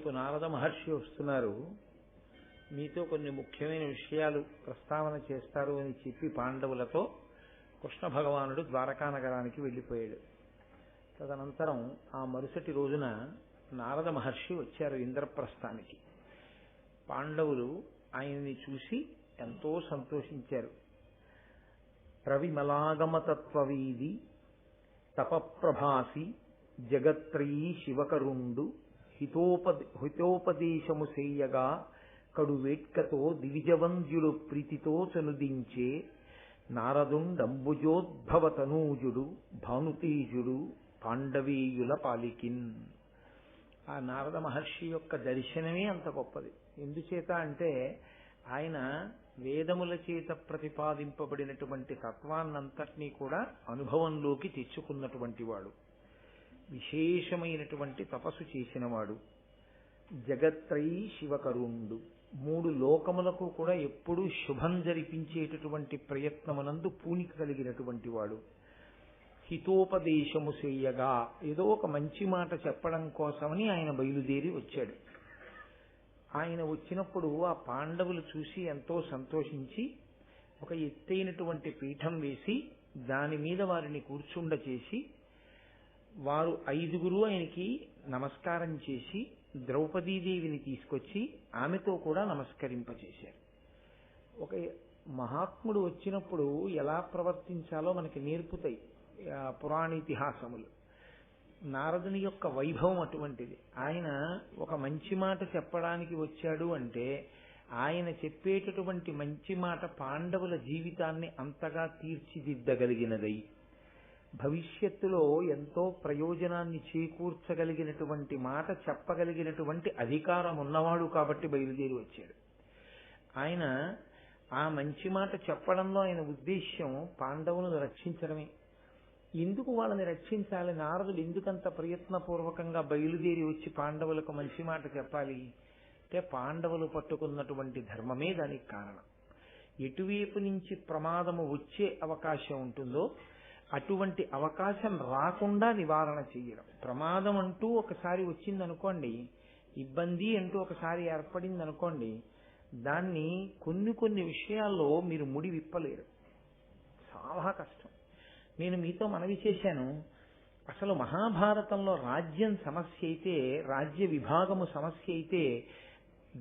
రేపు నారద మహర్షి వస్తున్నారు, మీతో కొన్ని ముఖ్యమైన విషయాలు ప్రస్తావన చేస్తారు అని చెప్పి పాండవులతో కృష్ణ భగవానుడు ద్వారకా నగరానికి వెళ్ళిపోయాడు. తదనంతరం ఆ మరుసటి రోజున నారద మహర్షి వచ్చారు ఇంద్రప్రస్థానికి. పాండవులు ఆయన్ని చూసి ఎంతో సంతోషించారు. ప్రవిమలాగమతత్వవీది తపప్రభాసి జగత్రయీ శివకరుండు హితోపదేశము సేయగా కడువేట్కతో దివిజవంద్యులు ప్రీతితో చనుదించే నారదుండంబుజోద్భవతనూజుడు భానుతేజుడు పాండవీయుల పాలికిన్. ఆ నారద మహర్షి యొక్క దర్శనమే అంత గొప్పది. ఎందుచేత అంటే ఆయన వేదముల చేత ప్రతిపాదింపబడినటువంటి తత్వాన్నంతటినీ కూడా అనుభవంలోకి తెచ్చుకున్నటువంటి వాడు, విశేషమైనటువంటి తపస్సు చేసినవాడు, జగత్రయీ శివకరుండు, మూడు లోకములకు కూడా ఎప్పుడూ శుభం జరిపించేటటువంటి ప్రయత్నమునందు పూనిక కలిగినటువంటి వాడు, హితోపదేశము చేయగా ఏదో ఒక మంచి మాట చెప్పడం కోసమని ఆయన బయలుదేరి వచ్చాడు. ఆయన వచ్చినప్పుడు ఆ పాండవులు చూసి ఎంతో సంతోషించి ఒక ఎత్తైనటువంటి పీఠం వేసి దాని మీద వారిని కూర్చుండచేసి వారు 5గురు ఆయనకి నమస్కారం చేసి ద్రౌపదీదేవిని తీసుకొచ్చి ఆమెతో కూడా నమస్కరింపచేశారు. ఒక మహాత్ముడు వచ్చినప్పుడు ఎలా ప్రవర్తించాలో మనకి నేర్పుతాయి పురాణితిహాసములు. నారదుని యొక్క వైభవం అటువంటిది. ఆయన ఒక మంచి మాట చెప్పడానికి వచ్చాడు అంటే ఆయన చెప్పేటటువంటి మంచి మాట పాండవుల జీవితాన్ని అంతగా తీర్చిదిద్దగలిగినదై భవిష్యత్తులో ఎంతో ప్రయోజనాన్ని చేకూర్చగలిగినటువంటి మాట చెప్పగలిగినటువంటి అధికారం ఉన్నవాడు కాబట్టి బయలుదేరి వచ్చాడు. ఆయన ఆ మంచి మాట చెప్పడంలో ఆయన ఉద్దేశ్యం పాండవులను రక్షించడమే. ఎందుకు వాళ్ళని రక్షించాలి? నారదుడు ఎందుకంత ప్రయత్నపూర్వకంగా బయలుదేరి వచ్చి పాండవులకు మంచి మాట చెప్పాలి అంటే పాండవులు పట్టుకున్నటువంటి ధర్మమే దానికి కారణం. ఎటువైపు నుంచి ప్రమాదము వచ్చే అవకాశం ఉంటుందో అటువంటి అవకాశం రాకుండా నివారణ చేయడం. ప్రమాదం అంటూ ఒకసారి వచ్చిందనుకోండి, ఇబ్బంది అంటూ ఒకసారి ఏర్పడింది అనుకోండి, దాన్ని కొన్ని విషయాల్లో మీరు ముడి విప్పలేరు, చాలా కష్టం. నేను మీతో మనవి చేశాను, అసలు మహాభారతంలో రాజ్యం సమస్య అయితే, రాజ్య విభాగము సమస్య అయితే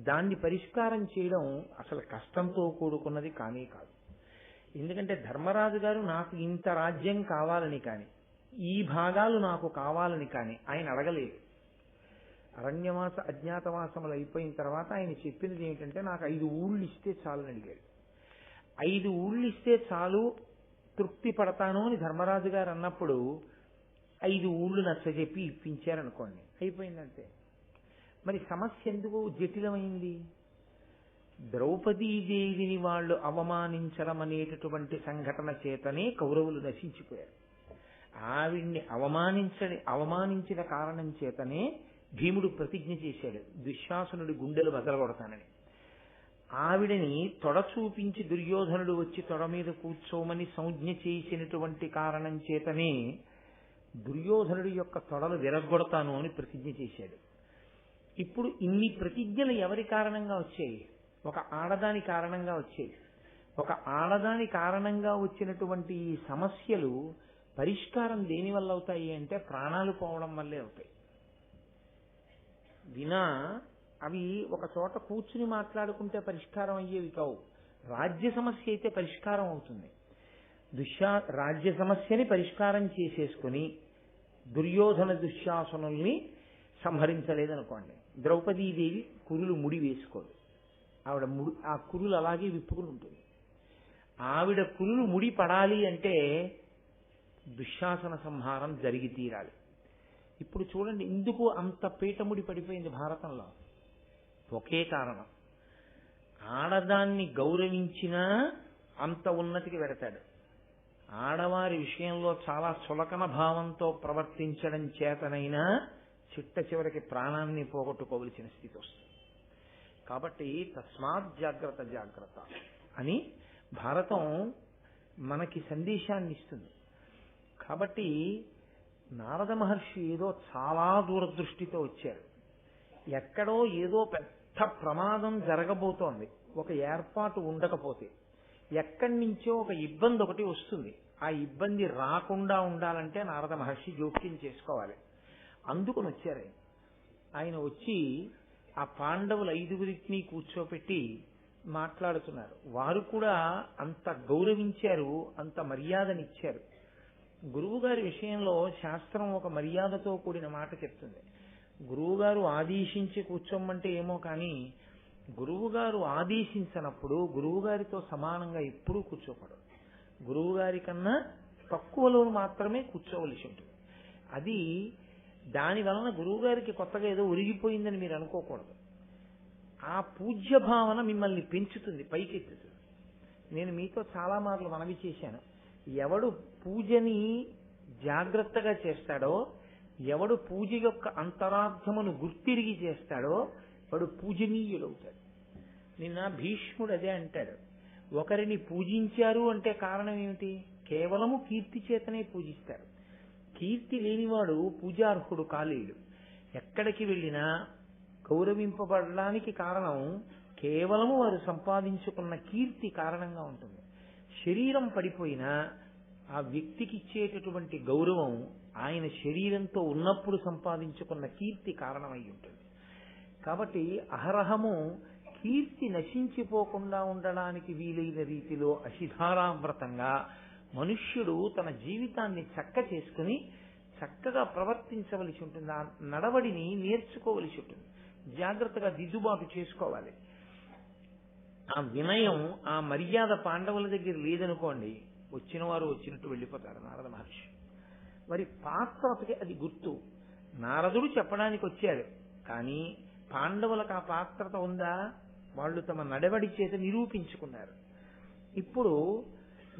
దాన్ని పరిష్కారం చేయడం అసలు కష్టంతో కూడుకున్నది కానే కాదు. ఎందుకంటే ధర్మరాజు గారు నాకు ఇంత రాజ్యం కావాలని కానీ, ఈ భాగాలు నాకు కావాలని కానీ ఆయన అడగలేదు. అరణ్యవాస అజ్ఞాతవాసములు అయిపోయిన తర్వాత ఆయన చెప్పినది ఏమిటంటే నాకు 5 ఊళ్ళు ఇస్తే చాలని అడిగాడు. 5 ఊళ్ళు ఇస్తే చాలు, తృప్తి పడతాను అని ధర్మరాజు గారు అన్నప్పుడు 5 ఊళ్ళు నచ్చజెప్పి ఇప్పించారనుకోండి, అయిపోయిందంటే. మరి సమస్య ఎందుకు జటిలమైంది? ద్రౌపదీదేవిని వాళ్ళు అవమానించడం అనేటటువంటి సంఘటన చేతనే కౌరవులు నశించిపోయారు. ఆవిడ్ని అవమానించిన కారణం చేతనే భీముడు ప్రతిజ్ఞ చేశాడు దుశ్శాసనుడి గుండెలు బదలగొడతానని. ఆవిడని తొడ చూపించి దుర్యోధనుడు వచ్చి తొడ మీద కూర్చోమని సంజ్ఞ చేసినటువంటి కారణం చేతనే దుర్యోధనుడి యొక్క తొడలు విరగ్గొడతాను అని ప్రతిజ్ఞ చేశాడు. ఇప్పుడు ఇన్ని ప్రతిజ్ఞలు ఎవరి కారణంగా వచ్చాయి? ఒక ఆడదాని కారణంగా వచ్చాయి. ఒక ఆడదాని కారణంగా వచ్చినటువంటి ఈ సమస్యలు పరిష్కారం దేనివల్ల అవుతాయి అంటే ప్రాణాలు పోవడం వల్లే అవుతాయి. అవి ఒక చోట కూర్చుని మాట్లాడుకుంటే పరిష్కారం అయ్యేవి కావు. రాజ్య సమస్య అయితే పరిష్కారం అవుతుంది. రాజ్య సమస్యని పరిష్కారం చేసేసుకుని దుర్యోధన దుశ్శాసనుల్ని సంహరించలేదనుకోండి, ద్రౌపదీదేవి కురులు ముడి వేసుకోదు. ఆవిడ ఆ కురులు అలాగే విప్పుకుని ఉంటుంది. ఆవిడ కురులు ముడి పడాలి అంటే దుశ్శాసన సంహారం జరిగి తీరాలి. ఇప్పుడు చూడండి ఎందుకు అంత పీఠముడి పడిపోయింది భారతంలో. ఒకే కారణం, ఆడదాన్ని గౌరవించినా అంత ఉన్నతికి వెడతాడు. ఆడవారి విషయంలో చాలా చులకన భావంతో ప్రవర్తించడం చేతనైనా చిట్ట చివరికి ప్రాణాన్ని పోగొట్టుకోవలసిన స్థితి వస్తుంది. కాబట్టి తస్మాత్ జాగ్రత్త అని భారతం మనకి సందేశాన్ని ఇస్తుంది. కాబట్టి నారద మహర్షి ఏదో చాలా దూరదృష్టితో వచ్చారు. ఎక్కడో ఏదో పెద్ద ప్రమాదం జరగబోతోంది, ఒక ఏర్పాటు ఉండకపోతే ఎక్కడి నుంచో ఒక ఇబ్బంది ఒకటి వస్తుంది. ఆ ఇబ్బంది రాకుండా ఉండాలంటే నారద మహర్షి జోక్యం చేసుకోవాలి. అందుకుని వచ్చారు ఆయన వచ్చి ఆ పాండవులు 5గురిని కూర్చోపెట్టి మాట్లాడుతున్నారు. వారు కూడా అంత గౌరవించారు, అంత మర్యాదనిచ్చారు. గురువుగారి విషయంలో శాస్త్రం ఒక మర్యాదతో కూడిన మాట చెప్తుంది. గురువుగారు ఆదేశించి కూర్చోమంటే ఏమో కానీ గురువుగారు ఆదేశించినప్పుడు గురువుగారితో సమానంగా ఎప్పుడూ కూర్చోకూడదు. గురువుగారి కన్నా తక్కువలో మాత్రమే కూర్చోవలసి ఉంటుంది. అది దాని వలన గురువుగారికి కొత్తగా ఏదో ఒరిగిపోయిందని మీరు అనుకోకూడదు. ఆ పూజ్య భావన మిమ్మల్ని పెంచుతుంది, పైకెత్తుతుంది. నేను మీతో చాలా మార్లు మనవి చేశాను, ఎవడు పూజని జాగ్రత్తగా చేస్తాడో, ఎవడు పూజ యొక్క అంతరార్థమును గుర్తిరిగి చేస్తాడో వాడు పూజనీయుడవుతాడు. నిన్న భీష్ముడు అదే అంటాడు, ఒకరిని పూజించారు అంటే కారణం ఏమిటి? కేవలము కీర్తి చేతనే పూజిస్తారు. కీర్తి లేనివాడు పూజార్హుడు కాలేడు. ఎక్కడికి వెళ్ళినా గౌరవింపబడడానికి కారణం కేవలము వారు సంపాదించుకున్న కీర్తి కారణంగా ఉంటుంది. శరీరం పడిపోయినా ఆ వ్యక్తికి ఇచ్చేటటువంటి గౌరవం ఆయన శరీరంతో ఉన్నప్పుడు సంపాదించుకున్న కీర్తి కారణమై ఉంటుంది. కాబట్టి అహరహము కీర్తి నశించిపోకుండా ఉండడానికి వీలైన రీతిలో అశిధారావ్రతంగా మనుష్యుడు తన జీవితాన్ని చక్క చేసుకుని చక్కగా ప్రవర్తించవలసి ఉంటుంది. ఆ నడవడిని నేర్చుకోవలసి ఉంటుంది, జాగ్రత్తగా దిద్దుబాటు చేసుకోవాలి. ఆ వినయం, ఆ మర్యాద పాండవుల దగ్గర లేదనుకోండి, వచ్చిన వారు వచ్చినట్టు వెళ్ళిపోతారు. నారద మహర్షి మరి పాత్రతకి అది గుర్తు. నారదుడు చెప్పడానికి వచ్చాడు, కానీ పాండవులకు ఆ పాత్రత ఉందా? వాళ్ళు తమ నడవడి చేత నిరూపించుకున్నారు. ఇప్పుడు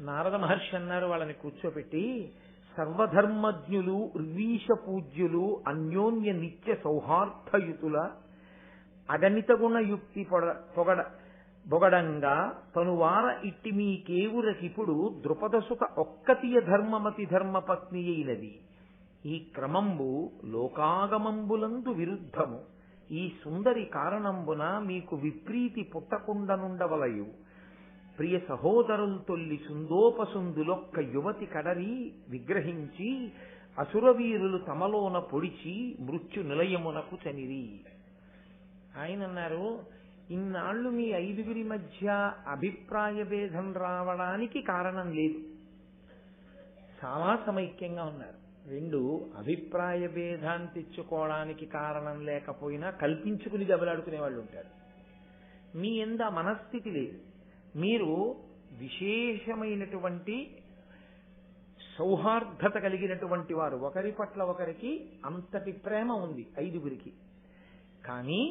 నారద మహర్షి అన్నారు వాళ్ళని కూర్చోపెట్టి, సర్వధర్మజ్ఞులు ఋవీష పూజ్యులు అన్యోన్య నిత్య సౌహార్దయుతుల అగణిత గుణయుక్తి బొగడంగా తనువార ఇట్టి మీకేవురకిప్పుడు ద్రుపదసుత ఒక్కతియ ధర్మమతి ధర్మపత్ని అయినది. ఈ క్రమంబు లోకాగమంబులందు విరుద్ధము. ఈ సుందరి కారణంబున మీకు విప్రీతి పుట్టకుండనుండవలయు. ప్రియ సహోదరులు తొల్లి సుందోపసుందులొక్క యువతి కడరి విగ్రహించి అసురవీరులు తమలోన పొడిచి మృత్యు నిలయమునకు చనిరి. ఆయన అన్నారు, ఇన్నాళ్లు మీ 5గురి మధ్య అభిప్రాయ భేదం రావడానికి కారణం లేదు, చాలా సమైక్యంగా ఉన్నారు. 2 అభిప్రాయ భేదాన్ని తెచ్చుకోవడానికి కారణం లేకపోయినా కల్పించుకుని దెబ్బలాడుకునే వాళ్ళు ఉంటారు. మీ యందు ఆ మనస్థితి లేదు. మీరు విశేషమైనటువంటి సౌహార్దత కలిగినటువంటి వారు, ఒకరి పట్ల ఒకరికి అంతటి ప్రేమ ఉంది 5గురికి. కానీ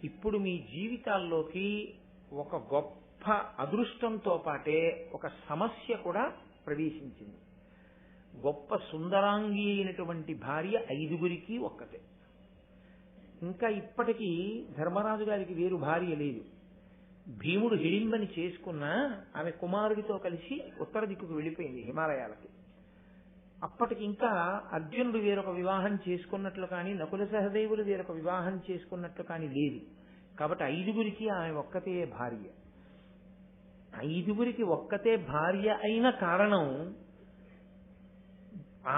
ఇప్పుడు మీ జీవితాల్లోకి ఒక గొప్ప అదృష్టంతో పాటే ఒక సమస్య కూడా ప్రవేశించింది. గొప్ప సుందరాంగి అయినటువంటి భార్య 5గురికి ఒక్కతే. ఇంకా ఇప్పటికీ ధర్మరాజు గారికి వేరు భార్య లేదు. భీముడు హిడింబని చేసుకున్నా ఆమె కుమారుడితో కలిసి ఉత్తర దిక్కుకు వెళ్ళిపోయింది, హిమాలయాలకి. అప్పటికి ఇంకా అర్జునుడు వేరొక వివాహం చేసుకున్నట్లు కానీ, నకుల సహదేవులు వేరొక వివాహం చేసుకున్నట్లు కానీ లేదు. కాబట్టి 5గురికి ఆమె ఒక్కతే భార్య. 5గురికి ఒక్కతే భార్య అయిన కారణం,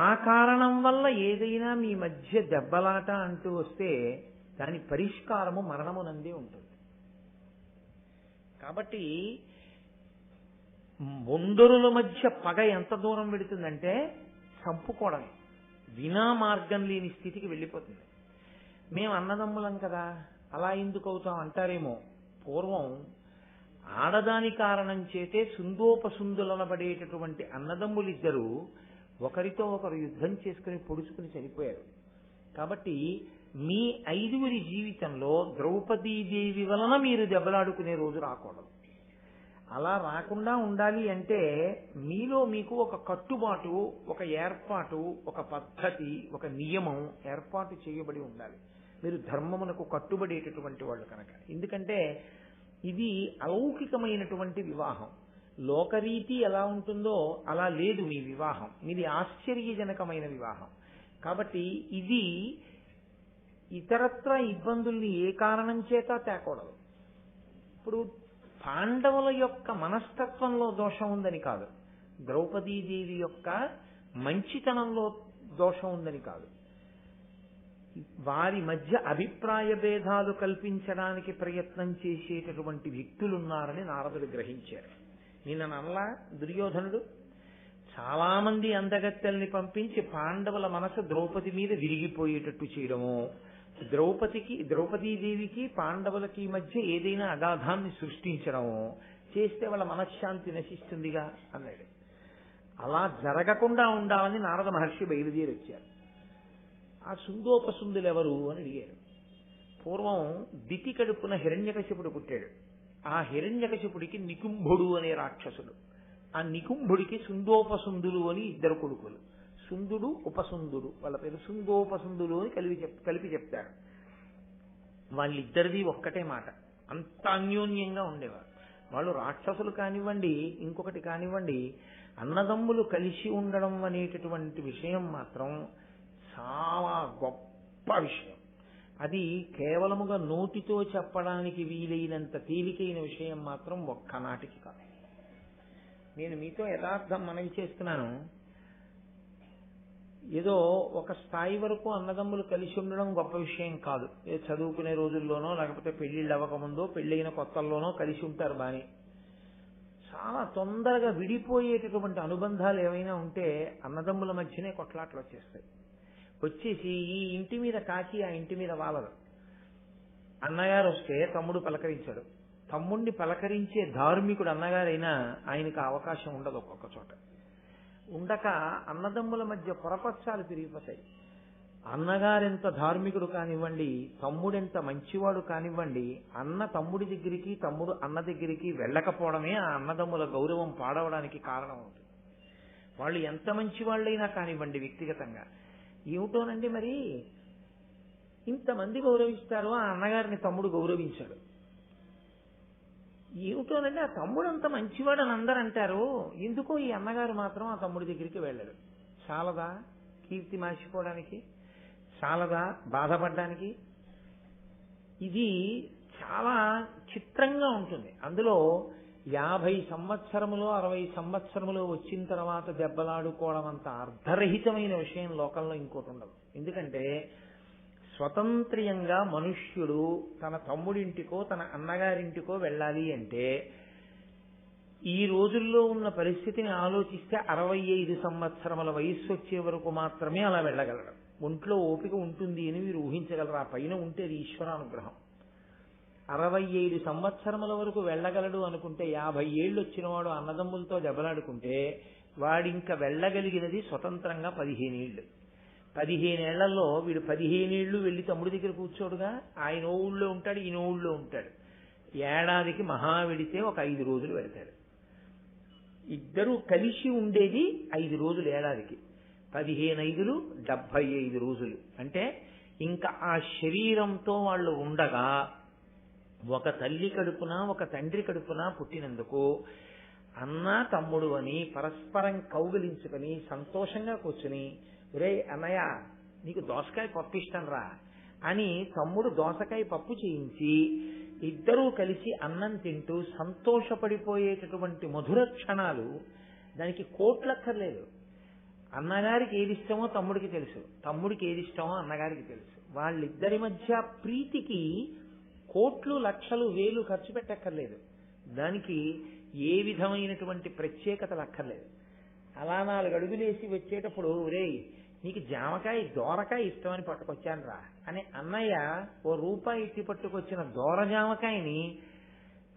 ఆ కారణం వల్ల ఏదైనా మీ మధ్య దెబ్బలాట అంటూ వస్తే దాని పరిష్కారము మరణమునందే ఉంటుంది. కాబట్టి ముందరుల మధ్య పగ ఎంత దూరం వెళుతుందంటే చంపుకోవడమే, వినా మార్గం లేని స్థితికి వెళ్ళిపోతుంది. మేము అన్నదమ్ములం కదా, అలా ఎందుకు అవుతాం అంటారేమో. పూర్వం ఆడదాని కారణం చేతే సుందోపసుందులనబడేటటువంటి అన్నదమ్ములిద్దరూ ఒకరితో ఒకరు యుద్ధం చేసుకుని పొడుచుకుని చనిపోయారు. కాబట్టి మీ 5గురి జీవితంలో ద్రౌపదీదేవి వలన మీరు దెబ్బలాడుకునే రోజు రాకూడదు. అలా రాకుండా ఉండాలి అంటే మీలో మీకు ఒక కట్టుబాటు, ఒక ఏర్పాటు, ఒక పద్ధతి, ఒక నియమం ఏర్పాటు చేయబడి ఉండాలి. మీరు ధర్మమునకు కట్టుబడేటటువంటి వాళ్ళు కనుక. ఎందుకంటే ఇది అలౌకికమైనటువంటి వివాహం. లోకరీతి ఎలా ఉంటుందో అలా లేదు మీ వివాహం. మీది ఆశ్చర్యజనకమైన వివాహం. కాబట్టి ఇది ఇతరత్ర ఇబ్బందుల్ని ఏ కారణం చేత తేకూడదు. ఇప్పుడు పాండవుల యొక్క మనస్తత్వంలో దోషం ఉందని కాదు, ద్రౌపదీదేవి యొక్క మంచితనంలో దోషం ఉందని కాదు, వారి మధ్య అభిప్రాయ భేదాలు కల్పించడానికి ప్రయత్నం చేసేటటువంటి వ్యక్తులున్నారని నారదుడు గ్రహించారు. నిన్న నల్లా దుర్యోధనుడు చాలా మంది అందగత్తెల్ని పంపించి పాండవుల మనసు ద్రౌపది మీద విరిగిపోయేటట్టు చేయడము, ద్రౌపదీదేవికి పాండవులకి మధ్య ఏదైనా అగాధాన్ని సృష్టించడము చేస్తే వాళ్ళ మనశ్శాంతి నశిస్తుందిగా అన్నాడు. అలా జరగకుండా ఉండాలని నారద మహర్షి బయలుదేరి వచ్చారు. ఆ సుందోపసుందులు ఎవరు అని అడిగారు. పూర్వం దితి కడుపున హిరణ్యకశిపుడు పుట్టాడు. ఆ హిరణ్యకశిపుడికి నికుంభుడు అనే రాక్షసుడు, ఆ నికుంభుడికి సుందోపసుందులు అని ఇద్దరు కొడుకులు, సుందుడు ఉపసుందుడు, వాళ్ళ పేరు సుందోపసుందులు అని కలిపి చెప్తారు. వాళ్ళిద్దరిది ఒక్కటే మాట, అంత అన్యోన్యంగా ఉండేవారు వాళ్ళు. రాక్షసులు కానివ్వండి, ఇంకొకటి కానివ్వండి, అన్నదమ్ములు కలిసి ఉండడం అనేటటువంటి విషయం మాత్రం చాలా గొప్ప విషయం. అది కేవలముగా నోటితో చెప్పడానికి వీలైనంత తేలికైన విషయం మాత్రం ఒక్కనాటికి కాదు. నేను మీతో యథార్థం మనవి చేస్తున్నాను. ఏదో ఒక స్థాయి వరకు అన్నదమ్ములు కలిసి ఉండడం గొప్ప విషయం కాదు. చదువుకునే రోజుల్లోనో లేకపోతే పెళ్లిళ్ళు అవ్వకముందో పెళ్ళైన కొత్తల్లోనో కలిసి ఉంటారు బాని. చాలా తొందరగా విడిపోయేటటువంటి అనుబంధాలు ఏమైనా ఉంటే అన్నదమ్ముల మధ్యనే కొట్లాట్లు వచ్చేస్తాయి. వచ్చేసి ఈ ఇంటి మీద కాకి ఆ ఇంటి మీద వాలరు. అన్నగారు వస్తే తమ్ముడు పలకరించాడు, తమ్ముడిని పలకరించే ధార్మికుడు అన్నగారైనా ఆయనకు అవకాశం ఉండదు. ఒక్కొక్క చోట ఉండక అన్నదమ్ముల మధ్య పొరపక్షాలు పెరిగిపోతాయి. అన్నగారెంత ధార్మికుడు కానివ్వండి, తమ్ముడెంత మంచివాడు కానివ్వండి, అన్న తమ్ముడి దగ్గరికి తమ్ముడు అన్న దగ్గరికి వెళ్ళకపోవడమే ఆ అన్నదమ్ముల గౌరవం పాడవడానికి కారణం అవుతుంది. వాళ్ళు ఎంత మంచి వాళ్ళైనా కానివ్వండి వ్యక్తిగతంగా, ఏమిటోనండి మరి ఇంతమంది గౌరవిస్తారు, ఆ అన్నగారిని తమ్ముడు గౌరవించాడు, ఏమిటోనండి ఆ తమ్ముడు అంత మంచివాడు అని అందరూ అంటారు, ఎందుకో ఈ అన్నగారు మాత్రం ఆ తమ్ముడి దగ్గరికి వెళ్ళడు. చాలదా కీర్తి మార్చిపోవడానికి? చాలదా బాధపడడానికి? ఇది చాలా చిత్రంగా ఉంటుంది. అందులో 50 సంవత్సరములో 60 సంవత్సరములో వచ్చిన తర్వాత దెబ్బలాడుకోవడం అంత అర్ధరహితమైన విషయం లోకంలో ఇంకోటి ఉండదు. ఎందుకంటే స్వతంత్ర్యంగా మనుష్యుడు తన తమ్ముడింటికో తన అన్నగారింటికో వెళ్ళాలి అంటే ఈ రోజుల్లో ఉన్న పరిస్థితిని ఆలోచిస్తే 65 సంవత్సరముల వయస్సు వచ్చే వరకు మాత్రమే అలా వెళ్ళగలడు. ఒంట్లో ఓపిక ఉంటుంది అని మీరు ఊహించగలరు. ఆ పైన ఉంటే అది ఈశ్వరానుగ్రహం. 65 సంవత్సరముల వరకు వెళ్ళగలడు అనుకుంటే 50 ఏళ్ళు వచ్చినవాడు అన్నదమ్ములతో దెబ్బలాడుకుంటే వాడింక వెళ్ళగలిగినది స్వతంత్రంగా 15 ఏళ్ళు. 15 ఏళ్లలో వీడు 15 ఏళ్ళు వెళ్ళి తమ్ముడి దగ్గర కూర్చోడుగా. ఆయన ఓ ఊళ్ళో ఉంటాడు, ఈయన ఊళ్ళో ఉంటాడు. ఏడాదికి మహా వెడితే ఒక 5 రోజులు వెళ్తాడు. ఇద్దరూ కలిసి ఉండేది 5 రోజులు ఏడాదికి. 15 75 రోజులు. అంటే ఇంకా ఆ శరీరంతో వాళ్ళు ఉండగా ఒక తల్లి కడుపున ఒక తండ్రి కడుపున పుట్టినందుకు అన్న తమ్ముడు అని పరస్పరం కౌగిలించుకొని సంతోషంగా కూర్చుని, ఒరే అన్నయ్య నీకు దోసకాయ పప్పు ఇష్టం రా అని తమ్ముడు దోసకాయ పప్పు చేయించి ఇద్దరూ కలిసి అన్నం తింటూ సంతోషపడిపోయేటటువంటి మధుర క్షణాలు. దానికి కోట్లక్కర్లేదు. అన్నగారికి ఏది ఇష్టమో తమ్ముడికి తెలుసు, తమ్ముడికి ఏది ఇష్టమో అన్నగారికి తెలుసు. వాళ్ళిద్దరి మధ్య ప్రీతికి కోట్లు లక్షలు వేలు ఖర్చు పెట్టక్కర్లేదు. దానికి ఏ విధమైనటువంటి ప్రత్యేకతలు అక్కర్లేదు. అలా 4 అడుగులేసి వచ్చేటప్పుడు ఒరేయ్ నీకు జామకాయ దోరకాయ ఇష్టమని పట్టుకొచ్చాను రా అని అన్నయ్య ₹1 ఇట్టి పట్టుకొచ్చిన దోర జామకాయని,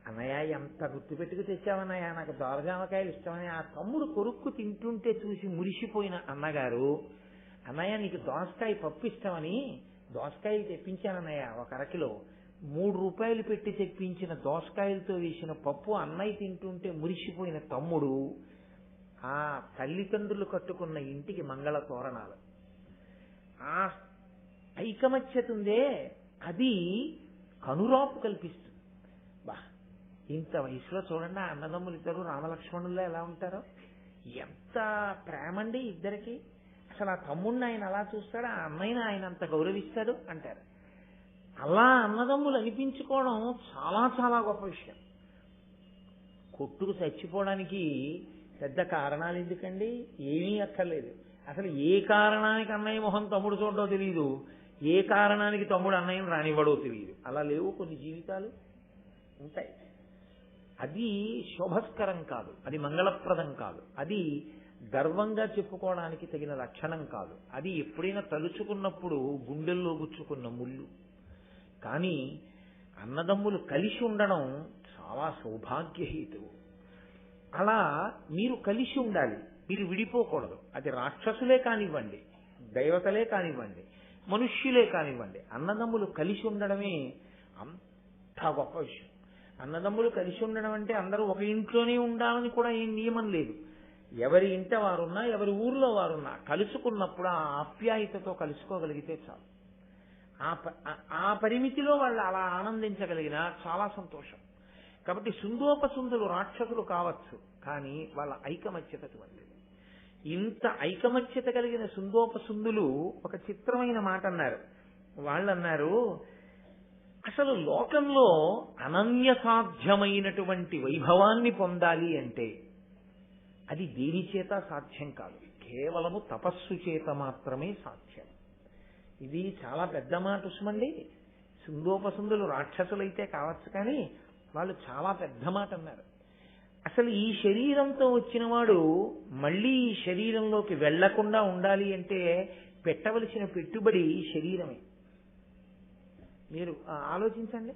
అన్నయ్య ఎంత గుర్తుపెట్టుకు తెచ్చావన్నయ్య నాకు దోర జామకాయలు ఇష్టమని ఆ తమ్ముడు కొరుక్కు తింటుంటే చూసి మురిసిపోయిన అన్నగారు, అన్నయ్య నీకు దోసకాయ పప్పు ఇష్టమని దోసకాయలు తెప్పించానన్నయ్య 1 అరకిలో, ₹3 పెట్టి తెప్పించిన దోసకాయలతో వేసిన పప్పు అన్నయ్య తింటుంటే మురిసిపోయిన తమ్ముడు, ఆ తల్లిదండ్రులు కట్టుకున్న ఇంటికి మంగళ తోరణాలు. ఆ ఐకమత్యత ఉందే అది కనురాపు కల్పిస్తుంది. బా ఇంత వయసులో చూడండి ఆ అన్నదమ్ములు ఇద్దరు రామలక్ష్మణుల్లో ఎలా ఉంటారో, ఎంత ప్రేమండి ఇద్దరికి. అసలు ఆ తమ్ముడిని ఆయన అలా చూస్తాడు, ఆ అన్నయ్యని ఆయన అంత గౌరవిస్తాడు అంటారు. అలా అన్నదమ్ములు అనిపించుకోవడం చాలా చాలా గొప్ప విషయం. కొట్టుకు చచ్చిపోవడానికి పెద్ద కారణాలు ఎందుకండి? ఏమీ అక్కర్లేదు. అసలు ఏ కారణానికి అన్నయ్య మొహం తమ్ముడు చూడడో తెలియదు, ఏ కారణానికి తమ్ముడు అన్నయ్యను రానివ్వడో తెలియదు. అలా లేవు కొన్ని జీవితాలు ఉంటాయి. అది శోభస్కరం కాదు, అది మంగళప్రదం కాదు, అది గర్వంగా చెప్పుకోవడానికి తగిన లక్షణం కాదు. అది ఎప్పుడైనా తలుచుకున్నప్పుడు గుండెల్లో గుచ్చుకున్న ముళ్ళు. కానీ అన్నదమ్ములు కలిసి ఉండడం చాలా సౌభాగ్యహేతువు. అలా మీరు కలిసి ఉండాలి, మీరు విడిపోకూడదు. అది రాక్షసులే కానివ్వండి, దైవతలే కానివ్వండి, మనుష్యులే కానివ్వండి, అన్నదమ్ములు కలిసి ఉండడమే అంత గొప్ప విషయం. అన్నదమ్ములు కలిసి ఉండడం అంటే అందరూ ఒక ఇంట్లోనే ఉండాలని కూడా ఏం నియమం లేదు. ఎవరి ఇంట వారున్నా, ఎవరి ఊర్లో వారున్నా కలుసుకున్నప్పుడు ఆ ఆప్యాయతతో కలుసుకోగలిగితే చాలు. ఆ పరిమితిలో వాళ్ళు అలా ఆనందించగలిగినా చాలా సంతోషం. కాబట్టి సుందోపసుందులు రాక్షసులు కావచ్చు, కానీ వాళ్ళ ఐకమత్యత అటువంటిది. ఇంత ఐకమత్యత కలిగిన సుందోపసుందులు ఒక చిత్రమైన మాట అన్నారు. వాళ్ళన్నారు, అసలు లోకంలో అనన్య సాధ్యమైనటువంటి వైభవాన్ని పొందాలి అంటే అది దేని చేత సాధ్యం కాదు, కేవలము తపస్సు చేత మాత్రమే సాధ్యం. ఇది చాలా పెద్ద మాట ఉస్మండి. సుందోపసుందులు రాక్షసులైతే కావచ్చు, కానీ వాళ్ళు చాలా పెద్ద మాట అన్నారు. అసలు ఈ శరీరంతో వచ్చిన వాడు మళ్ళీ ఈ శరీరంలోకి వెళ్లకుండా ఉండాలి అంటే పెట్టవలసిన పెట్టుబడి శరీరమే. మీరు ఆలోచించండి.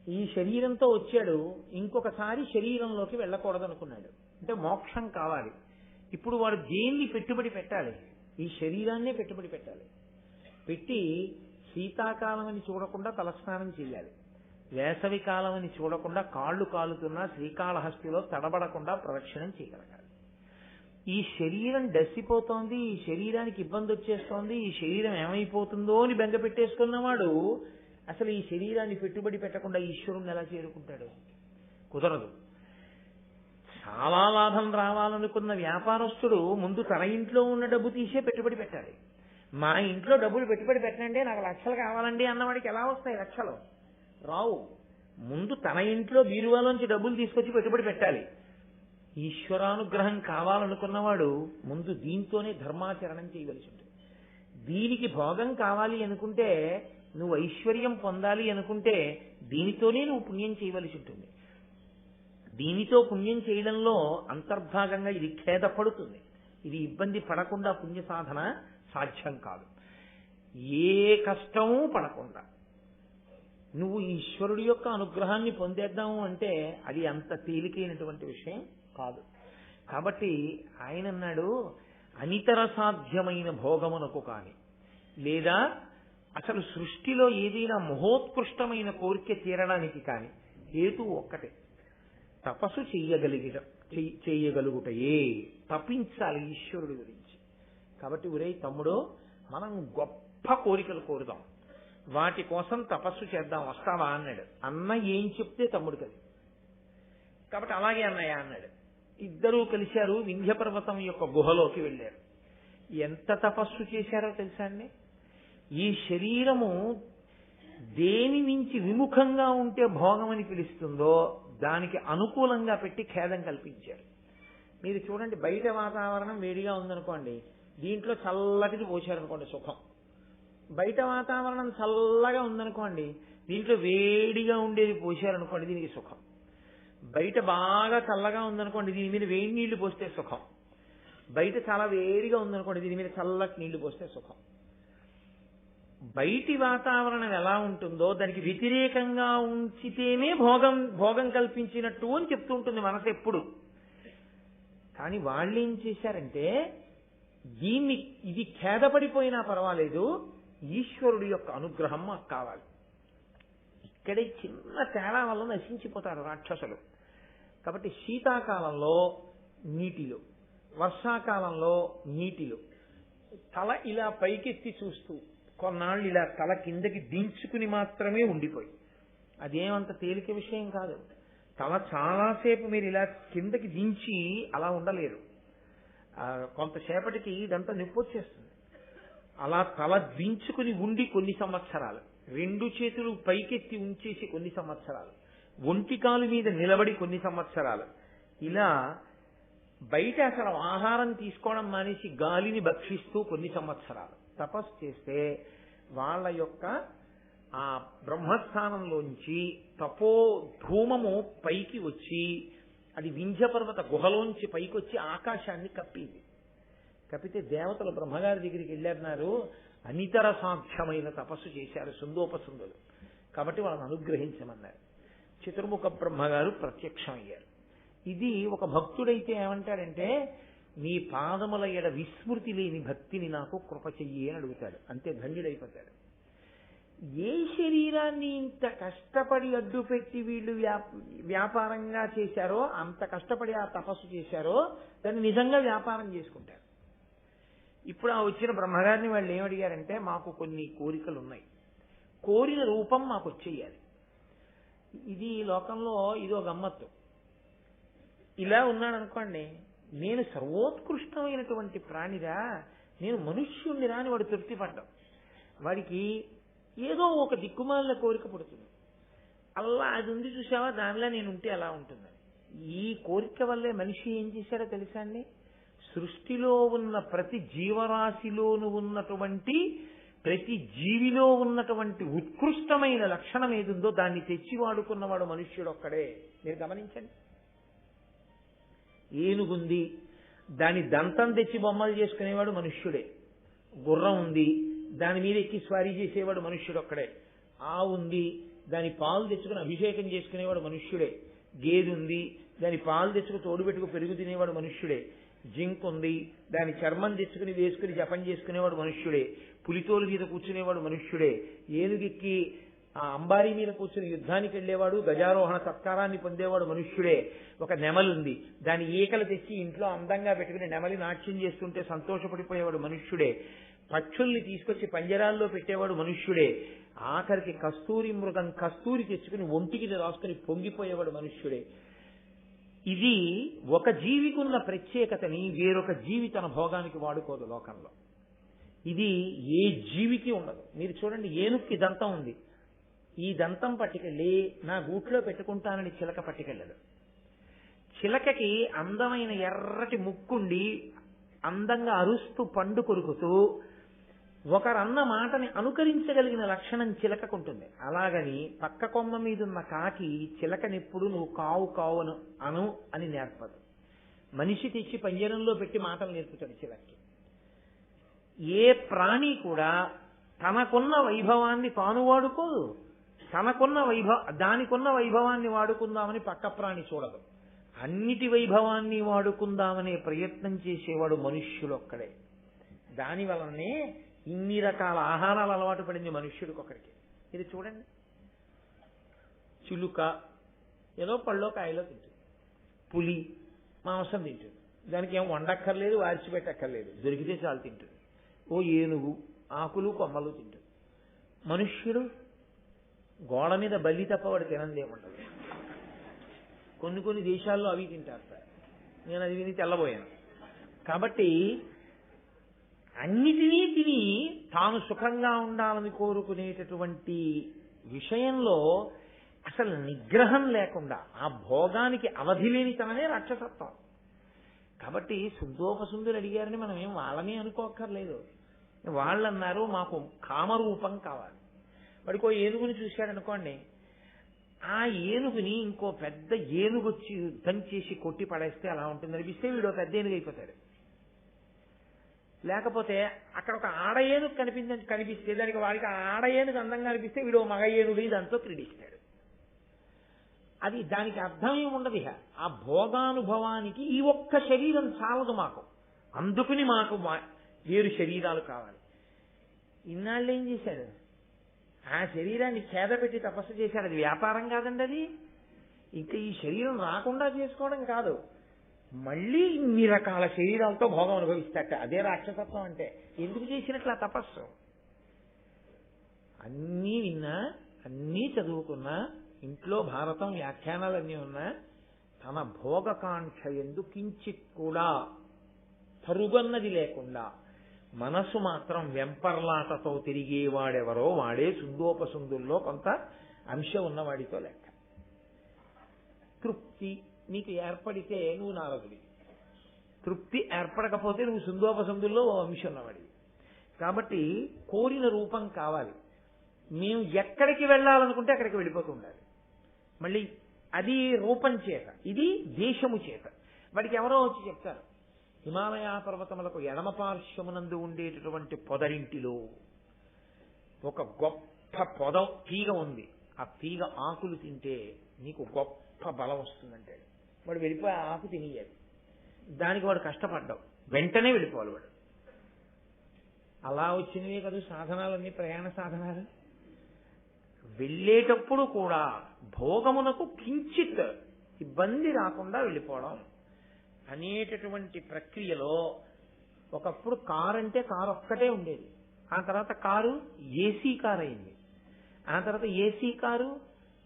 ఈ శరీరంతో వచ్చాడు, ఇంకొకసారి శరీరంలోకి వెళ్ళకూడదనుకున్నాడు, అంటే మోక్షం కావాలి. ఇప్పుడు వాడు దేన్ని పెట్టుబడి పెట్టాలి? ఈ శరీరాన్నే పెట్టుబడి పెట్టాలి. పెట్టి శీతాకాలం అని చూడకుండా తలస్నానం చేయాలి, వేసవి కాలం అని చూడకుండా కాళ్ళు కాలుతున్నా శ్రీకాళహస్తిలో తడబడకుండా ప్రదక్షిణం చేయగలగాలి. ఈ శరీరం డస్సిపోతోంది, ఈ శరీరానికి ఇబ్బంది వచ్చేస్తోంది, ఈ శరీరం ఏమైపోతుందో అని బెంగ పెట్టేసుకున్నవాడు అసలు ఈ శరీరాన్ని పెట్టుబడి పెట్టకుండా ఈశ్వరుణ్ణి ఎలా చేరుకుంటాడు? కుదరదు. చాలా లాభం రావాలనుకున్న వ్యాపారస్తుడు ముందు తన ఇంట్లో ఉన్న డబ్బు తీసే పెట్టుబడి పెట్టాలి. మా ఇంట్లో డబ్బులు పెట్టుబడి పెట్టండి, నాకు లక్షలు కావాలండి అన్నవాడికి ఎలా వస్తాయి లక్షలు? రావు. ముందు తన ఇంట్లో బీరువాలోంచి డబ్బులు తీసుకొచ్చి పెట్టుబడి పెట్టాలి. ఈశ్వరానుగ్రహం కావాలనుకున్నవాడు ముందు దీంతోనే ధర్మాచరణం చేయవలసి ఉంటుంది. దీనికి భోగం కావాలి అనుకుంటే, నువ్వు ఐశ్వర్యం పొందాలి అనుకుంటే దీనితోనే నువ్వు పుణ్యం చేయవలసి ఉంటుంది. దీనితో పుణ్యం చేయడంలో అంతర్భాగంగా ఇది ఖేదపడుతుంది. ఇది ఇబ్బంది పడకుండా పుణ్య సాధన సాధ్యం కాదు. ఏ కష్టమూ పడకుండా నువ్వు ఈశ్వరుడి యొక్క అనుగ్రహాన్ని పొందేద్దాము అంటే అది అంత తేలికైనటువంటి విషయం కాదు. కాబట్టి ఆయన అన్నాడు, అనితర సాధ్యమైన భోగమునకు కాని, లేదా అసలు సృష్టిలో ఏదైనా మహోత్కృష్టమైన కోరిక తీరడానికి కాని హేతు ఒక్కటే, తపస్సు చేయగలుగుటయే. తపించాలి ఈశ్వరుడి గురించి. కాబట్టి ఒరే తమ్ముడు, మనం గొప్ప కోరికలు కోరుదాం, వాటి కోసం తపస్సు చేద్దాం, వస్తావా అన్నాడు. అన్న ఏం చెప్తే తమ్ముడు కదా. కాబట్టి అలాగే అన్నయ్య అన్నాడు. ఇద్దరూ కలిశారు, వింధ్య పర్వతం యొక్క గుహలోకి వెళ్ళారు. ఎంత తపస్సు చేశారో తెలుసా అండి? ఈ శరీరము దేని నుంచి విముఖంగా ఉంటే భోగం అని పిలుస్తుందో దానికి అనుకూలంగా పెట్టి ఖేదం కల్పించారు. మీరు చూడండి, బయట వాతావరణం వేడిగా ఉందనుకోండి, దీంట్లో చల్లటిది పోశారనుకోండి సుఖం. బయట వాతావరణం చల్లగా ఉందనుకోండి, దీంట్లో వేడిగా ఉండేది పోశారనుకోండి, దీనికి సుఖం. బయట బాగా చల్లగా ఉందనుకోండి, దీని మీద వేడి నీళ్లు పోస్తే సుఖం. బయట చాలా వేడిగా ఉందనుకోండి, దీని మీద చల్లటి నీళ్లు పోస్తే సుఖం. బయటి వాతావరణం ఎలా ఉంటుందో దానికి వ్యతిరేకంగా ఉంచితేనే భోగం కల్పించినట్టు అని చెప్తూ ఉంటుంది మనసు ఎప్పుడు. కానీ వాళ్ళు ఏం చేశారంటే, ఇది ఖేదపడిపోయినా పర్వాలేదు, ఈశ్వరుడి యొక్క అనుగ్రహం మాకు కావాలి. ఇక్కడే చిన్న తేడా వల్ల నశించిపోతారు రాక్షసులు. కాబట్టి శీతాకాలంలో నీటిలో, వర్షాకాలంలో నీటిలో తల ఇలా పైకెత్తి చూస్తూ కొన్నాళ్ళు ఇలా తల కిందకి దించుకుని మాత్రమే ఉండిపోయి, అదేమంత తేలిక విషయం కాదు. తల చాలాసేపు మీరు ఇలా కిందకి దించి అలా ఉండలేరు. కొంతసేపటికి ఇదంతా నొప్పి వచ్చేస్తుంది. అలా తల దించుకుని ఉండి కొన్ని సంవత్సరాలు రెండు చేతులు పైకెత్తి ఉంచేసి కొన్ని సంవత్సరాలు, ఒంటికాలు మీద నిలబడి కొన్ని సంవత్సరాలు, ఇలా బయట అసలు ఆహారం తీసుకోవడం మానేసి గాలిని భక్షిస్తూ కొన్ని సంవత్సరాలు తపస్సు చేస్తే వాళ్ళ యొక్క ఆ బ్రహ్మస్థానంలోంచి తపో ధూమము పైకి వచ్చి అది వింధ్యపర్వత గుహలోంచి పైకి వచ్చి ఆకాశాన్ని కప్పింది. కప్పితే దేవతలు బ్రహ్మగారి దగ్గరికి వెళ్ళారన్నారు, అనితర సాధ్యమైన తపస్సు చేశారు సుందోపసుందులు, కాబట్టి వాళ్ళని అనుగ్రహించమన్నారు. చతుర్ముఖ బ్రహ్మగారు ప్రత్యక్షమయ్యారు. ఇది ఒక భక్తుడైతే ఏమంటాడంటే, నీ పాదముల ఎడ విస్మృతి లేని భక్తిని నాకు కృప చెయ్యి అని అడుగుతాడు. అంతే, ధన్యుడైపోతాడు. ఏ శరీరాన్ని ఇంత కష్టపడి అడ్డుపెట్టి వీళ్ళు వ్యాపారంగా చేశారో, అంత కష్టపడి ఆ తపస్సు చేశారో, దాన్ని నిజంగా వ్యాపారం చేసుకుంటారు. ఇప్పుడు ఆ వచ్చిన బ్రహ్మగారిని వాళ్ళు ఏమడిగారంటే, మాకు కొన్ని కోరికలు ఉన్నాయి, కోరిన రూపం మాకు వచ్చేయాలి. ఇది లోకంలో ఇదో గమ్మత్తు. ఇలా ఉన్నాడు అనుకోండి, నేను సర్వోత్కృష్టమైనటువంటి ప్రాణిరా, నేను మనుష్యుణ్ణిరా అని వాడు తృప్తి పడ్డాం. వాడికి ఏదో ఒక దిక్కుమాలిన కోరిక పుడుతుంది. అలా అది ఉంది చూసావా, దానిలో నేను ఉంటే ఎలా ఉంటుందని. ఈ కోరిక వల్లే మనిషి ఏం చేశాడో తెలుసా అండి, సృష్టిలో ఉన్న ప్రతి జీవరాశిలోనూ ఉన్నటువంటి ప్రతి జీవిలో ఉన్నటువంటి ఉత్కృష్టమైన లక్షణం ఏదుందో దాన్ని తెచ్చి వాడుకున్నవాడు మనుష్యుడు ఒక్కడే. మీరు గమనించండి, ఏనుగుంది, దాని దంతం తెచ్చి బొమ్మలు చేసుకునేవాడు మనుష్యుడే. గుర్రం ఉంది, దాని మీద ఎక్కి స్వారీ చేసేవాడు మనుష్యుడు ఒక్కడే. ఆవు ఉంది, దాని పాలు తెచ్చుకుని అభిషేకం చేసుకునేవాడు మనుష్యుడే. గేదె ఉంది, దాని పాలు తెచ్చుకుని తోడుపెట్టుకు పెరుగు తినేవాడు మనుష్యుడే. జింక్ ఉంది, దాని చర్మం తెచ్చుకుని వేసుకుని జపం చేసుకునేవాడు మనుష్యుడే. పులితోలు మీద కూర్చునేవాడు మనుష్యుడే. ఏనుగెక్కి ఆ అంబారీ మీద కూర్చుని యుద్ధానికి వెళ్లేవాడు, గజారోహణ సత్కారాన్ని పొందేవాడు మనుష్యుడే. ఒక నెమలుంది, దాని ఈకలు తెచ్చి ఇంట్లో అందంగా పెట్టుకుని నెమలి నాట్యం చేస్తుంటే సంతోషపడిపోయేవాడు మనుష్యుడే. పక్షుల్ని తీసుకొచ్చి పంజరాల్లో పెట్టేవాడు మనుష్యుడే. ఆఖరికి కస్తూరి మృగం కస్తూరి తెచ్చుకుని ఒంటికి రాసుకుని పొంగిపోయేవాడు మనుష్యుడే. ఇది ఒక జీవికున్న ప్రత్యేకతని వేరొక జీవి తన భోగానికి వాడుకోదు లోకంలో. ఇది ఏ జీవికి ఉండదు. మీరు చూడండి, ఏనుక్కి దంతం ఉంది, ఈ దంతం పట్టుకెళ్ళి నా గూట్లో పెట్టుకుంటానని చిలక పట్టుకెళ్ళదు. చిలకకి అందమైన ఎర్రటి ముక్కుండి అందంగా అరుస్తూ పండు కొరుకుతూ ఒకరన్న మాటని అనుకరించగలిగిన లక్షణం చిలకకుంటుంది. అలాగని పక్క కొమ్మ మీదున్న కాకి చిలకనెప్పుడు నువ్వు కావు కావు అను అని నేర్పదు. మనిషి తెచ్చి పంజరంలో పెట్టి మాటలు నేర్పుతాడు చిలక్కి. ఏ ప్రాణి కూడా తనకున్న వైభవాన్ని తాను వాడుకోదు, దానికున్న వైభవాన్ని వాడుకుందామని పక్క ప్రాణి చూడదు. అన్నిటి వైభవాన్ని వాడుకుందామనే ప్రయత్నం చేసేవాడు మనుష్యులొక్కడే. దాని వలనే ఇన్ని రకాల ఆహారాలు అలవాటు పడింది మనుష్యుడికి ఒకరికి. ఇది చూడండి, చిలుక ఏదో పళ్ళో కాయలో తింటుంది, పులి మాంసం తింటుంది, దానికి ఏం వండక్కర్లేదు, వార్చిపెట్టక్కర్లేదు, దొరికితే చాలు తింటుంది. ఓ ఏనుగు ఆకులు కొమ్మలు తింటుంది. మనుష్యుడు గోడ మీద బల్లి తప్ప వాడు తినందేముండదు. కొన్ని దేశాల్లో అవి తింటారు సార్, నేను అది విని తెల్లబోయాను. కాబట్టి అన్నిటినీ తిని తాను సుఖంగా ఉండాలని కోరుకునేటటువంటి విషయంలో అసలు నిగ్రహం లేకుండా ఆ భోగానికి అవధి లేనితనమే రాక్షసత్వం. కాబట్టి సుందోపసుందులు అడిగారని మనం ఏం వాళ్ళని అనుకోక్కర్లేదు. వాళ్ళు అన్నారు మాకు కామరూపం కావాలి. వాడికో ఏనుగుని చూశాడనుకోండి, ఆ ఏనుగుని ఇంకో పెద్ద ఏనుగు వచ్చి యుద్ధం చేసి కొట్టి పడేస్తే అలా ఉంటుంది అనిపిస్తే వీడు పెద్ద ఏనుగు అయిపోతాడు. లేకపోతే అక్కడ ఒక ఆడ ఏనుగు కనిపిస్తే దానికి వాడికి ఆడ ఏనుగు అందంగా అనిపిస్తే వీడు మగ ఏనుగుని దాంతో క్రీడిస్తాడు. అది దానికి అర్థం ఏముండదు. ఆ భోగానుభవానికి ఈ ఒక్క శరీరం చాలదు మాకు, అందుకుని మాకు వేరు శరీరాలు కావాలి. ఇన్నాళ్ళు ఏం చేశాడు, ఆ శరీరాన్ని చేద పెట్టి తపస్సు చేశాడు. అది వ్యాపారం కాదండి, అది ఇంకా ఈ శరీరం రాకుండా చేసుకోవడం కాదు, మళ్ళీ ఇన్ని రకాల శరీరాలతో భోగం అనుభవిస్తాట. అదే రాక్షసత్వం అంటే. ఎందుకు చేసినట్లు ఆ తపస్సు? అన్నీ విన్నా, అన్నీ చదువుకున్నా, ఇంట్లో భారతం వ్యాఖ్యానాలన్నీ ఉన్నా, తన భోగకాంక్ష ఎందు కించిత్ కూడా పరుగన్నది లేకుండా మనసు మాత్రం వెంపర్లాటతో తిరిగేవాడెవరో వాడే సుందోపసుందుల్లో కొంత అంశం ఉన్నవాడితో లెక్క. తృప్తి నీకు ఏర్పడితే నువ్వు నారదుడి, తృప్తి ఏర్పడకపోతే నువ్వు సుందోపసుందుల్లో ఓ అంశం ఉన్నవాడివి. కాబట్టి కోరిన రూపం కావాలి. మేము ఎక్కడికి వెళ్ళాలనుకుంటే అక్కడికి వెళ్ళిపోతూ ఉండాలి. మళ్ళీ అది రూపం చేత, ఇది దేశము చేత. వాడికి ఎవరో వచ్చి చెప్తారు, హిమాలయ పర్వతములకు ఎడమ పార్శ్వమునందు ఉండేటటువంటి పొదరింటిలో ఒక గొప్ప పొద తీగ ఉంది, ఆ తీగ ఆకులు తింటే నీకు గొప్ప బలం వస్తుందంటాడు. వాడు వెళ్ళిపోయి ఆ ఆకు తినేయాలి. దానికి వాడు కష్టపడ్డావు, వెంటనే వెళ్ళిపోవాలి వాడు. అలా వచ్చినవే కదా సాధనాలన్నీ, ప్రయాణ సాధనాలు. వెళ్ళేటప్పుడు కూడా భోగమునకు కించిత్ ఇబ్బంది రాకుండా వెళ్ళిపోవడం అనేటటువంటి ప్రక్రియలో ఒకప్పుడు కారు అంటే కారు ఒక్కటే ఉండేది. ఆ తర్వాత కారు ఏసీ కారు అయింది. ఆ తర్వాత ఏసీ కారు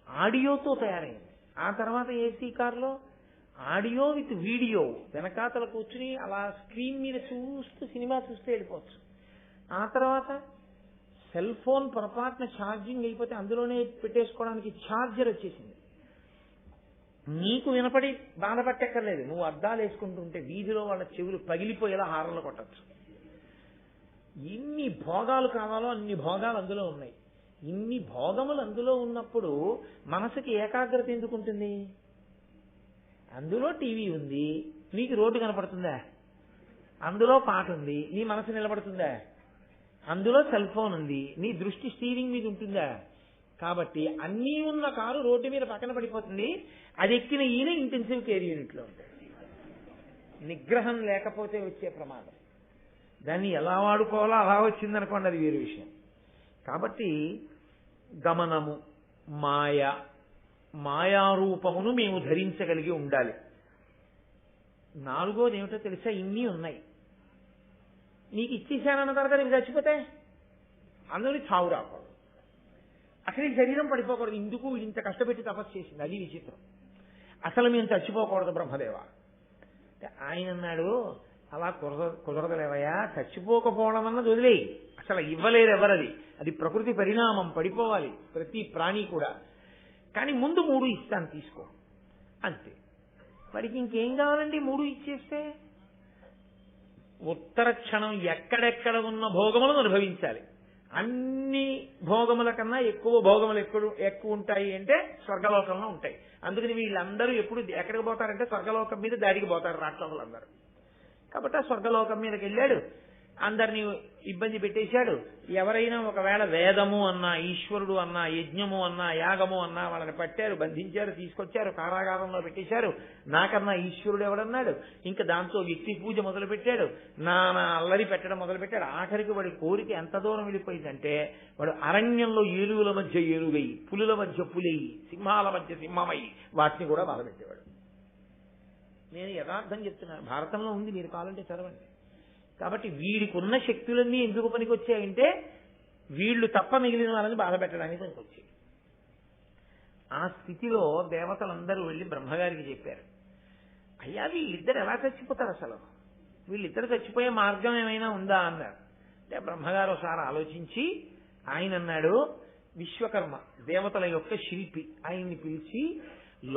ఆడియోతో తయారైంది. ఆ తర్వాత ఏసీ కారులో ఆడియో విత్ వీడియో, వెనకాతల కూర్చుని అలా స్క్రీన్ మీద చూస్తూ సినిమా చూస్తూ వెళ్ళిపోవచ్చు. ఆ తర్వాత సెల్ ఫోన్ పొరపాటున ఛార్జింగ్ అయిపోతే అందులోనే పెట్టేసుకోవడానికి ఛార్జర్ వచ్చేసింది. నీకు వినపడి బాధపట్టక్కర్లేదు, నువ్వు అద్దాలు వేసుకుంటుంటే వీధిలో వాళ్ళ చెవులు పగిలిపోయేలా హారంలో కొట్టచ్చు. ఎన్ని భోగాలు కావాలో అన్ని భోగాలు అందులో ఉన్నాయి. ఇన్ని భోగములు అందులో ఉన్నప్పుడు మనసుకి ఏకాగ్రత ఎందుకుంటుంది? అందులో టీవీ ఉంది, నీకు రోడ్డు కనపడుతుందా? అందులో పాట ఉంది, నీ మనసు నిలబడుతుందా? అందులో సెల్ ఫోన్ ఉంది, నీ దృష్టి స్టీరింగ్ మీద ఉంటుందా? కాబట్టి అన్నీ ఉన్న కారు రోడ్డు మీద పక్కన పడిపోతుంది. అది ఎక్కిన ఈయన ఇంటెన్సివ్ కేర్ యూనిట్ లో ఉంటాడు. నిగ్రహం లేకపోతే వచ్చే ప్రమాదం. దాన్ని ఎలా వాడుకోవాలో అలా వచ్చిందనుకోండి, అది వేరే విషయం. కాబట్టి గమనము, మాయారూపమును మేము ధరించగలిగి ఉండాలి. నాలుగోది ఏమిటో తెలుసా? ఇన్ని ఉన్నాయి. నీకు ఇచ్చేసానన్న తర్వాత నీకు చచ్చిపోతే అందరినీ చావు రాకూడదు, అసలు ఈ శరీరం పడిపోకూడదు. ఇందుకు ఇంత కష్టపెట్టి తపస్సు చేసింది, అది విచిత్రం. అసలు మేము చచ్చిపోకూడదు బ్రహ్మదేవ. ఆయన అన్నాడు, అలా కుదరదులేవయ్యా, చచ్చిపోకపోవడం అన్నది వదిలేయి, అసలు ఇవ్వలేరు ఎవరది, అది ప్రకృతి పరిణామం, పడిపోవాలి ప్రతి ప్రాణి కూడా. కానీ ముందు 3 ఇస్తాను తీసుకో అంతే. వాడికి ఇంకేం కావాలండి 3 ఇచ్చేస్తే? ఉత్తర క్షణం ఎక్కడెక్కడ ఉన్న భోగములను అనుభవించాలి. అన్ని భోగముల కన్నా ఎక్కువ భోగములు ఎక్కువ ఉంటాయి అంటే స్వర్గలోకంలో ఉంటాయి. అందుకని వీళ్ళందరూ ఎప్పుడు ఎక్కడికి పోతారంటే స్వర్గలోకం మీద దాడికి పోతారు రాక్షసులందరూ. కాబట్టి ఆ స్వర్గలోకం మీదకి వెళ్ళాడు, అందరినీ ఇబ్బంది పెట్టేశాడు. ఎవరైనా ఒకవేళ వేదము అన్నా, ఈశ్వరుడు అన్నా, యజ్ఞము అన్నా, యాగము అన్నా వాళ్ళని పట్టారు, బంధించారు, తీసుకొచ్చారు, కారాగారంలో పెట్టేశారు. నాకన్నా ఈశ్వరుడు ఎవడన్నాడు. ఇంకా దాంతో వ్యక్తి పూజ మొదలు పెట్టాడు, నానా అల్లరి పెట్టడం మొదలు పెట్టాడు. ఆఖరికి వాడి కోరిక ఎంత దూరం వెళ్ళిపోయిందంటే వాడు అరణ్యంలో ఏనుగుల మధ్య ఏనుగై, పులుల మధ్య పులై, సింహాల మధ్య సింహమై వాటిని కూడా బాధపెట్టేవాడు. నేను యథార్థం చెప్తున్నాను, భారతంలో ఉంది, మీరు కావాలంటే చదవండి. కాబట్టి వీడికి ఉన్న శక్తులన్నీ ఎందుకు పనికొచ్చాయంటే వీళ్ళు తప్ప మిగిలిన వాళ్ళని బాధ పెట్టడానికి పనికొచ్చాయి. ఆ స్థితిలో దేవతలందరూ వెళ్ళి బ్రహ్మగారికి చెప్పారు, అయ్యా వీళ్ళిద్దరు ఎలా చచ్చిపోతారు, అసలు వీళ్ళిద్దరు చచ్చిపోయే మార్గం ఏమైనా ఉందా అన్నారు. అంటే బ్రహ్మగారు ఒకసారి ఆలోచించి ఆయన అన్నాడు, విశ్వకర్మ దేవతల యొక్క శిల్పి, ఆయన్ని పిలిచి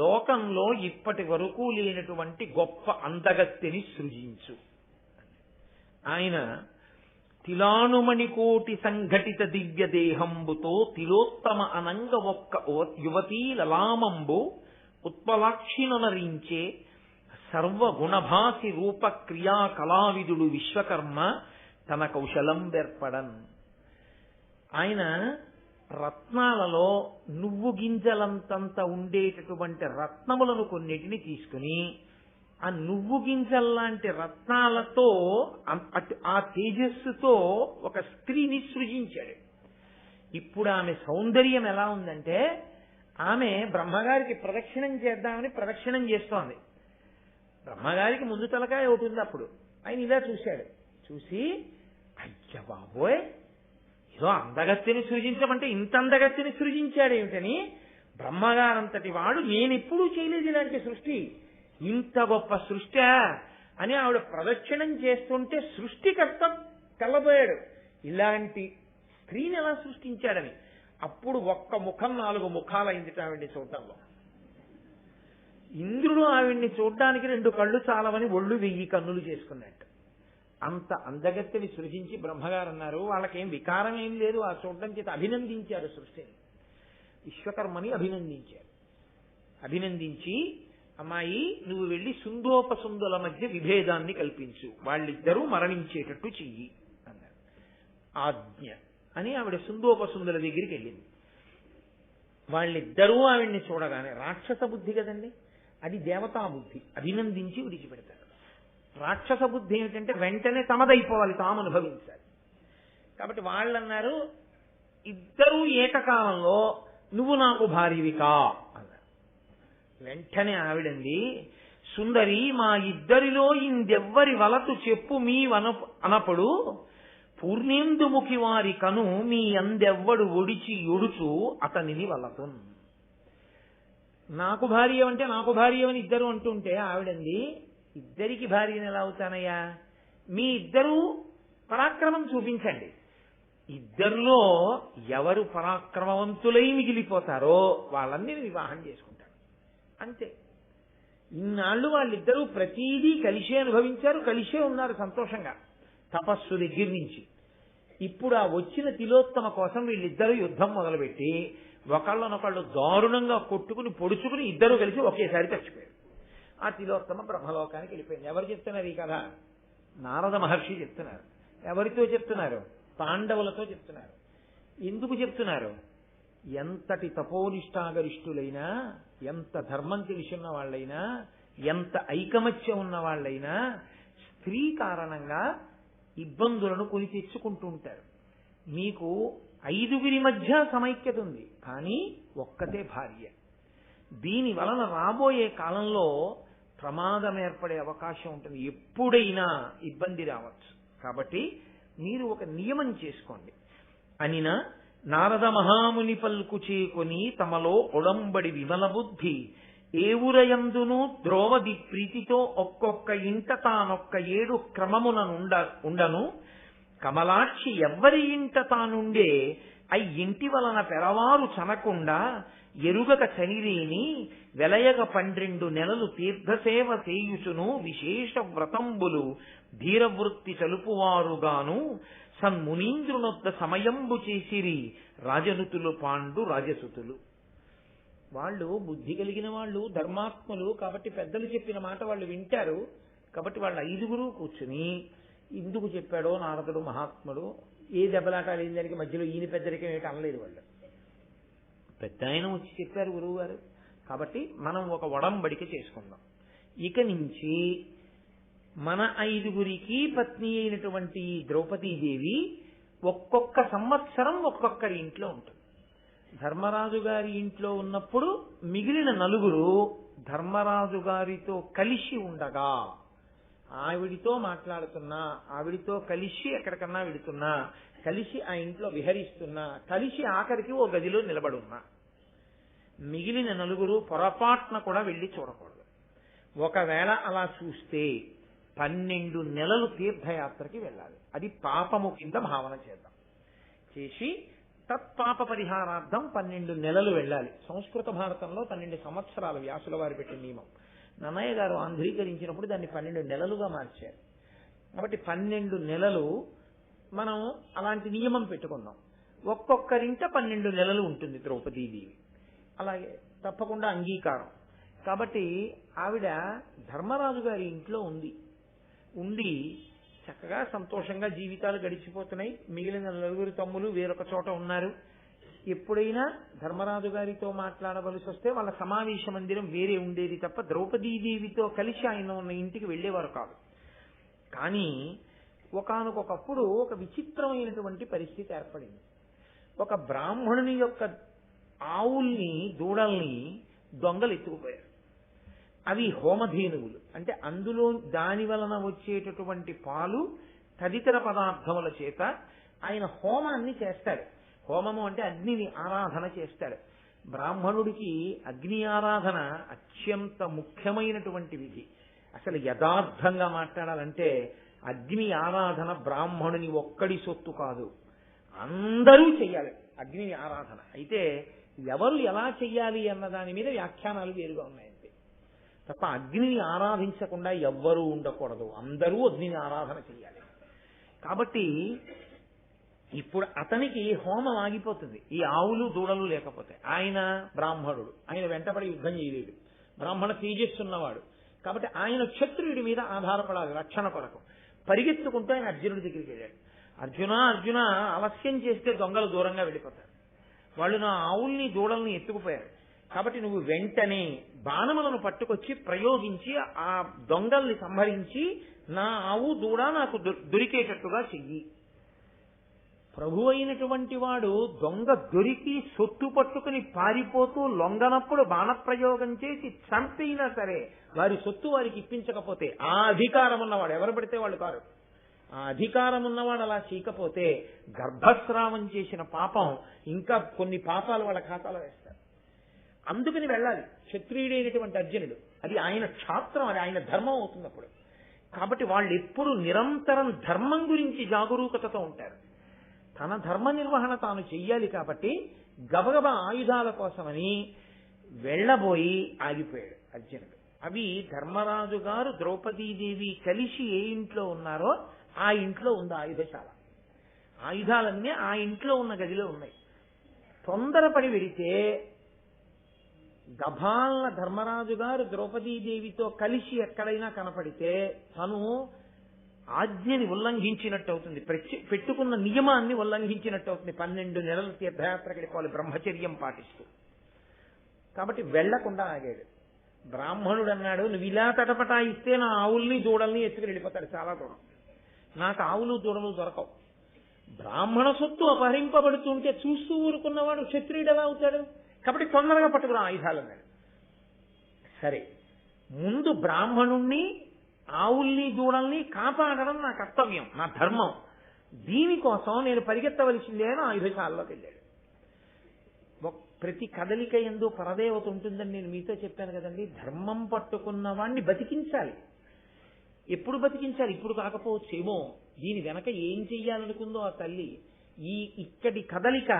లోకంలో ఇప్పటి వరకు లేనటువంటి గొప్ప అందగత్తెని సృజించు. ఆయన తిలానుమణికోటి సంఘటిత దివ్య దేహంబుతో తిలోత్తమ అనంగ ఒక్క యువతీ లలామంబు ఉత్పలాక్షినరించే సర్వగుణభాసి రూప క్రియా కళావిదుడు విశ్వకర్మ తన కౌశలం బెర్పడన్. ఆయన రత్నాలలో నువ్వు గింజలంతంత ఉండేటటువంటి రత్నములను కొన్నిటిని తీసుకుని ఆ నువ్వు గింజల్లాంటి రత్నాలతో ఆ తేజస్సుతో ఒక స్త్రీని సృజించాడు. ఇప్పుడు ఆమె సౌందర్యం ఎలా ఉందంటే ఆమె బ్రహ్మగారికి ప్రదక్షిణం చేద్దామని ప్రదక్షిణం చేస్తోంది. బ్రహ్మగారికి ముందు తలకాయ ఒకటి ఉంది. అప్పుడు ఆయన ఇలా చూశాడు, చూసి అయ్య బాబోయ్, ఏదో అందగత్తిని సృజించమంటే ఇంత అందగత్తిని సృజించాడేమిటని, బ్రహ్మగారంతటి వాడు నేనెప్పుడూ చేయలేదు ఇలాంటి సృష్టి, ఇంత గొప్ప సృష్టి అని ఆవిడ ప్రదక్షిణం చేస్తుంటే సృష్టికర్త తెల్లబోయాడు. ఇలాంటి స్త్రీని ఎలా సృష్టించాడని. అప్పుడు ఒక్క ముఖం 4 ముఖాలైంది ఆవిడ్ని చూడటంలో. ఇంద్రుడు ఆవిడ్ని చూడ్డానికి 2 కళ్ళు చాలవని ఒళ్ళు 1000 కన్నులు చేసుకున్నట్టు. అంత అందగత్తెని సృజించి బ్రహ్మగారు అన్నారు, వాళ్ళకేం వికారం ఏం లేదు, ఆ చూడడం చేత అభినందించారు సృష్టిని. విశ్వకర్మని అభినందించారు. అభినందించి, అమ్మాయి నువ్వు వెళ్ళి సుందోపసుందుల మధ్య విభేదాన్ని కల్పించు, వాళ్ళిద్దరూ మరణించేటట్టు చెయ్యి అన్నారు. ఆజ్ఞ అని ఆవిడ సుందోపసుందుల దగ్గరికి వెళ్ళింది. వాళ్ళిద్దరూ ఆవిడ్ని చూడగానే, రాక్షస బుద్ధి కదండి, అది దేవతా బుద్ధి, అభినందించి విడిచిపెడతారు. రాక్షస బుద్ధి ఏమిటంటే వెంటనే తమదైపోవాలి, తాము అనుభవించాలి. కాబట్టి వాళ్ళన్నారు, ఇద్దరూ ఏకకాలంలో నువ్వు నాకు భార్యవికా అన్నారు. వెంటనే ఆవిడంది, సుందరి మా ఇద్దరిలో ఇందెవ్వరి వలతు చెప్పు మీ అనప్పుడు పూర్ణేందుముఖి వారి కను మీ అందెవ్వడు ఒడిచి ఒడుచు అతనిని వలతు. నాకు భార్య అంటే నాకు భార్య అని ఇద్దరు అంటుంటే ఆవిడంది, ఇద్దరికి భార్యని ఎలా అవుతానయ్యా, మీ ఇద్దరూ పరాక్రమం చూపించండి, ఇద్దరిలో ఎవరు పరాక్రమవంతులై మిగిలిపోతారో వాళ్ళని వివాహం చేసుకుంటారు అంతే. ఇన్నాళ్ళు వాళ్ళిద్దరూ ప్రతీదీ కలిసే అనుభవించారు, కలిసే ఉన్నారు సంతోషంగా తపస్సు దగ్గర నుంచి. ఇప్పుడు ఆ వచ్చిన తిలోత్తమ కోసం వీళ్ళిద్దరూ యుద్ధం మొదలుపెట్టి ఒకళ్ళనొకళ్ళు దారుణంగా కొట్టుకుని పొడుచుకుని ఇద్దరూ కలిసి ఒకేసారి చచ్చిపోయారు. ఆ తిలోత్తమ బ్రహ్మలోకానికి వెళ్ళిపోయింది. ఎవరు చెప్తున్నారు ఈ కథ? నారద మహర్షి చెప్తున్నారు. ఎవరితో చెప్తున్నారు? పాండవులతో చెప్తున్నారు. ఎందుకు చెప్తున్నారు? ఎంతటి తపోనిష్టాగరిష్ఠులైనా, ఎంత ధర్మం తెలిసిన వాళ్ళైనా, ఎంత ఐకమత్యం ఉన్న వాళ్ళైనా స్త్రీ కారణంగా ఇబ్బందులను కొని తెచ్చుకుంటూ ఉంటారు. మీకు 5గురి మధ్య సమైక్యత ఉంది, కానీ ఒక్కతే భార్య. దీని వలన రాబోయే కాలంలో ప్రమాదం ఏర్పడే అవకాశం ఉంటుంది, ఎప్పుడైనా ఇబ్బంది రావచ్చు. కాబట్టి మీరు ఒక నియమం చేసుకోండి. అనిన నారద మహాముని పల్కు చేకొని తమలో ఒడంబడి విమల బుద్ధి ఏవురయందును ద్రోవది ప్రీతితో ఒక్కొక్క ఇంట తానొక్క 7 క్రమముననుండను కమలాక్షి ఎవ్వరి ఇంట తానుండే ఇంటి వలన పెరవారు చనకుండా ఎరుగక చనిరేని వెలయగ 12 నెలలు తీర్థసేవ చేయుచును విశేష వ్రతంబులు ధీరవృత్తి చలుపువారుగాను సన్మునీంద్రునొద్ద సమయంబు చేసిరి రాజనుతులు పాండు రాజసుతులు. వాళ్ళు బుద్ధి కలిగిన వాళ్ళు, ధర్మాత్ములు కాబట్టి పెద్దలు చెప్పిన మాట వాళ్ళు వింటారు. కాబట్టి వాళ్ళు 5గురు కూర్చుని ఎందుకు చెప్పాడో నారదుడు మహాత్ముడు, ఏ దెబ్బలాట లేని దానికి మధ్యలో ఈయన పెద్దరికం ఏంటి అనలేదు. వాళ్ళు పెద్ద ఆయన వచ్చి చెప్పారు గురువు గారు. కాబట్టి మనం ఒక ఒడంబడిక చేసుకుందాం. ఇక నుంచి మన 5గురికి పత్ని అయినటువంటి ద్రౌపదీదేవి ఒక్కొక్క సంవత్సరం ఒక్కొక్కరి ఇంట్లో ఉంటుంది. ధర్మరాజు గారి ఇంట్లో ఉన్నప్పుడు మిగిలిన 4 ధర్మరాజు గారితో కలిసి ఉండగా, ఆవిడితో మాట్లాడుతున్నా, ఆవిడితో కలిసి ఎక్కడికన్నా వెడుతున్నా, కలిసి ఆ ఇంట్లో విహరిస్తున్నా, కలిసి ఆఖరికి ఓ గదిలో నిలబడున్నా, మిగిలిన 4 పొరపాటున కూడా వెళ్లి చూడకూడదు. ఒకవేళ అలా చూస్తే 12 నెలలు తీర్థయాత్రకి వెళ్ళాలి. అది పాపము కింద భావన చేద్దాం. చేసి తత్పాప పరిహారార్థం 12 నెలలు వెళ్ళాలి. సంస్కృత భారతంలో 12 సంవత్సరాలు వ్యాసుల వారు పెట్టిన నియమం. నన్నయ్య గారు ఆంధ్రీకరించినప్పుడు దాన్ని 12 నెలలుగా మార్చారు. కాబట్టి 12 నెలలు మనం అలాంటి నియమం పెట్టుకున్నాం. ఒక్కొక్కరింట 12 నెలలు ఉంటుంది ద్రౌపదీదేవి. అలాగే తప్పకుండా అంగీకారం. కాబట్టి ఆవిడ ధర్మరాజు గారి ఇంట్లో ఉండి చక్కగా సంతోషంగా జీవితాలు గడిచిపోతున్నాయి. మిగిలిన 4 తమ్ములు వేరొక చోట ఉన్నారు. ఎప్పుడైనా ధర్మరాజు గారితో మాట్లాడవలసి వస్తే వాళ్ళ సమావేశ మందిరం వేరే ఉండేది తప్ప ద్రౌపదీదేవితో కలిసి ఆయన ఉన్న ఇంటికి వెళ్లేవారు కాదు. కానీ ఒకానొకప్పుడు ఒక విచిత్రమైనటువంటి పరిస్థితి ఏర్పడింది. ఒక బ్రాహ్మణుని యొక్క ఆవుల్ని, దూడల్ని దొంగలు ఎత్తుకుపోయారు. అవి హోమధేనువులు, అంటే అందులో దాని వలన వచ్చేటటువంటి పాలు తదితర పదార్థముల చేత ఆయన హోమాన్ని చేస్తాడు. హోమము అంటే అగ్నిని ఆరాధన చేస్తాడు. బ్రాహ్మణుడికి అగ్ని ఆరాధన అత్యంత ముఖ్యమైనటువంటి విధి. అసలు యథార్థంగా మాట్లాడాలంటే అగ్ని ఆరాధన బ్రాహ్మణుని ఒక్కడి సొత్తు కాదు, అందరూ చెయ్యాలి అగ్ని ఆరాధన. అయితే ఎవరు ఎలా చెయ్యాలి అన్న దాని మీద వ్యాఖ్యానాలు వేరుగా ఉన్నాయంటే తప్ప అగ్నిని ఆరాధించకుండా ఎవ్వరూ ఉండకూడదు, అందరూ అగ్నిని ఆరాధన చెయ్యాలి. కాబట్టి ఇప్పుడు అతనికి హోమం ఆగిపోతుంది ఈ ఆవులు దూడలు లేకపోతే. ఆయన బ్రాహ్మణుడు, ఆయన వెంటబడి యుద్ధం చేయలేడు, బ్రాహ్మణ తేజస్సున్నవాడు. కాబట్టి ఆయన క్షత్రియుడి మీద ఆధారపడాలి రక్షణ కొరకు. పరిగెత్తుకుంటూ ఆయన అర్జునుడి దగ్గరికి వెళ్ళాడు. అర్జున అర్జున, ఆలస్యం చేస్తే దొంగలు దూరంగా వెళ్ళిపోతారు, వాళ్ళు నా ఆవుల్ని దూడల్ని ఎత్తుకుపోయారు. కాబట్టి నువ్వు వెంటనే బాణములను పట్టుకొచ్చి ప్రయోగించి ఆ దొంగల్ని సంహరించి నా ఆవు దూడ నాకు దొరికేటట్టుగా చెయ్యి. ప్రభు అయినటువంటి వాడు దొంగ దొరికి సొత్తు పట్టుకుని పారిపోతూ లొంగనప్పుడు బాణప్రయోగం చేసి చంపైనా సరే వారి సొత్తు వారికి ఇప్పించకపోతే, ఆ అధికారం ఉన్నవాడు, ఎవరు పడితే వాళ్ళు కారు, ఆ అధికారం ఉన్నవాడు అలా చేయకపోతే గర్భస్రావం చేసిన పాపం ఇంకా కొన్ని పాపాలు వాళ్ళ ఖాతాలో వేస్తారు. అందుకని వెళ్ళాలి క్షత్రియుడైనటువంటి అర్జునుడు. అది ఆయన క్షాత్రం, అది ఆయన ధర్మం అవుతుంది అప్పుడు. కాబట్టి వాళ్ళు ఎప్పుడు నిరంతరం ధర్మం గురించి జాగరూకతతో ఉంటారు. తన ధర్మ నిర్వహణ తాను చెయ్యాలి. కాబట్టి గబగబ ఆయుధాల కోసమని వెళ్ళబోయి ఆగిపోయాడు అర్జునుడు. అవి ధర్మరాజు గారు ద్రౌపదీదేవి కలిసి ఏ ఇంట్లో ఉన్నారో ఆ ఇంట్లో ఉంది ఆయుధశాల. ఆయుధాలన్నీ ఆ ఇంట్లో ఉన్న గదిలో ఉన్నాయి. తొందరపడి వెడితే గభాలన ధర్మరాజు గారు ద్రౌపదీదేవితో కలిసి ఎక్కడైనా కనపడితే తను ఆజ్ఞని ఉల్లంఘించినట్టు అవుతుంది, పెట్టుకున్న నియమాన్ని ఉల్లంఘించినట్టు అవుతుంది. 12 నెలలు తీర్థయాత్రకి వెళ్ళిపోవాలి బ్రహ్మచర్యం పాటిస్తూ. కాబట్టి వెళ్లకుండా ఆగాడు. బ్రాహ్మణుడు అన్నాడు, నువ్వు ఇలా తటపటాయిస్తే నా ఆవుల్ని దూడల్ని ఎత్తుకుని వెళ్ళిపోతాడు చాలా దూరం, నాకు ఆవులు దూడలు దొరకవు. బ్రాహ్మణ సొత్తు అపహరింపబడుతుంటే చూస్తూ ఊరుకున్నవాడు క్షత్రియుడు ఎలా అవుతాడు? కాబట్టి తొందరగా పట్టుకురా ఆయుధాలు అన్నాడు. సరే, ముందు బ్రాహ్మణుణ్ణి ఆవుల్ని దూడల్ని కాపాడడం నా కర్తవ్యం, నా ధర్మం, దీనికోసం నేను పరిగెత్తవలసిందే అని ఆయుధశాలలోకి వెళ్ళాడు. ప్రతి కదలిక యందు పరదేవత ఉంటుందని నేను మీతో చెప్పాను కదండి. ధర్మం పట్టుకున్న వాణ్ణి బతికించాలి. ఎప్పుడు బతికించాలి? ఇప్పుడు కాకపోవచ్చేమో. దీని వెనక ఏం చెయ్యాలనుకుందో ఆ తల్లి. ఇక్కడి కదలిక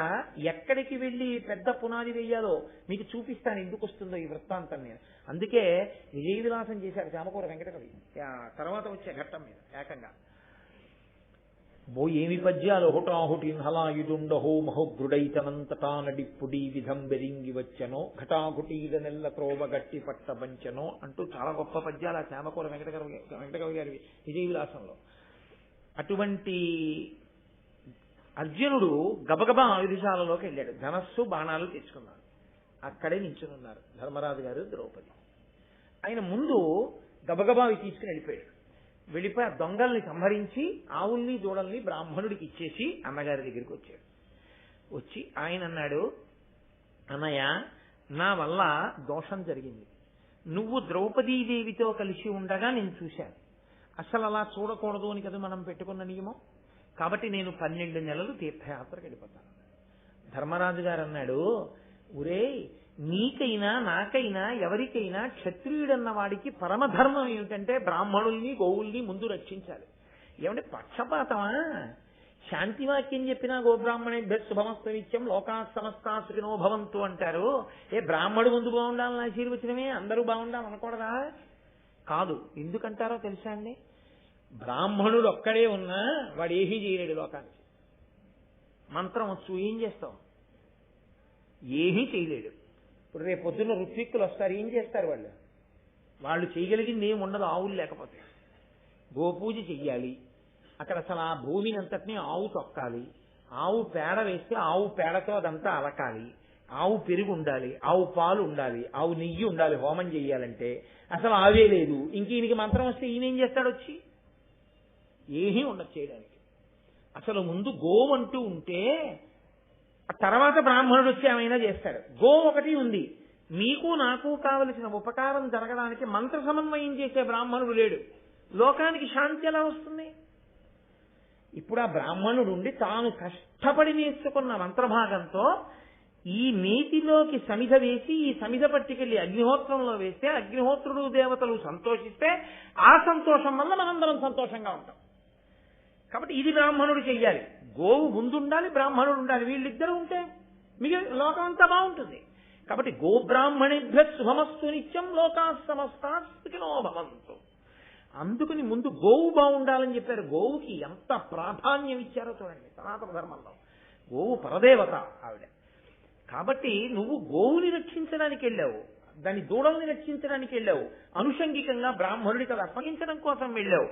ఎక్కడికి వెళ్ళి పెద్ద పునాది వేయాలో మీకు చూపిస్తాను, ఎందుకు వస్తుందో ఈ వృత్తాంతం నేను. అందుకే విజయ విలాసం చేశారు చామకూర వెంకటకవి తర్వాత వచ్చే ఘట్టం మీద ఏకంగా. ఏమి పద్యాలు హుటాహుటి హలాయుదుండహో మహోగ్రుడైతనంతటా నడిప్పుడి విధం బెరింగి వచ్చనో ఘటాఘుటీల నెల్ల త్రోవ గట్టి పట్టబంచనో అంటూ చాలా గొప్ప పద్యాలు ఆ చామకూర వెంకటకవి గారి విజయ విలాసంలో. అటువంటి అర్జునుడు గబగబా ఆయుధశాలలోకి వెళ్ళాడు. ధనస్సు బాణాలు తెచ్చుకున్నాడు. అక్కడే నించునున్నారు ధర్మరాజు గారు ద్రౌపది. ఆయన ముందు గబగబా అవి తీసుకుని వెళ్ళిపోయాడు. వెళ్ళిపోయి ఆ దొంగల్ని సంహరించి ఆవుల్ని దూడల్ని బ్రాహ్మణుడికి ఇచ్చేసి అన్నగారి దగ్గరికి వచ్చాడు. వచ్చి ఆయన అన్నాడు, అన్నయ్య, నా వల్ల దోషం జరిగింది. నువ్వు ద్రౌపదీదేవితో కలిసి ఉండగా నేను చూశాను. అసలు అలా చూడకూడదు అని కదా మనం పెట్టుకున్న నియమం. కాబట్టి నేను 12 నెలలు తీర్థయాత్రకు వెళ్ళిపోతాను. ధర్మరాజు గారు అన్నాడు, ఒరే, నీకైనా నాకైనా ఎవరికైనా క్షత్రియుడన్న వాడికి పరమధర్మం ఏమిటంటే బ్రాహ్మణుల్ని గోవుల్ని ముందు రక్షించాలి. ఏమంటే పక్షపాతమా? శాంతివాక్యం చెప్పినా గోబ్రాహ్మణేభ్యో శుభమస్తు నిత్యం లోకా సమస్తా సుఖినో భవంతు అంటారు. బ్రాహ్మడు ముందు బాగుండాలని ఆశీర్వచనమే, అందరూ బాగుండాలనకూడదా? కాదు. ఎందుకంటారో తెలుసా అండి? బ్రాహ్మణుడు ఒక్కడే ఉన్నా వాడు ఏమీ చేయలేడు లోకానికి. మంత్రం వచ్చు, ఏం చేస్తావు? ఏమీ చేయలేడు. ఇప్పుడు రేపు పొద్దున్న ఋత్విక్కులు వస్తారు, ఏం చేస్తారు వాళ్ళు? వాళ్ళు చేయగలిగింది ఏమి ఉండదు ఆవులు లేకపోతే. గోపూజ చెయ్యాలి. అక్కడ అసలు ఆ భూమిని అంతటినీ ఆవు తొక్కాలి. ఆవు పేడ వేస్తే ఆవు పేడతో అదంతా అలకాలి. ఆవు పెరుగు ఉండాలి, ఆవు పాలు ఉండాలి, ఆవు నెయ్యి ఉండాలి. హోమం చెయ్యాలంటే అసలు ఆవే లేదు. ఇంక ఈయనకి మంత్రం వస్తే ఈయనేం చేస్తాడు? వచ్చి ఏమీ ఉండదు చేయడానికి. అసలు ముందు గోవంటూ ఉంటే తర్వాత బ్రాహ్మణుడు వచ్చి ఏమైనా చేస్తాడు. గో ఒకటి ఉంది. మీకు నాకు కావలసిన ఉపకారం జరగడానికి మంత్ర సమన్వయం చేసే బ్రాహ్మణుడు లేడు. లోకానికి శాంతి ఎలా వస్తుంది? ఇప్పుడు ఆ బ్రాహ్మణుడు ఉండి తాను కష్టపడి నేర్చుకున్న మంత్రభాగంతో ఈ నీటిలోకి సమిధ వేసి ఈ సమిధ పట్టుకెళ్లి అగ్నిహోత్రంలో వేస్తే అగ్నిహోత్రుడు దేవతలు సంతోషిస్తే ఆ సంతోషం వల్ల మనందరం సంతోషంగా ఉంటాం. కాబట్టి ఇది బ్రాహ్మణుడు చెయ్యాలి. గోవు ముందుండాలి, బ్రాహ్మణుడు ఉండాలి. వీళ్ళిద్దరూ ఉంటే మిగిలిన లోకం అంతా బాగుంటుంది. కాబట్టి గోబ్రాహ్మణిభ్య శుభమస్తు నిత్యం లోకా సమస్తా సుఖినో భవంతు. అందుకని ముందు గోవు బాగుండాలని చెప్పారు. గోవుకి ఎంత ప్రాధాన్యం ఇచ్చారో చూడండి సనాతన ధర్మంలో. గోవు పరదేవత ఆవిడ. కాబట్టి నువ్వు గోవుని రక్షించడానికి వెళ్ళావు, దాని దూడల్ని రక్షించడానికి వెళ్ళావు, అనుషంగికంగా బ్రాహ్మణుడికి అది అప్పగించడం కోసం వెళ్ళావు.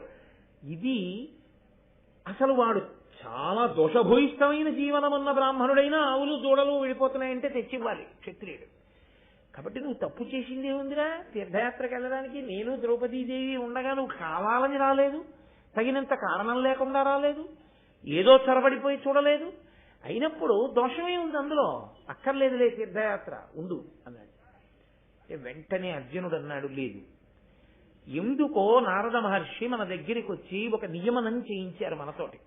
ఇది అసలు వాడు చాలా దోషభూయిష్టమైన జీవనం ఉన్న బ్రాహ్మణుడైనా ఆవులు దూడలు వెళ్ళిపోతున్నాయంటే తెచ్చివ్వాలి క్షత్రియుడు. కాబట్టి నువ్వు తప్పు చేసింది ఏముందిరా? తీర్థయాత్రకు వెళ్ళడానికి నేను ద్రౌపదీదేవి ఉండగా నువ్వు కావాలని రాలేదు, తగినంత కారణం లేకుండా రాలేదు, ఏదో చొరబడిపోయి చూడలేదు. అయినప్పుడు దోషమే ఉంది అందులో, అక్కర్లేదులే తీర్థయాత్ర ఉండు అన్నాడు. వెంటనే అర్జునుడు అన్నాడు, లేదు. ఎందుకో నారద మహర్షి మన దగ్గరికి వచ్చి ఒక నియమనం చేయించారు మనతోటి.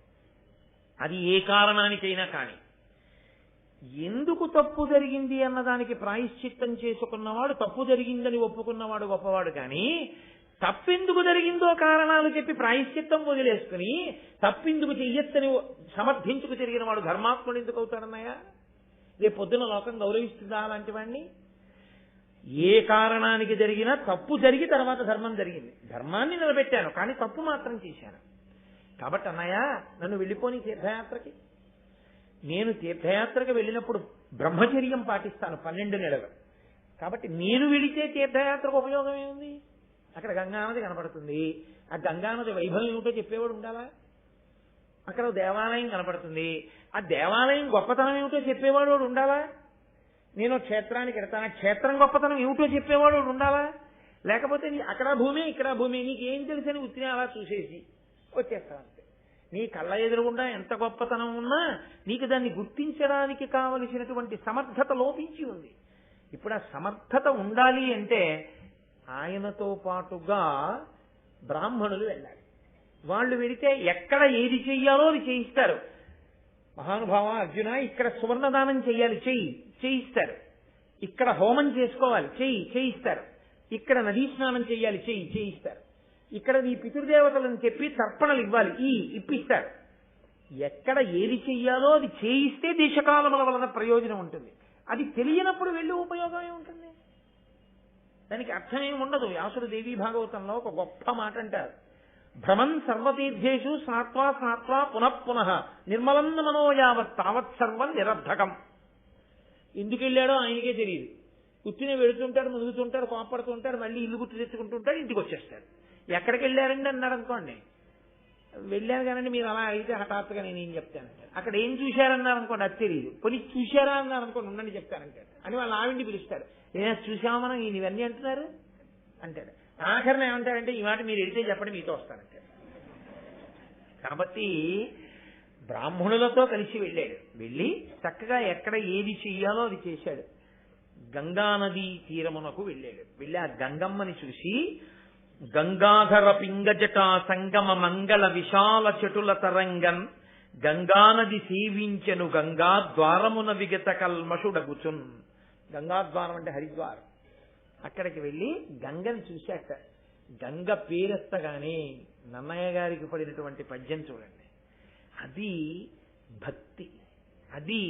అది ఏ కారణానికైనా కానీ ఎందుకు తప్పు జరిగింది అన్నదానికి ప్రాయశ్చిత్తం చేసుకున్నవాడు, తప్పు జరిగిందని ఒప్పుకున్నవాడు గొప్పవాడు. కానీ తప్పెందుకు జరిగిందో కారణాలు చెప్పి ప్రాయశ్చిత్తం వదిలేసుకుని తప్పెందుకు చెయ్యొచ్చని సమర్థించుకు తిరిగిన వాడు ధర్మాత్ముడు ఎందుకు అవుతాడన్నాయా? రేపు పొద్దున లోకం గౌరవిస్తుందా అలాంటి వాడిని? ఏ కారణానికి జరిగినా తప్పు జరిగి తర్వాత ధర్మం జరిగింది. ధర్మాన్ని నిలబెట్టాను కానీ తప్పు మాత్రం చేశాను. కాబట్టి అన్నయ్య నన్ను వెళ్ళిపోని తీర్థయాత్రకి. నేను తీర్థయాత్రకు వెళ్ళినప్పుడు బ్రహ్మచర్యం పాటిస్తాను 12 నెలలు. కాబట్టి నేను వెళితే తీర్థయాత్రకు ఉపయోగం ఏముంది? అక్కడ గంగానది కనపడుతుంది, ఆ గంగానది వైభవం ఏమిటో చెప్పేవాడు ఉండాలా? అక్కడ దేవాలయం కనపడుతుంది, ఆ దేవాలయం గొప్పతనం ఏమిటో చెప్పేవాడు వాడు ఉండాలా? నేను క్షేత్రానికి వెళ్తాను, క్షేత్రం గొప్పతనం ఏమిటో చెప్పేవాడు వాడు ఉండాలా? లేకపోతే అక్కడ భూమి ఇక్కడ భూమి నీకేం తెలుసని ఉత్తిని అలా చూసేసి వచ్చేస్తాను అంతే. నీ కళ్ళ ఎదురుగుండా ఎంత గొప్పతనం ఉన్నా నీకు దాన్ని గుర్తించడానికి కావలసినటువంటి సమర్థత లోపించి ఉంది. ఇప్పుడు ఆ సమర్థత ఉండాలి అంటే ఆయనతో పాటుగా బ్రాహ్మణులు వెళ్ళాలి. వాళ్ళు వెళితే ఎక్కడ ఏది చెయ్యాలో అది చేయిస్తారు. మహానుభావ అర్జున ఇక్కడ సువర్ణదానం చెయ్యాలి, చేయిస్తారు. ఇక్కడ హోమం చేసుకోవాలి, చేయిస్తారు. ఇక్కడ నదీ స్నానం చెయ్యాలి, చేయిస్తారు. ఇక్కడ నీ పితృదేవతలను చెప్పి తర్పణలు ఇవ్వాలి, ఇప్పిస్తారు. ఎక్కడ ఏది చెయ్యాలో అది చేయిస్తే దేశకాలముల వలన ప్రయోజనం ఉంటుంది. అది తెలియనప్పుడు వెళ్ళి ఉపయోగం ఏముంటుంది? దానికి అర్థమేమి ఉండదు. వ్యాసుడు దేవీ భాగవతంలో ఒక గొప్ప మాట అంటారు, భ్రమన్ సర్వతీర్థేషు స్నాత్వా పునః నిర్మలం మనో యావత్ తావత్ సర్వం నిరర్ధకం. ఎందుకు వెళ్ళాడో ఆయనకే తెలియదు. కూర్చుని వెళుతుంటాడు, మునుగుతుంటాడు, కోపడుతుంటాడు, మళ్ళీ ఇల్లు గుర్తు తెచ్చుకుంటుంటాడు, ఇంటికి వచ్చేస్తాడు. ఎక్కడికి వెళ్ళారండి అన్నాడు అనుకోండి, వెళ్ళాను కానండి మీరు అలా అయితే హఠాత్తుగా నేనేం చెప్తానంటాడు. అక్కడ ఏం చూశారన్నారు అనుకోండి, అది తెలియదు. పోనీ చూశారా అన్నారు అనుకోండి, ఉండండి చెప్తానంటాడు అని వాళ్ళు ఆవిడ్ని పిలుస్తాడు. ఏదైనా చూసామా మనం ఇవన్నీ అంటున్నారు అంటాడు. ఆఖరణ ఏమంటారంటే ఈ మాట మీరు వెళితే చెప్పండి మీతో వస్తానంటాడు. కాబట్టి బ్రాహ్మణులతో కలిసి వెళ్ళాడు. వెళ్ళి చక్కగా ఎక్కడ ఏది చెయ్యాలో అది చేశాడు. గంగానదీ తీరమునకు వెళ్ళాడు. వెళ్ళి ఆ గంగమ్మని చూసి గంగాధర పింగజటా సంగమ మంగళ విశాల చటుల తరంగన్ గంగానది సేవించెను గంగా ద్వారమున విగత కల్మషుడగుచున్. గంగాద్వారం అంటే హరిద్వారం. అక్కడికి వెళ్ళి గంగని చూశాక గంగ పేరెత్తగానే నన్నయ్య గారికి పడినటువంటి పద్యం చూడండి. అది భక్తి, అది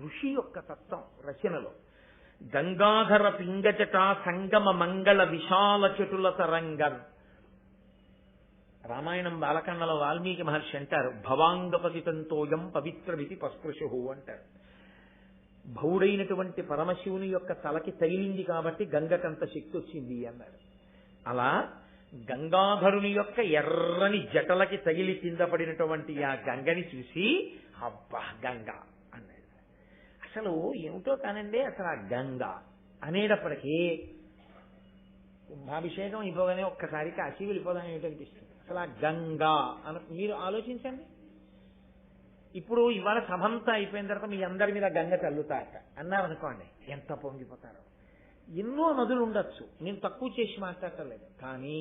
ఋషి యొక్క తత్వం రచనలో. గంగాధర పింగజట సంగమ మంగళ విశాల చటుల తరంగం. రామాయణం బాలకాండలో వాల్మీకి మహర్షి అంటారు, భవాంగపతితంతోయం పవిత్రమితి పస్పృశు అంటారు. భౌడైనటువంటి పరమశివుని యొక్క తలకి తగిలింది కాబట్టి గంగకంత శక్తి వచ్చింది అన్నాడు. అలా గంగాధరుని యొక్క ఎర్రని జటలకి తగిలి కింద పడినటువంటి ఆ గంగని చూసి అబ్బా గంగ అన్నాడు. అసలు ఏమిటో కానండి, అసలు ఆ గంగ అనేటప్పటికీ కుంభాభిషేకం అయిపోగానే ఒక్కసారి కాశీ వెళ్ళిపోదాం ఏమిటనిపిస్తుంది. అసలు ఆ గంగా మీరు ఆలోచించండి. ఇప్పుడు ఇవాళ సభంతా అయిపోయిన తర్వాత మీ అందరి మీద గంగ చల్లుతాట అన్నారనుకోండి, ఎంత పొంగిపోతారో. ఎన్నో నదులు ఉండొచ్చు, నేను తక్కువ చేసి మాట్లాడలేదు. కానీ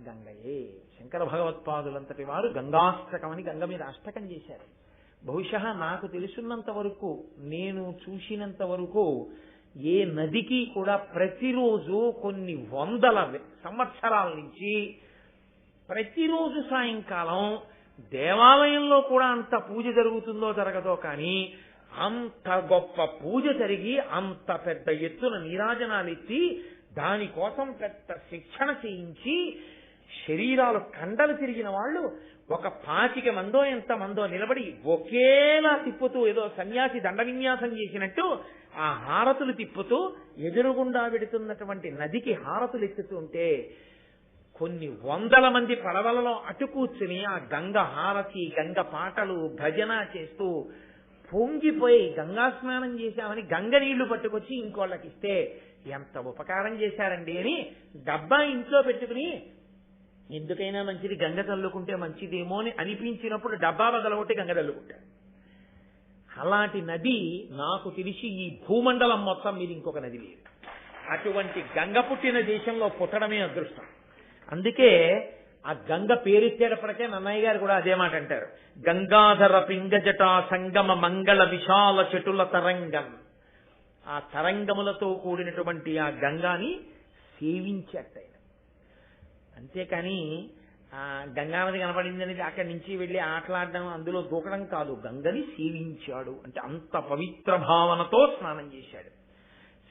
గంగయే. శంకర భగవత్పాదులంతటి వారు గంగాష్టకం అని గంగ మీద అష్టకం చేశారు. బహుశా నాకు తెలుసున్నంత వరకు, నేను చూసినంత వరకు ఏ నదికి కూడా ప్రతిరోజు కొన్ని వందల సంవత్సరాల నుంచి ప్రతిరోజు సాయంకాలం దేవాలయంలో కూడా అంత పూజ జరుగుతుందో జరగదో కానీ అంత గొప్ప పూజ జరిగి అంత పెద్ద ఎత్తున నీరాజనాలు ఎత్తి దానికోసం పెద్ద శిక్షణ చేయించి శరీరాలు కండలు తిరిగిన వాళ్ళు ఒక 25 మందో ఎంతమందో నిలబడి ఒకేలా తిప్పుతూ ఏదో సన్యాసి దండ విన్యాసం చేసినట్టు ఆ హారతులు తిప్పుతూ ఎదురుగుండా వెడుతున్నటువంటి నదికి హారతులు ఎత్తుతుంటే కొన్ని వందల మంది పడవలలో అటు కూర్చుని ఆ గంగ హారతి గంగ పాటలు భజన చేస్తూ పొంగిపోయి గంగా స్నానం చేశామని గంగ నీళ్లు పట్టుకొచ్చి ఇంకోళ్ళకి ఇస్తే ఎంత ఉపకారం చేశారండి అని డబ్బా ఇంట్లో పెట్టుకుని ఎందుకైనా మంచిది గంగ చల్లుకుంటే మంచిదేమో అని అనిపించినప్పుడు డబ్బా బదలగొట్టి గంగ చల్లుకుంటారు. అలాంటి నది నాకు తెలిసి ఈ భూమండలం మొత్తం మీద ఇంకొక నది లేదు. అటువంటి గంగ పుట్టిన దేశంలో పుట్టడమే అదృష్టం. అందుకే ఆ గంగ పేరెత్తేటప్పటికే నన్నయ్య గారు కూడా అదే మాట అంటారు, గంగాధర పింగజటా సంగమ మంగళ విశాల చెటుల తరంగం. ఆ తరంగములతో కూడినటువంటి ఆ గంగాని సేవించేట. అంతేకాని ఆ గంగానది కనపడిందని అక్కడి నుంచి వెళ్ళి ఆటలాడడం అందులో దూకడం కాదు, గంగని సేవించాడు అంటే అంత పవిత్ర భావనతో స్నానం చేశాడు.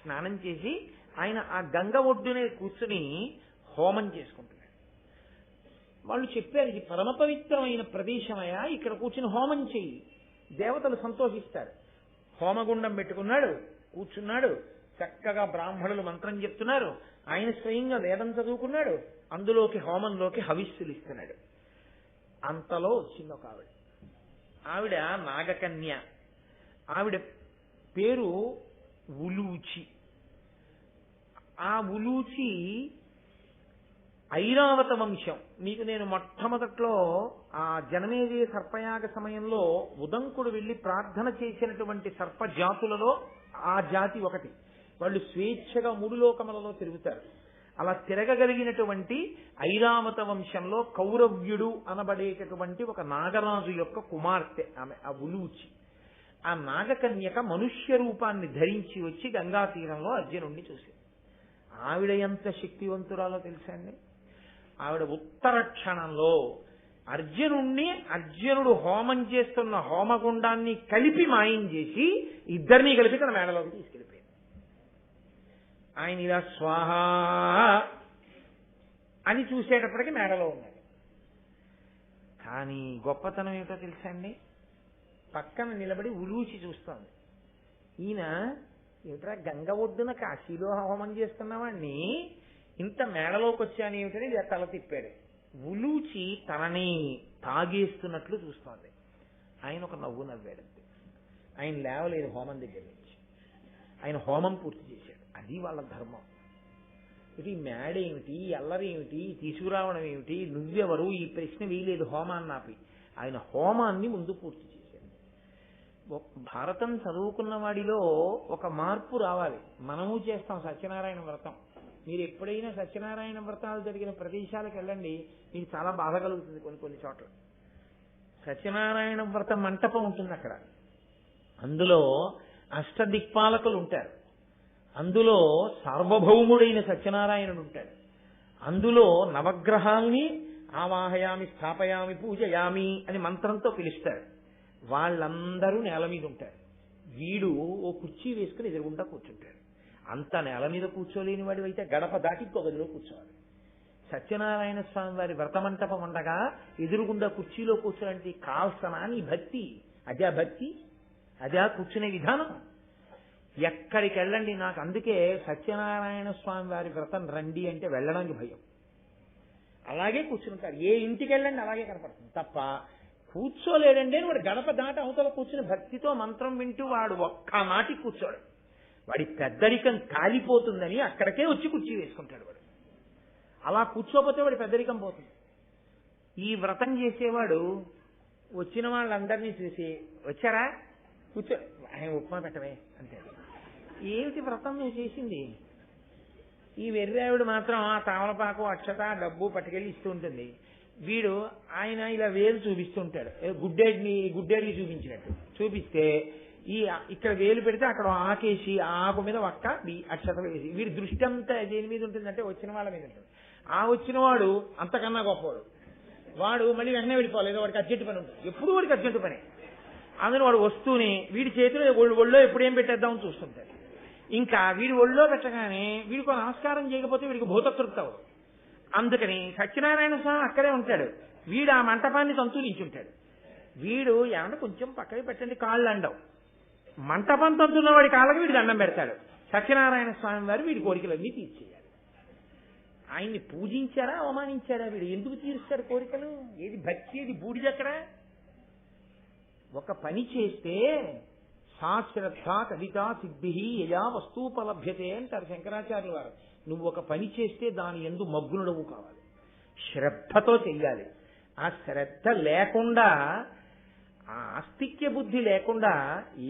స్నానం చేసి ఆయన ఆ గంగ ఒడ్డునే కూర్చుని హోమం చేసుకుంటున్నాడు. వాళ్ళు చెప్పారు, ఇది పరమ పవిత్రమైన ప్రదేశమయ్యా, ఇక్కడ కూర్చుని హోమం చెయ్యి, దేవతలు సంతోషిస్తారు. హోమగుండం పెట్టుకున్నాడు, కూర్చున్నాడు, చక్కగా బ్రాహ్మణులు మంత్రం చెప్తున్నారు, ఆయన స్వయంగా వేదం చదువుకున్నాడు, అందులోకి హోమంలోకి హవిస్సులు ఇస్తున్నాడు. అంతలో వచ్చింది ఒక ఆవిడ నాగకన్య. ఆవిడ పేరు ఉలూచి. ఆ ఉలూచి ఐరావత వంశం. మీకు నేను మొట్టమొదట్లో ఆ జనమేజయ సర్పయాగ సమయంలో ఉదంకుడు వెళ్లి ప్రార్థన చేసినటువంటి సర్ప జాతులలో ఆ జాతి ఒకటి. వాళ్ళు స్వేచ్ఛగా 3 లోకములలో తిరుగుతారు. అలా తిరగగలిగినటువంటి ఐరావత వంశంలో కౌరవ్యుడు అనబడేటటువంటి ఒక నాగరాజు యొక్క కుమార్తె ఆమె, ఆ ఉలూచి. ఆ నాగకన్యక మనుష్య రూపాన్ని ధరించి వచ్చి గంగా తీరంలో అర్జునుడిని చూసింది. ఆవిడ ఎంత శక్తివంతురాలో తెలుసా అండి. ఆవిడ ఉత్తర క్షణంలో అర్జునుడు హోమం చేస్తున్న హోమగుండాన్ని కలిపి మాయం చేసి ఇద్దరినీ కలిపి తన మేడలోకి తీసుకెళ్ళిపోయింది. ఆయన ఇలా స్వాహ అని చూసేటప్పటికి మేడలో ఉన్నాడు. కానీ గొప్పతనం ఏమిటో తెలుసా అండి, పక్కన నిలబడి ఉలూచి చూస్తోంది. ఈయన ఏమిట్రా గంగ ఒడ్డున కాశీలో హోమం చేస్తున్నావాడిని ఇంత మేడలోకి వచ్చాను ఏమిటని తల తిప్పాడు. ఉలూచి తనని తాగేస్తున్నట్లు చూస్తోంది. ఆయన ఒక నవ్వు నవ్వాడు. ఆయన లేవలేదు హోమం దగ్గర నుంచి. ఆయన హోమం పూర్తి చేశాడు. అది వాళ్ళ ధర్మం. ఇది మేడేమిటి, అల్లరేమిటి, తీసుకురావడం ఏమిటి, నువ్వెవరు, ఈ ప్రశ్న వేయలేదు హోమాన్ని ఆపి. ఆయన హోమాన్ని ముందు పూర్తి చేశాడు. భారతం చదువుకున్న వాడిలో ఒక మార్పు రావాలి. మనము చేస్తాం సత్యనారాయణ వ్రతం. మీరు ఎప్పుడైనా సత్యనారాయణ వ్రతాలు జరిగిన ప్రదేశాలకు వెళ్ళండి, మీకు చాలా బాధ కలుగుతుంది. కొన్ని చోట్ల సత్యనారాయణ వ్రత మంటపం ఉంటుంది. అక్కడ అందులో అష్టదిక్పాలకులు ఉంటారు. అందులో సార్వభౌముడైన సత్యనారాయణుడు ఉంటాడు. అందులో నవగ్రహాల్ని ఆవాహయామి, స్థాపయామి, పూజయామి అని మంత్రంతో పిలుస్తారు. వాళ్ళందరూ నేల మీద ఉంటారు. వీడు ఓ కుర్చీ వేసుకుని ఎదురుగుండా కూర్చుంటాడు. అంత నేల మీద కూర్చోలేని వాడు అయితే గడప దాటి ఇంకో గదిలో కూర్చోవాలి. సత్యనారాయణ స్వామి వారి వ్రతమంటపం ఉండగా ఎదురుగుండా కుర్చీలో కూర్చోడానికి కాల్సనా నీ భక్తి? అదే భక్తి, అదే కూర్చునే విధానం. ఎక్కడికి వెళ్ళండి, నాకు అందుకే సత్యనారాయణ స్వామి వారి వ్రతం రండి అంటే వెళ్ళడానికి భయం. అలాగే కూర్చుంటారు. ఏ ఇంటికి వెళ్ళండి అలాగే కనపడుతుంది తప్ప కూర్చోలేడండి అని వాడు గడప దాట అవతల కూర్చుని భక్తితో మంత్రం వింటూ వాడు ఒక్క నాటి కూర్చోడు. వాడి పెద్దరికం కాలిపోతుందని అక్కడికే వచ్చి కుర్చీ వేసుకుంటాడు వాడు. అలా కూర్చోపోతే వాడి పెద్దరికం పోతుంది. ఈ వ్రతం చేసేవాడు వచ్చిన వాళ్ళందరినీ చూసి వచ్చారా కూర్చో, ఆయన ఉప్మా పెట్టవే అంతే. ఏమిటి వ్రతం నేను చేసింది? ఈ వెర్రావిడు మాత్రం ఆ తామలపాకు, అక్షత, డబ్బు పట్టుకెళ్ళి ఇస్తూ ఉంటుంది. వీడు ఆయన ఇలా వేలు చూపిస్తుంటాడు, గుడ్డేడిని చూపించినట్టు చూపిస్తే ఇక్కడ వేలు పెడితే అక్కడ ఆకేసి ఆకు మీద ఒక్క అక్షత వేసి వీడి దృష్టి అంతా దేని మీద ఉంటుందంటే వచ్చిన వాళ్ళ మీద ఉంటుంది. ఆ వచ్చిన వాడు అంతకన్నా గొప్పవాడు. వాడు మళ్ళీ వెంటనే వెళ్ళిపోవాలి, ఏదో వాడికి అర్జెంట్ పని ఉంటుంది, ఎప్పుడు వాడికి అర్జెంట్ పని. అందులో వాడు వస్తూనే వీడి చేతిలో ఒళ్ళో ఎప్పుడు ఏం పెట్టేద్దామని చూస్తుంటాడు. ఇంకా వీడి ఒళ్ళో పెట్టగానే వీడికి నమస్కారం చేయకపోతే వీడికి భూతతృప్తి అవ్వదు. అందుకని సత్యనారాయణ స్వామి అక్కడే ఉంటాడు, వీడు ఆ మంటపాన్ని తంతునించుంటాడు. వీడు ఏమన్నా కొంచెం పక్కకి పెట్టండి కాళ్ళు అండవు, మంటపం తంతున్న వాడి కాళ్ళకి వీడి దండం పెడతాడు. సత్యనారాయణ స్వామి వారు వీడి కోరికలన్నీ తీర్చేయాలి. ఆయన్ని పూజించారా అవమానించారా? వీడు ఎందుకు తీరుస్తాడు కోరికలు? ఏది భక్తి, ఏది బూడిదెక్కడ? ఒక పని చేస్తే శాశ్రద్ధ కవితా సిద్ధి యయా వస్తూపలభ్యతే అంటారు శంకరాచార్యుల వారు. నువ్వు ఒక పని చేస్తే దాని యందు మగ్నుడవు కావాలి, శ్రద్ధతో చెయ్యాలి. ఆ శ్రద్ధ లేకుండా, ఆ ఆస్తిక్య బుద్ధి లేకుండా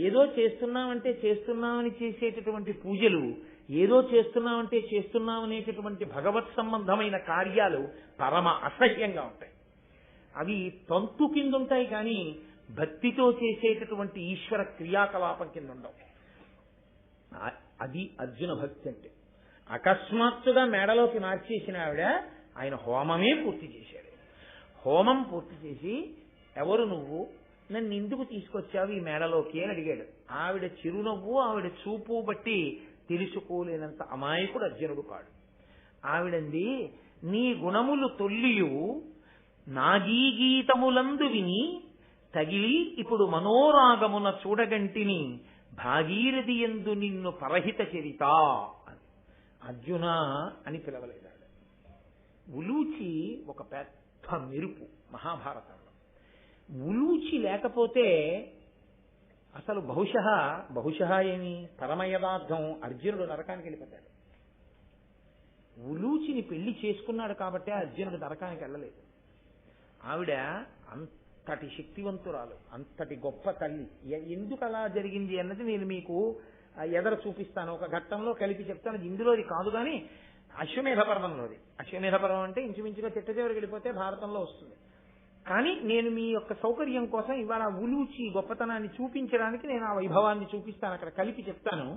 ఏదో చేస్తున్నామంటే చేస్తున్నామని చేసేటటువంటి పూజలు, ఏదో చేస్తున్నామంటే చేస్తున్నామనేటటువంటి భగవత్ సంబంధమైన కార్యాలు పరమ అసహ్యంగా ఉంటాయి. అవి తంతు కింద ఉంటాయి కానీ భక్తితో చేసేటటువంటి ఈశ్వర క్రియాకలాపం కింద ఉండవు. అది అర్జున భక్తి అంటే. అకస్మాత్తుగా మేడలోకి మార్చేసిన ఆవిడ ఆయన హోమమే పూర్తి చేశాడు. హోమం పూర్తి చేసి, ఎవరు నువ్వు, నన్ను ఎందుకు తీసుకొచ్చావు ఈ మేడలోకి అని అడిగాడు. ఆవిడ చిరునవ్వు, ఆవిడ చూపు బట్టి తెలుసుకోలేనంత అమాయకుడు అర్జునుడు కాడు. ఆవిడంది, నీ గుణములు తొల్లియు నాగీగీతములందు విని తగిలి ఇప్పుడు మనోరాగమున చూడగంటిని భాగీరథి యందు నిన్ను పరహిత చరిత. అర్జున అని పిలవలేదు. ఉలూచి ఒక పెద్ద మెరుపు మహాభారతంలో. ఉలూచి లేకపోతే అసలు బహుశః ఏమి పరమయదార్థం అర్జునుడు నరకానికి వెళ్ళిపోతాడు. ఉలూచిని పెళ్లి చేసుకున్నాడు కాబట్టి అర్జునుడు నరకానికి వెళ్ళలేదు. ఆవిడ అంతటి శక్తివంతురాలు, అంతటి గొప్ప తల్లి. ఎందుకు అలా జరిగింది అన్నది నేను మీకు ఎదర చూపిస్తాను, ఒక ఘట్టంలో కలిపి చెప్తాను. ఇందులోది కాదు కానీ అశ్వమేధ పర్వంలోది. అశ్వమేధ పర్వం అంటే ఇంచుమించుగా చిట్ట చివరికి వెళ్ళిపోతే భారతంలో వస్తుంది. కానీ నేను మీ యొక్క సౌకర్యం కోసం ఇవాళ ఉలూచి గొప్పతనాన్ని చూపించడానికి నేను ఆ వైభవాన్ని చూపిస్తాను, అక్కడ కలిపి చెప్తాను.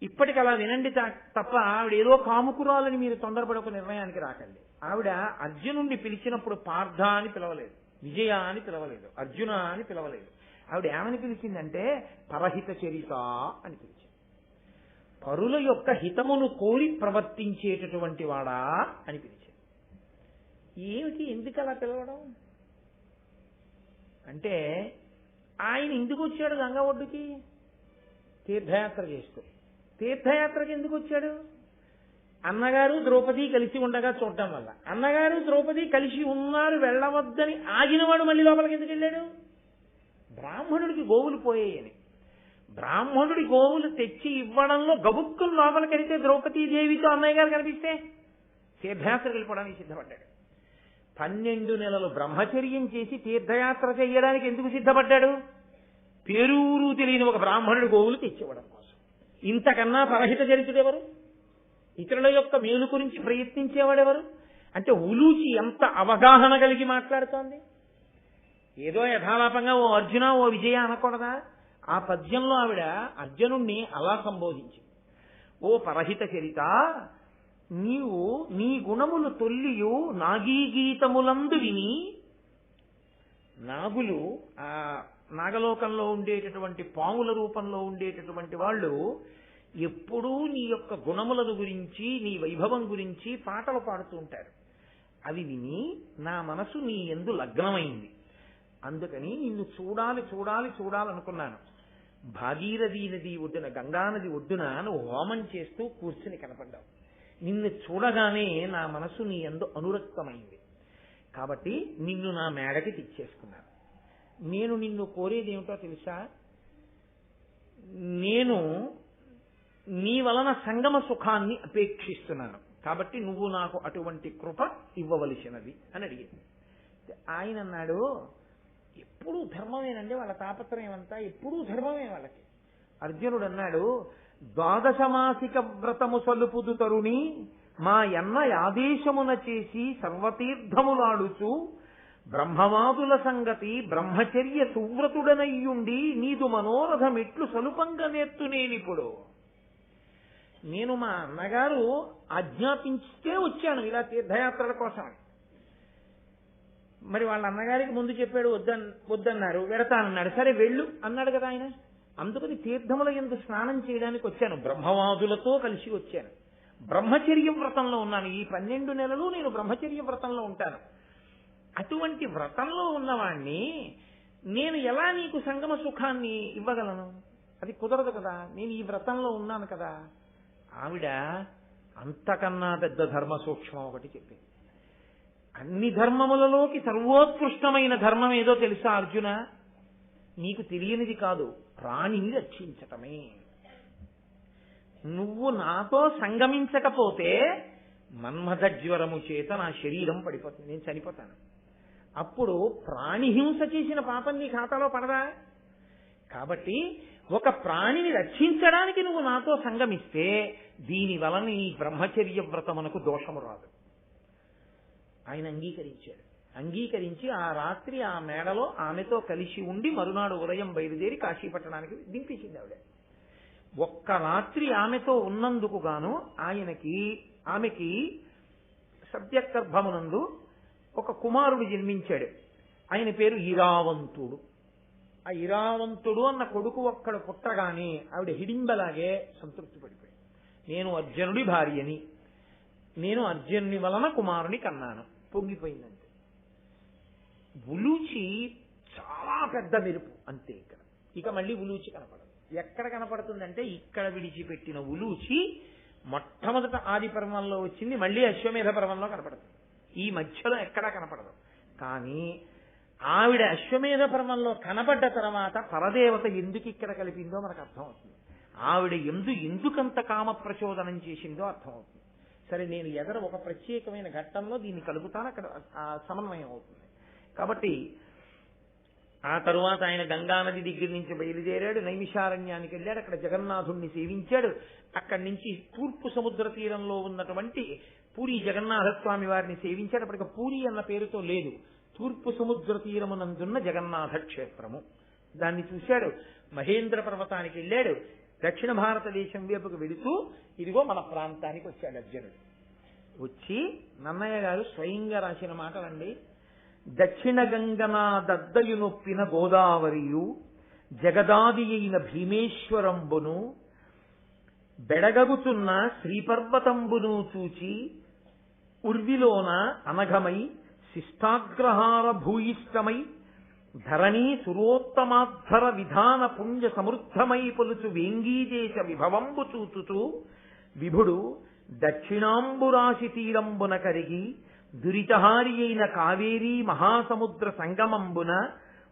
ఇప్పటికి అలా వినండి తప్ప ఆవిడ ఏదో కాముకురాలని మీరు తొందరపడి ఒక నిర్ణయానికి రాకండి. ఆవిడ అర్జునుడిని పిలిచినప్పుడు పార్థ అని పిలవలేదు, విజయ అని పిలవలేదు, అర్జున అని పిలవలేదు. ఆవిడ ఏమని పిలిచిందంటే పరహిత చరిత అని పిలిచింది. పరుల యొక్క హితమును కోరి ప్రవర్తించేటటువంటి వాడా అని పిలిచింది. ఏమిటి, ఎందుకు అలా పిలవడం అంటే, ఆయన ఎందుకు వచ్చాడు గంగా ఒడ్డుకి? తీర్థయాత్ర చేస్తూ. తీర్థయాత్రకి ఎందుకు వచ్చాడు? అన్నగారు ద్రౌపది కలిసి ఉండగా చూడటం వల్ల. అన్నగారు ద్రౌపది కలిసి ఉన్నారు, వెళ్ళవద్దని ఆగినవాడు మళ్ళీ లోపలికి ఎందుకు వెళ్ళాడు? బ్రాహ్మణుడికి గోవులు పోయాయని. బ్రాహ్మణుడి గోవులు తెచ్చి ఇవ్వడంలో గబుక్కులు లోపలికి వెళితే ద్రౌపదీదేవితో అన్నయ్య గారు కనిపిస్తే తీర్థయాత్రకు వెళ్ళిపోవడానికి సిద్ధపడ్డాడు. 12 నెలలు బ్రహ్మచర్యం చేసి తీర్థయాత్ర చేయడానికి ఎందుకు సిద్ధపడ్డాడు? పేరూరు తెలియని ఒక బ్రాహ్మణుడి గోవులు తెచ్చివ్వడం కోసం. ఇంతకన్నా పరహిత చరిత్రుడెవరు? ఇతరుల యొక్క మేలు గురించి ప్రయత్నించేవాడెవరు? అంటే ఉలూచి ఎంత అవగాహన కలిగి మాట్లాడుతోంది. ఏదో యథాలాపంగా ఓ అర్జున ఓ విజయ అనకూడదా? ఆ పద్యంలో ఆవిడ అర్జునుణ్ణి అలా సంబోధించింది. ఓ పరహిత చరిత, నీవు నీ గుణములు తొల్లియు నాగీగీతములందు విని. నాగులు ఆ నాగలోకంలో ఉండేటటువంటి పాముల రూపంలో ఉండేటటువంటి వాళ్ళు ఎప్పుడూ నీ యొక్క గుణములను గురించి, నీ వైభవం గురించి పాటలు పాడుతూ ఉంటారు. అవి విని నా మనసు నీ యందు లగ్నమైంది. అందుకని నిన్ను చూడాలనుకున్నాను. భాగీరథీ నది ఒడ్డున, గంగానది ఒడ్డున నువ్వు హోమం చేస్తూ కూర్చుని కనపడ్డావు. నిన్ను చూడగానే నా మనసు నీ యందు అనురక్తమైంది. కాబట్టి నిన్ను నా మేడకి తెచ్చేసుకున్నాను. నేను నిన్ను కోరేది ఏమిటో తెలుసా? నేను నీ వలన సంగమ సుఖాన్ని అపేక్షిస్తున్నాను. కాబట్టి నువ్వు నాకు అటువంటి కృప ఇవ్వవలసినది అని అడిగింది. ఆయన అన్నాడు, ఎప్పుడూ ధర్మమేనండి వాళ్ళ తాపత్రయం అంతా, ఎప్పుడూ ధర్మమే వాళ్ళకి. అర్జునుడు అన్నాడు, 12 మాసిక వ్రతము సలుపుదు తరుణి మా ఎన్న ఆదేశమున చేసి సర్వతీర్థములాడుచు బ్రహ్మవాదుల సంగతి బ్రహ్మచర్య సువ్రతుడనయ్యుండి నీదు మనోరథమిట్లు సలుపంగా నేర్తునేనిప్పుడు. నేను మా అన్నగారు ఆజ్ఞాపించే వచ్చాను ఇలా తీర్థయాత్రల కోసం. మరి వాళ్ళ అన్నగారికి ముందు చెప్పాడు వద్దన్నారు, వెడతానన్నాడు. సరే వెళ్ళు అన్నాడు కదా ఆయన. అందుకని తీర్థముల యందు స్నానం చేయడానికి వచ్చాను, బ్రహ్మవాదులతో కలిసి వచ్చాను, బ్రహ్మచర్య వ్రతంలో ఉన్నాను. ఈ 12 నెలలు నేను బ్రహ్మచర్య వ్రతంలో ఉంటాను. అటువంటి వ్రతంలో ఉన్నవాణ్ణి నేను ఎలా నీకు సంగమ సుఖాన్ని ఇవ్వగలను? అది కుదరదు కదా, నేను ఈ వ్రతంలో ఉన్నాను కదా. ఆవిడ అంతకన్నా పెద్ద ధర్మ సూక్ష్మం ఒకటి చెప్పింది. అన్ని ధర్మములలోకి సర్వోత్కృష్టమైన ధర్మం ఏదో తెలుసా అర్జున? నీకు తెలియనిది కాదు, ప్రాణిని రక్షించటమే. నువ్వు నాతో సంగమించకపోతే మన్మథ జ్వరము చేత నా శరీరం పడిపోతుంది, నేను చనిపోతాను. అప్పుడు ప్రాణిహింస చేసిన పాపం నీ ఖాతాలో పడదా? కాబట్టి ఒక ప్రాణిని రక్షించడానికి నువ్వు నాతో సంగమిస్తే దీని వలన నీ బ్రహ్మచర్య వ్రతమునకు దోషము రాదు. ఆయన అంగీకరించాడు. అంగీకరించి ఆ రాత్రి ఆ మేడలో ఆమెతో కలిసి ఉండి మరునాడు ఉదయం బయలుదేరి కాశీపట్టణానికి దింపించింది ఆవిడ. ఒక్క రాత్రి ఆమెతో ఉన్నందుకు గాను ఆమెకి సత్యగర్భమునందు ఒక కుమారుడు జన్మించాడు. ఆయన పేరు ఇరావంతుడు. ఆ ఇరావంతుడు అన్న కొడుకు ఒక్కడు పుట్టగానే ఆవిడ హిడింబలాగే సంతృప్తి పడిపోయింది. నేను అర్జునుడి భార్యని, నేను అర్జునుని వలన కుమారుని కన్నాను, పొంగిపోయిందంటే. ఉలూచి చాలా పెద్ద మెరుపు అంతే. ఇక మళ్ళీ ఉలూచి కనపడదు. ఎక్కడ కనపడుతుందంటే ఇక్కడ విడిచిపెట్టిన ఉలూచి మొట్టమొదట ఆది పర్వంలో వచ్చింది, మళ్ళీ అశ్వమేధ పర్వంలో కనపడుతుంది. ఈ మధ్యలో ఎక్కడా కనపడదు. కానీ ఆవిడ అశ్వమేధ పర్వంలో కనపడ్డ తర్వాత పరదేవత ఎందుకు ఇక్కడ కలిపిందో మనకు అర్థమవుతుంది. ఆవిడ ఎందుకంత కామ ప్రచోదనం చేసిందో అర్థమవుతుంది. సరే, నేను ఎదర ఒక ప్రత్యేకమైన ఘట్టంలో దీన్ని కలుపుతాను, అక్కడ సమన్వయం అవుతుంది. కాబట్టి ఆ తరువాత ఆయన గంగానది దగ్గర నుంచి బయలుదేరాడు, నైమిషారణ్యానికి వెళ్ళాడు, అక్కడ జగన్నాథుణ్ణి సేవించాడు. అక్కడి నుంచి తూర్పు సముద్ర తీరంలో ఉన్నటువంటి పూరి జగన్నాథ స్వామి వారిని సేవించాడు. అప్పటికి పూరి అన్న పేరుతో లేదు, తూర్పు సముద్ర తీరమునందున్న జగన్నాథ క్షేత్రము, దాన్ని చూశాడు. మహేంద్ర పర్వతానికి వెళ్ళాడు. దక్షిణ భారతదేశం వైపుకు వెళుతూ ఇదిగో మన ప్రాంతానికి వచ్చాడు అర్జునుడు. వచ్చి నన్నయ్య గారు స్వయంగా రాసిన మాటలండి. దక్షిణ గంగనా దద్దయు నొప్పిన గోదావరియు జగదాది అయిన భీమేశ్వరంబును బెడగగుతున్న శ్రీపర్వతంబును చూచి ఉర్విలోన అనఘమై శిష్టాగ్రహార భూయిష్టమై ధరణీ సురోత్తమాధ్వర విధాన పుణ్య సమృద్ధమై పొలుచు వేంగీదేశ విభవంబు చూచుతూ విభుడు దక్షిణాంబురాశి తీరంబున కరిగి దురితహారి అయిన కావేరీ మహాసముద్ర సంగమంబున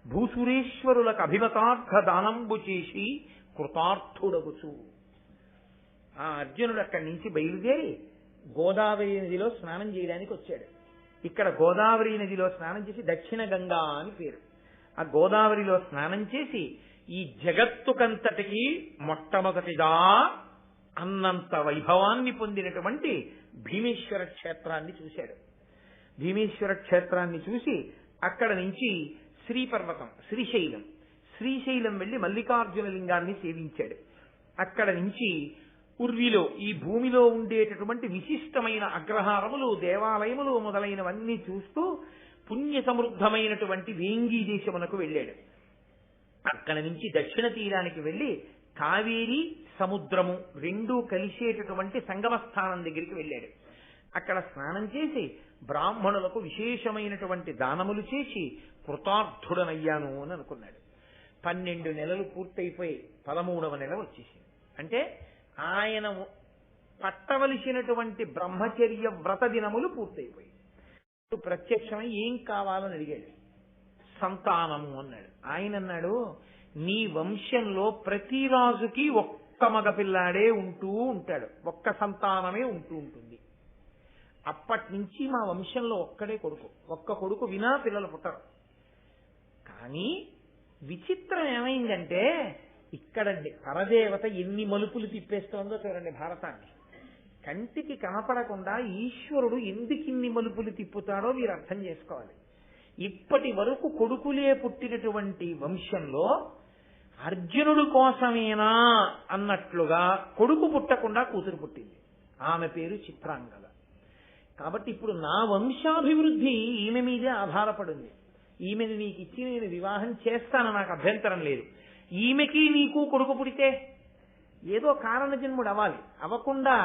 భూసురేశ్వరులకు అభిమతార్థ దానంబు చేసి కృతార్థుడగుచు. ఆ అర్జునుడు అక్కడి నుంచి బయలుదేరి గోదావరి నదిలో స్నానం చేయడానికి వచ్చాడు. ఇక్కడ గోదావరి నదిలో స్నానం చేసి దక్షిణ గంగా అని పేరు. ఆ గోదావరిలో స్నానం చేసి ఈ జగత్తుకంతటికి మొట్టమొదటిగా అన్నంత వైభవాన్ని పొందినటువంటి భీమేశ్వర క్షేత్రాన్ని చూశాడు. భీమేశ్వర క్షేత్రాన్ని చూసి అక్కడ నుంచి శ్రీపర్వతం శ్రీశైలం వెళ్లి మల్లికార్జున లింగాన్ని సేవించాడు. అక్కడ నుంచి ఉర్విలో ఈ భూమిలో ఉండేటటువంటి విశిష్టమైన అగ్రహారములు, దేవాలయములు మొదలైనవన్నీ చూస్తూ పుణ్య సమృద్ధమైనటువంటి వేంగీ దేశమునకు వెళ్ళాడు. అక్కడ నుంచి దక్షిణ తీరానికి వెళ్లి కావేరీ సముద్రము రెండూ కలిసేటటువంటి సంగమ స్థానం దగ్గరికి వెళ్ళాడు. అక్కడ స్నానం చేసి బ్రాహ్మణులకు విశేషమైనటువంటి దానములు చేసి కృతార్థుడనయ్యాను అని అనుకున్నాడు. 12 నెలలు పూర్తయిపోయి 13వ నెల వచ్చేసింది. అంటే ఆయన పట్టవలసినటువంటి బ్రహ్మచర్య వ్రత దినములు పూర్తయిపోయి ప్రత్యక్షమై ఏం కావాలని అడిగాడు. సంతానము అన్నాడు. ఆయన అన్నాడు, నీ వంశంలో ప్రతి రాజుకి ఒక్క మగపిల్లాడే ఉంటూ ఉంటాడు, ఒక్క సంతానమే ఉంటూ ఉంటుంది. అప్పటి నుంచి మా వంశంలో ఒక్క కొడుకు వినా పిల్లలు పుట్టరు. కానీ విచిత్రం ఏమైందంటే ఇక్కడండి పరదేవత ఎన్ని మలుపులు తిప్పేస్తోందో చూడండి భారతాన్ని. కంటికి కనపడకుండా ఈశ్వరుడు ఎందుకు ఇన్ని మలుపులు తిప్పుతాడో మీరు అర్థం చేసుకోవాలి. ఇప్పటి వరకు కొడుకులే పుట్టినటువంటి వంశంలో అర్జునుడు కోసమేనా అన్నట్లుగా కొడుకు పుట్టకుండా కూతురు పుట్టింది. ఆమె పేరు చిత్రాంగద. కాబట్టి ఇప్పుడు నా వంశాభివృద్ధి ఈమె మీదే ఆధారపడింది. ఈమెను నీకు ఇచ్చి నేను వివాహం చేస్తాను, నాకు అభ్యంతరం లేదు. ఈమెకి నీకు కొడుకు పుడితే ఏదో కారణ జన్ముడు అవ్వాలి. అవ్వకుండా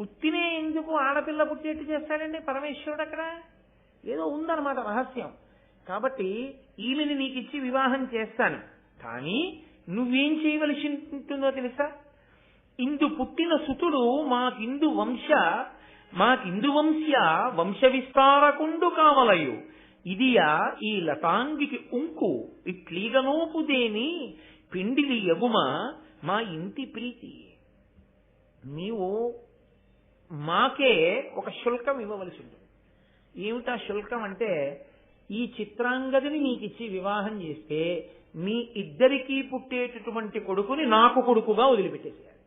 ఉత్తినే ఎందుకు ఆడపిల్ల పుట్టేట్టు చేస్తాడండి పరమేశ్వరుడు? అక్కడ ఏదో ఉందన్నమాట రహస్యం. కాబట్టి ఈమెని నీకు ఇచ్చి వివాహం చేస్తాను, కానీ నువ్వేం చేయవలసి ఉంటుందో తెలుసా? ఇందు పుట్టిన సుతుడు మాకిందు వంశ్య వంశ విస్తారకుండు కావలయు ఇదియా ఈ లతాంగికి ఉంకు ఇట్లీగనోపుదేని పిండిలి యగుమ మా ఇంటి ప్రీతి. నీవు మాకే ఒక శుల్కం ఇవ్వవలసి ఉంటుంది. ఏమిటా శుల్కం అంటే, ఈ చిత్రాంగదిని నీకిచ్చి వివాహం చేస్తే మీ ఇద్దరికీ పుట్టేటటువంటి కొడుకుని నాకు కొడుకుగా వదిలిపెట్టేసేయాలి.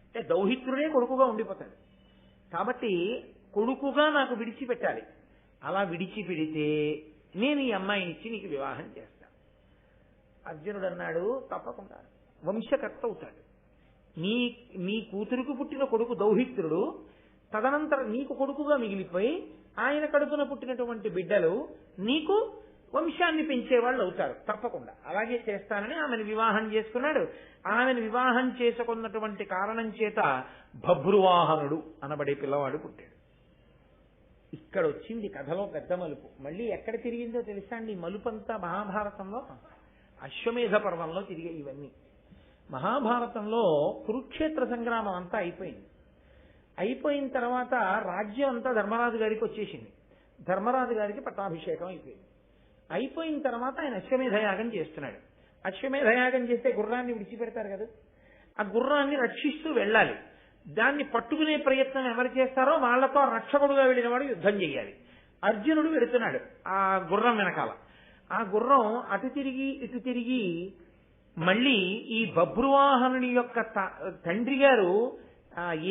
అంటే దౌహిత్రుడే కొడుకుగా ఉండిపోతాడు. కాబట్టి కొడుకుగా నాకు విడిచిపెట్టాలి. అలా విడిచిపెడితే నేను ఈ అమ్మాయిని ఇచ్చి నీకు వివాహం చేస్తాను. అర్జునుడు అన్నాడు, తప్పకుండా వంశకర్త అవుతాడు. నీ కూతురుకు పుట్టిన కొడుకు దౌహిత్రుడు, తదనంతరం నీకు కొడుకుగా మిగిలిపోయి ఆయన కడుపున పుట్టినటువంటి బిడ్డలు నీకు వంశాన్ని పెంచేవాళ్ళు అవుతారు. తప్పకుండా అలాగే చేస్తానని ఆమెను వివాహం చేసుకున్నాడు. ఆమెను వివాహం చేసుకున్నటువంటి కారణం చేత బభ్రువాహనుడు అనబడే పిల్లవాడు పుట్టాడు. ఇక్కడ వచ్చింది కథలో పెద్ద మలుపు. మళ్ళీ ఎక్కడ తిరిగిందో తెలుసా అండి? మలుపంతా మహాభారతంలో అశ్వమేధ పర్వంలో తిరిగే ఇవన్నీ. మహాభారతంలో కురుక్షేత్ర సంగ్రామం అంతా అయిపోయింది. అయిపోయిన తర్వాత రాజ్యం అంతా ధర్మరాజు గారికి వచ్చేసింది. ధర్మరాజు గారికి పట్టాభిషేకం అయిపోయింది. అయిపోయిన తర్వాత ఆయన అశ్వమేధయాగం చేస్తున్నాడు. అశ్వమేధయాగం చేస్తే గుర్రాన్ని విడిచిపెడతారు కదా, ఆ గుర్రాన్ని రక్షిస్తూ వెళ్ళాలి. దాన్ని పట్టుకునే ప్రయత్నం ఎవరు చేస్తారో వాళ్లతో రక్షకుడుగా వెళ్ళిన వాడు యుద్ధం చేయాలి. అర్జునుడు వెడుతున్నాడు ఆ గుర్రం వెనకాల. ఆ గుర్రం అటు తిరిగి ఇటు తిరిగి మళ్ళీ ఈ బభ్రువాహనుడి యొక్క తండ్రి గారు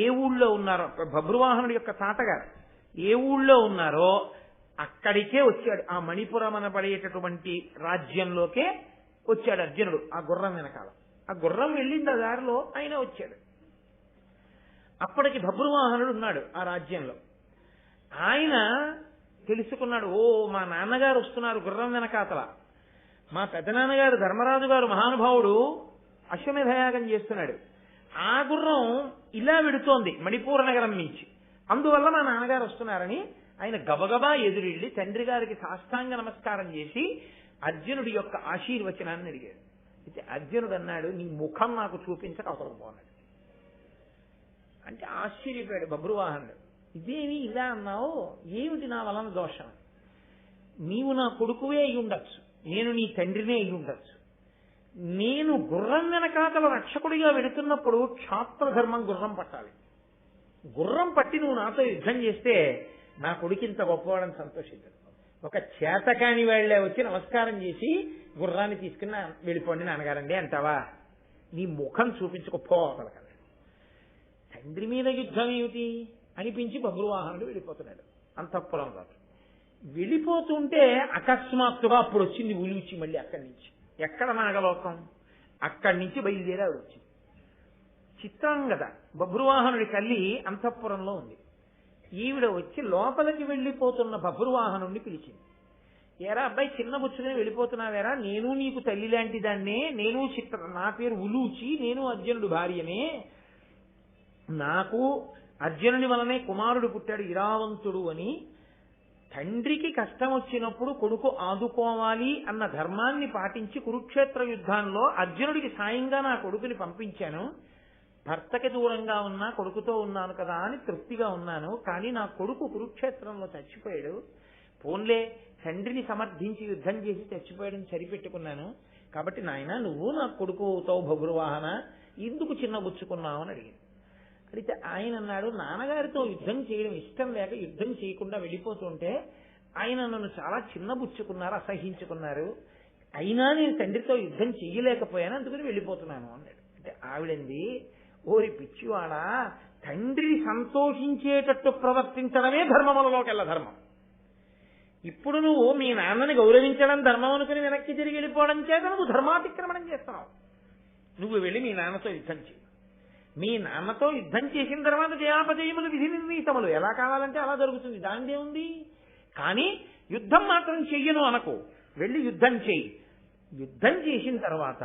ఏ ఊళ్ళో ఉన్నారో, బభ్రువాహనుడి యొక్క తాతగారు ఏ ఊళ్ళో ఉన్నారో అక్కడికే వచ్చాడు. ఆ మణిపురం అనబడేటటువంటి రాజ్యంలోకే వచ్చాడు అర్జునుడు ఆ గుర్రం వెనకాల. ఆ గుర్రం వెళ్ళింది ఆ దారిలో ఆయన వచ్చాడు. అప్పటికి బభ్రువాహనుడు ఉన్నాడు ఆ రాజ్యంలో. ఆయన తెలుసుకున్నాడు, ఓ మా నాన్నగారు వస్తున్నారు గుర్రం వెనకాతల, మా పెద్దనాన్నగారు ధర్మరాజు గారు మహానుభావుడు అశ్వమేధయాగం చేస్తున్నాడు, ఆ గుర్రం ఇలా వెడుతోంది మణిపూర నగరం నుంచి, అందువల్ల మా నాన్నగారు వస్తున్నారని ఆయన గబగబా ఎదురెళ్లి తండ్రి గారికి సాష్టాంగ నమస్కారం చేసి అర్జునుడి యొక్క ఆశీర్వచనాన్ని అడిగాడు. అయితే అర్జునుడు అన్నాడు, నీ ముఖం నాకు చూపించక అవసరం పోన్నాడు. అంటే ఆశ్చర్యపోయాడు బభ్రువాహనుడు. ఇదేమి ఇలా అన్నావు, ఏమిటి నా వలన దోషం? నీవు నా కొడుకువే అయి ఉండొచ్చు, నేను నీ తండ్రినే అయి ఉండొచ్చు. నేను గుర్రం వెనకాతల రక్షకుడిగా వెడుతున్నప్పుడు క్షాత్రధర్మం గుర్రం పట్టాలి. గుర్రం పట్టి నువ్వు నాతో యుద్ధం చేస్తే నా కొడుకింత గొప్పవాడని సంతోషించడు. ఒక చేతకాని వాళ్లే వచ్చి నమస్కారం చేసి గుర్రాన్ని తీసుకుని వెళ్ళిపోండి నాన్నగారండి అంటావా? నీ ముఖం చూపించుకోపోవాలి కదా. తండ్రి మీద యుద్ధం ఏమిటి అనిపించి బభ్రువాహనుడు వెళ్ళిపోతున్నాడు అంతఃపురంలో. వెళ్ళిపోతుంటే అకస్మాత్తుగా అప్పుడు వచ్చింది ఉలిచి. మళ్ళీ అక్కడి నుంచి ఎక్కడ నాగలోకం, అక్కడి నుంచి బయలుదేరి ఆవిడ వచ్చింది. చిత్రాంగద బభ్రువాహనుడి తల్లి అంతఃపురంలో ఉంది. ఈవిడ వచ్చి లోపలికి వెళ్ళిపోతున్న బభ్రువాహనుడిని పిలిచింది. ఏరా అబ్బాయి, చిన్న బుచ్చుని వెళ్ళిపోతున్నావేరా, నేను నీకు తల్లి లాంటి దాన్నే, నేను నా పేరు ఉలూచి, నేను అర్జునుడు భార్యనే, నాకు అర్జునుని వలనే కుమారుడు పుట్టాడు ఇరావంతుడు అని. తండ్రికి కష్టం వచ్చినప్పుడు కొడుకు ఆదుకోవాలి అన్న ధర్మాన్ని పాటించి కురుక్షేత్ర యుద్ధంలో అర్జునుడికి సాయంగా నా కొడుకుని పంపించాను. భర్తకి దూరంగా ఉన్నా కొడుకుతో ఉన్నాను కదా అని తృప్తిగా ఉన్నాను. కానీ నా కొడుకు కురుక్షేత్రంలో చచ్చిపోయాడు. పోన్లే, తండ్రిని సమర్థించి యుద్ధం చేసి చచ్చిపోయాడని సరిపెట్టుకున్నాను. కాబట్టి నాయన నువ్వు నా కొడుకు అవుతావు బభ్రువాహన, ఎందుకు చిన్నబుచ్చుకున్నావు అని అడిగింది. అడిగితే ఆయన అన్నాడు, నాన్నగారితో యుద్ధం చేయడం ఇష్టం లేక యుద్ధం చేయకుండా వెళ్ళిపోతుంటే ఆయన నన్ను చాలా చిన్నబుచ్చుకున్నారు, అసహించుకున్నారు. అయినా నేను తండ్రితో యుద్ధం చేయలేకపోయాను, అందుకని వెళ్ళిపోతున్నాను అన్నాడు. అంటే ఆవిడంది, ఓరి పిచ్చివాడా, తండ్రిని సంతోషించేటట్టు ప్రవర్తించడమే ధర్మములలోకెల్లా ధర్మం. ఇప్పుడు నువ్వు మీ నాన్నని గౌరవించడం ధర్మం అనుకుని వెనక్కి తిరిగి వెళ్ళిపోవడం చేత నువ్వు ధర్మాతిక్రమణం చేస్తున్నావు. నువ్వు వెళ్ళి మీ నాన్నతో యుద్ధం చేయి. మీ నాన్నతో యుద్ధం చేసిన తర్వాత జయాపజయములు విధి నిర్ణీతములు, ఎలా కావాలంటే అలా జరుగుతుంది, దానిదే ఉంది. కానీ యుద్ధం మాత్రం చెయ్యను అనకు, వెళ్ళి యుద్ధం చెయ్యి. యుద్ధం చేసిన తర్వాత